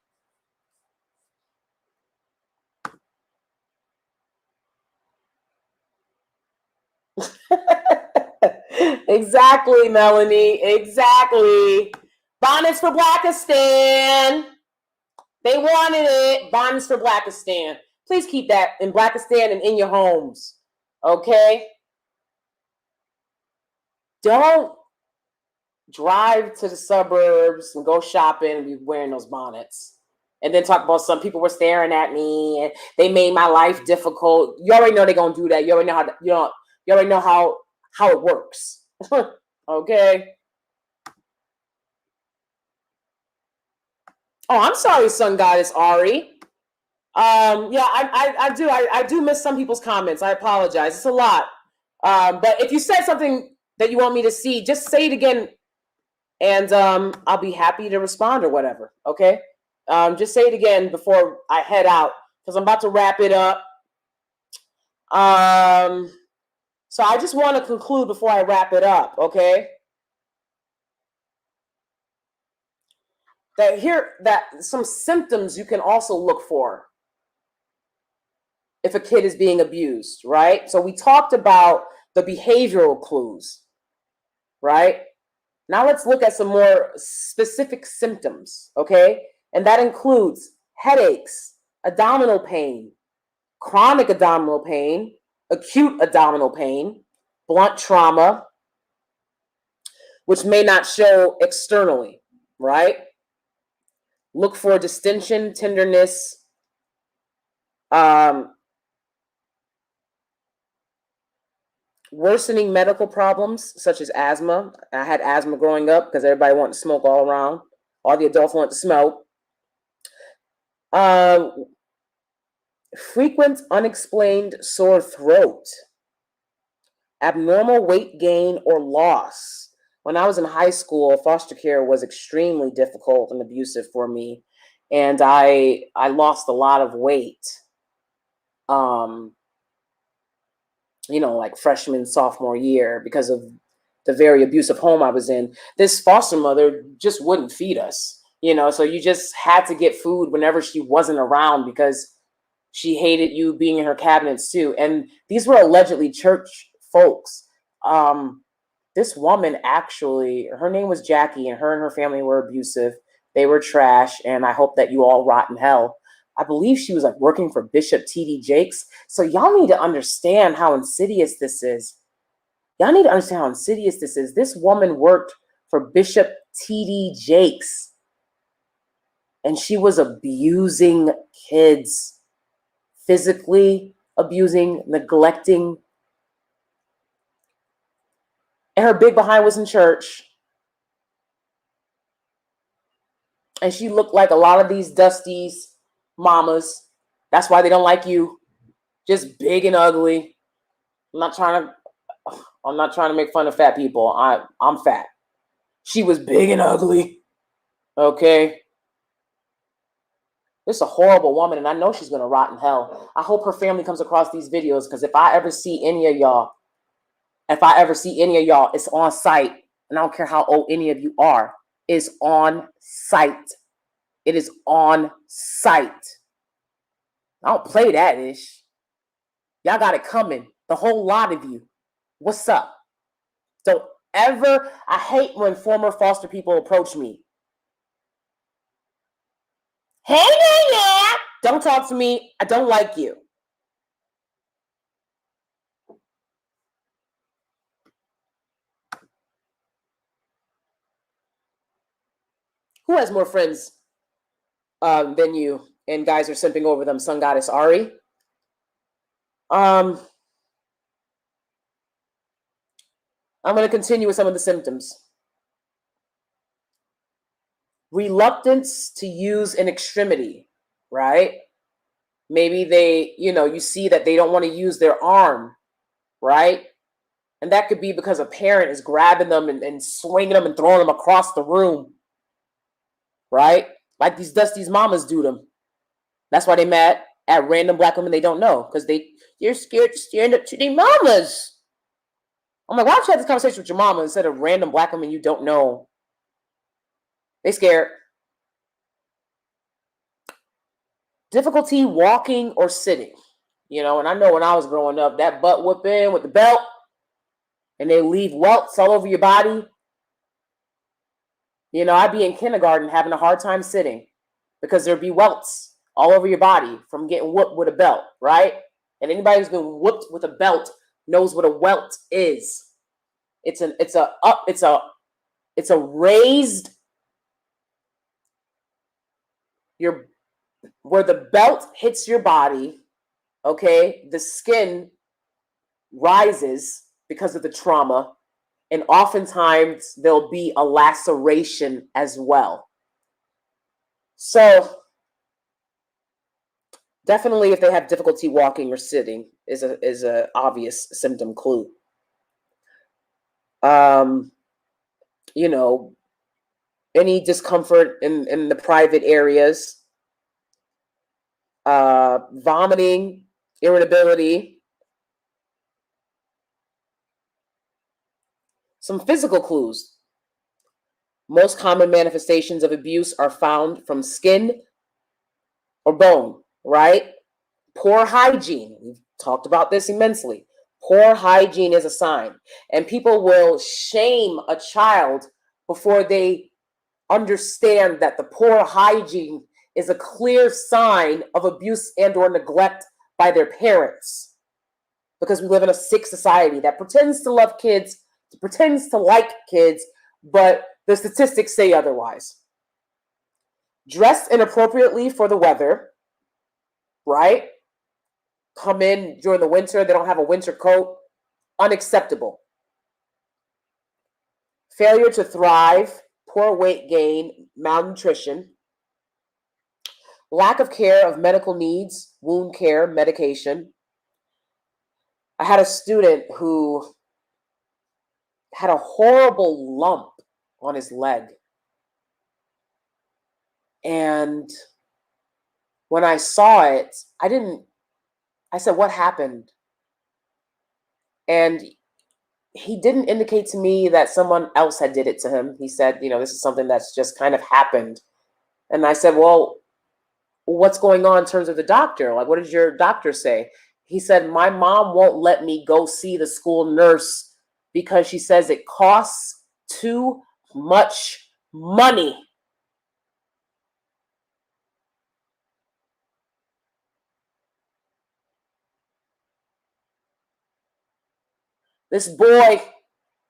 Exactly, Melanie. Exactly. Bonnets for Blackistan. They wanted it. Bonnets for Blackistan. Please keep that in Blackistan and in your homes. Okay? Don't drive to the suburbs and go shopping and be wearing those bonnets. And then talk about some people were staring at me and they made my life difficult. You already know they're gonna do that. You already know how it works. Okay. Oh, I'm sorry, Sun Goddess Ari. I do miss some people's comments. I apologize. It's a lot. But if you said something that you want me to see, just say it again, and I'll be happy to respond or whatever, okay? Just say it again before I head out, because I'm about to wrap it up. So I just want to conclude before I wrap it up, okay? That some symptoms you can also look for if a kid is being abused, right? So we talked about the behavioral clues, right? Now let's look at some more specific symptoms, okay? And that includes headaches, abdominal pain, chronic abdominal pain, acute abdominal pain, blunt trauma, which may not show externally, right? Look for distension, tenderness, worsening medical problems such as asthma. I had asthma growing up because everybody wanted to smoke all around. All the adults wanted to smoke. Frequent unexplained sore throat. Abnormal weight gain or loss. When I was in high school, foster care was extremely difficult and abusive for me. And I lost a lot of weight. Like freshman, sophomore year, because of the very abusive home I was in. This foster mother just wouldn't feed us, so you just had to get food whenever she wasn't around because she hated you being in her cabinets too. And these were allegedly church folks. This woman actually, her name was Jackie, and her family were abusive. They were trash, and I hope that you all rot in hell. I believe she was like working for Bishop T.D. Jakes. So y'all need to understand how insidious this is. Y'all need to understand how insidious this is. This woman worked for Bishop T.D. Jakes, and she was abusing kids, physically abusing, neglecting. And her big behind was in church. And she looked like a lot of these Dusties mamas. That's why they don't like you. Just big and ugly. I'm not trying to make fun of fat people. I'm fat. She was big and ugly. Okay. This is a horrible woman, and I know she's gonna rot in hell. I hope her family comes across these videos, because if I ever see any of y'all, it's on site. And I don't care how old any of you are. It's on site. It is on site. I don't play that ish. Y'all got it coming. The whole lot of you. What's up? Don't ever. I hate when former foster people approach me. Hey, yeah. Don't talk to me. I don't like you. Who has more friends than you? And guys are simping over them. Sun Goddess Ari. I'm going to continue with some of the symptoms. Reluctance to use an extremity, right? Maybe they, you see that they don't want to use their arm, right? And that could be because a parent is grabbing them and swinging them and throwing them across the room, right? Like these Dusties mamas do them. That's why they mad at random black women they don't know, because you're scared to stand up to their mamas. I'm like, why don't you have this conversation with your mama instead of random black women you don't know? They scared. Difficulty walking or sitting, and I know when I was growing up, that butt whooping with the belt, and they leave welts all over your body. I'd be in kindergarten having a hard time sitting because there'd be welts all over your body from getting whooped with a belt, right? And anybody who's been whooped with a belt knows what a welt is. It's a raised, where the belt hits your body, okay? The skin rises because of the trauma, and oftentimes there'll be a laceration as well. So definitely, if they have difficulty walking or sitting, is a obvious symptom clue. You know, any discomfort in the private areas, vomiting, irritability. Some physical clues. Most common manifestations of abuse are found from skin or bone, right? Poor hygiene. We've talked about this immensely. Poor hygiene is a sign. And people will shame a child before they understand that the poor hygiene is a clear sign of abuse and or neglect by their parents. Because we live in a sick society that pretends to love kids, pretends to like kids, but the statistics say otherwise. Dress inappropriately for the weather, right? Come in during the winter, they don't have a winter coat. Unacceptable. Failure to thrive, poor weight gain, malnutrition, lack of care of medical needs, wound care, medication. I had a student who had a horrible lump on his leg. And when I saw it, I said, what happened? And he didn't indicate to me that someone else had did it to him. He said, this is something that's just kind of happened. And I said, well, what's going on in terms of the doctor? Like, what did your doctor say? He said, my mom won't let me go see the school nurse because she says it costs too much money. This boy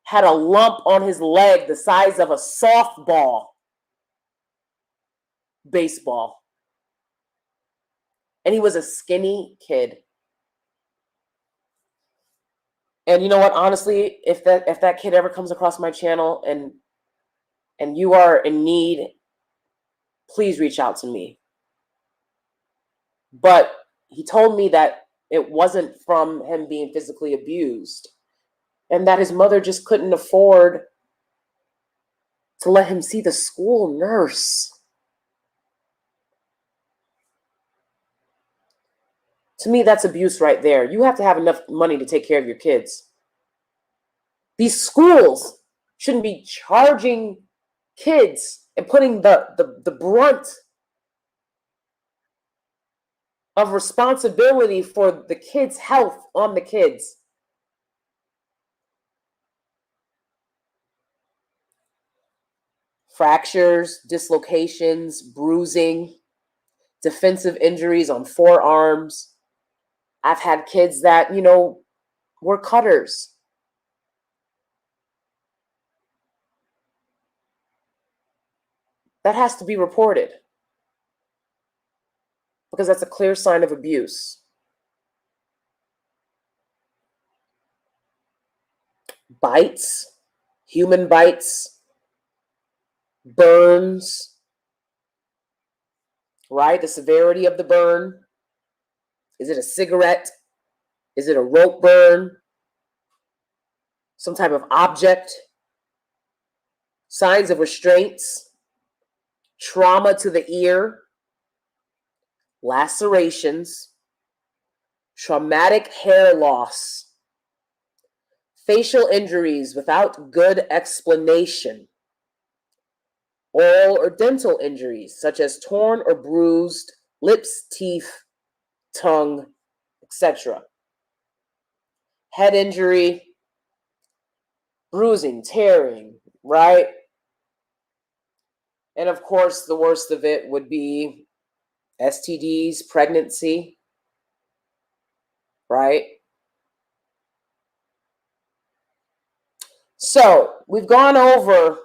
had a lump on his leg the size of a softball baseball. And he was a skinny kid. And you know what? Honestly, if that kid ever comes across my channel and you are in need, please reach out to me. But he told me that it wasn't from him being physically abused and that his mother just couldn't afford to let him see the school nurse. To me, that's abuse right there. You have to have enough money to take care of your kids. These schools shouldn't be charging kids and putting the brunt of responsibility for the kids' health on the kids. Fractures, dislocations, bruising, defensive injuries on forearms. I've had kids that, were cutters. That has to be reported because that's a clear sign of abuse. Bites, human bites, burns, right? The severity of the burn. Is it a cigarette? Is it a rope burn? Some type of object? Signs of restraints? Trauma to the ear? Lacerations? Traumatic hair loss? Facial injuries without good explanation? Oral or dental injuries, such as torn or bruised lips, teeth, tongue, etc. Head injury, bruising, tearing, right? And of course, the worst of it would be STDs, pregnancy, right? So we've gone over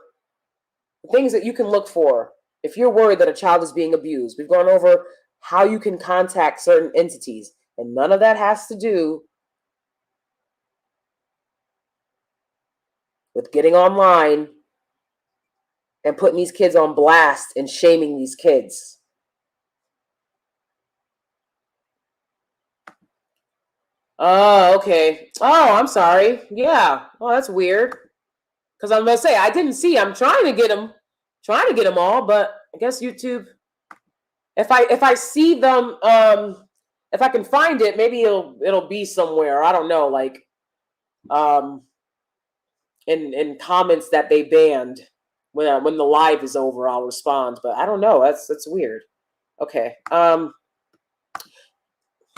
things that you can look for if you're worried that a child is being abused. We've gone over how you can contact certain entities, and none of that has to do with getting online and putting these kids on blast and shaming these kids. Oh, okay. Oh, I'm sorry. Yeah. Oh, that's weird. Because I'm gonna say I didn't see. I'm trying to get them all, but I guess YouTube. If I see them, if I can find it, maybe it'll be somewhere. I don't know, like in comments that they banned. When the live is over, I'll respond. But I don't know. That's weird. Okay.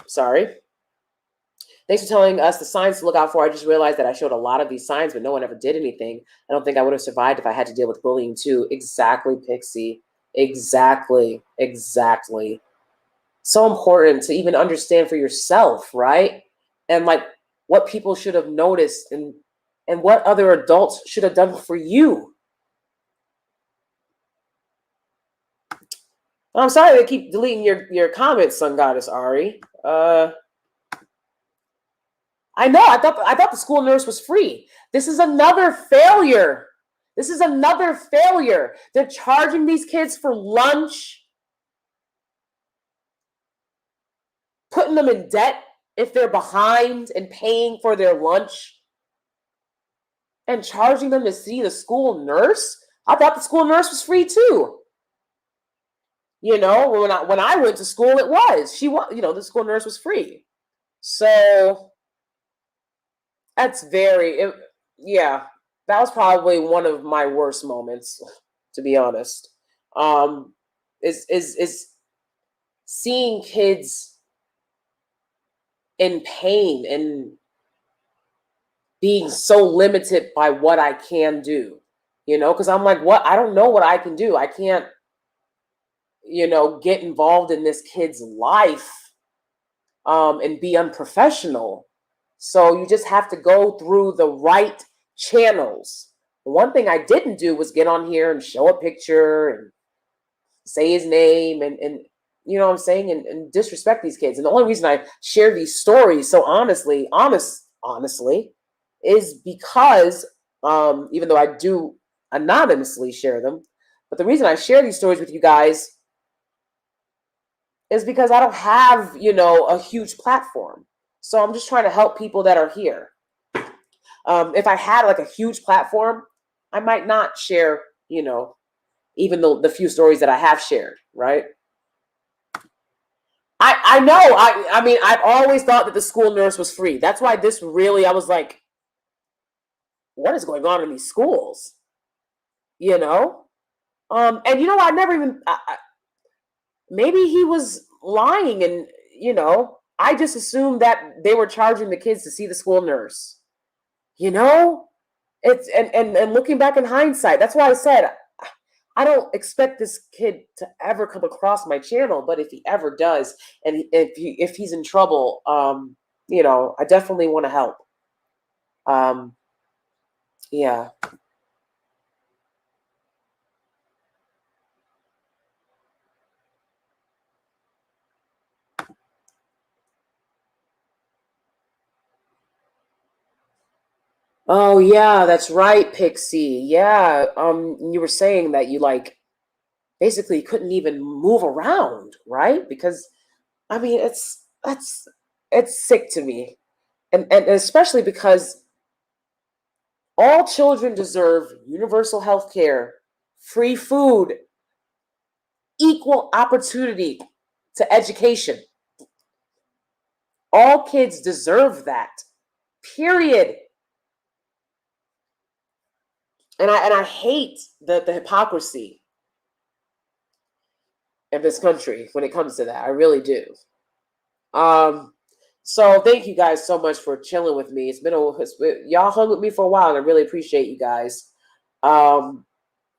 Sorry. Thanks for telling us the signs to look out for. I just realized that I showed a lot of these signs, but no one ever did anything. I don't think I would have survived if I had to deal with bullying too. Exactly, Pixie. Exactly. So important to even understand for yourself, right? And like what people should have noticed and what other adults should have done for you. I'm sorry they keep deleting your comments, Sun Goddess Ari. I know. I thought the school nurse was free. This is another failure. They're charging these kids for lunch, putting them in debt if they're behind and paying for their lunch, and charging them to see the school nurse. I thought the school nurse was free too. You know, when I went to school, it was. The school nurse was free. So that's that was probably one of my worst moments, to be honest. Is seeing kids in pain and being so limited by what I can do, because I'm like, I don't know what I can do. I can't, get involved in this kid's life and be unprofessional. So you just have to go through the right channels. One thing I didn't do was get on here and show a picture and say his name and you know what I'm saying, and disrespect these kids. And the only reason I share these stories so honestly, is because even though I do anonymously share them, but the reason I share these stories with you guys is because I don't have, a huge platform. So I'm just trying to help people that are here. If I had like a huge platform, I might not share, even the few stories that I have shared, right? I know. I mean, I've always thought that the school nurse was free. That's why I was like, what is going on in these schools? And I never even, maybe he was lying and, I just assumed that they were charging the kids to see the school nurse. It's and looking back in hindsight, that's why I said I don't expect this kid to ever come across my channel, but if he ever does, and if he's in trouble, I definitely want to help. Yeah. Oh yeah, that's right, Pixie. Yeah. You were saying that you basically couldn't even move around, right? Because I mean, it's sick to me. And especially because all children deserve universal health care, free food, equal opportunity to education. All kids deserve that. Period. And I hate the hypocrisy of this country when it comes to that. I really do. So thank you guys so much for chilling with me. Y'all hung with me for a while, and I really appreciate you guys. I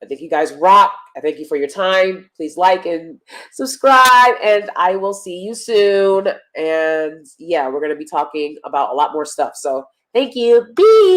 think you guys rock. I thank you for your time. Please like and subscribe, and I will see you soon. And yeah, we're going to be talking about a lot more stuff. So thank you. Bye.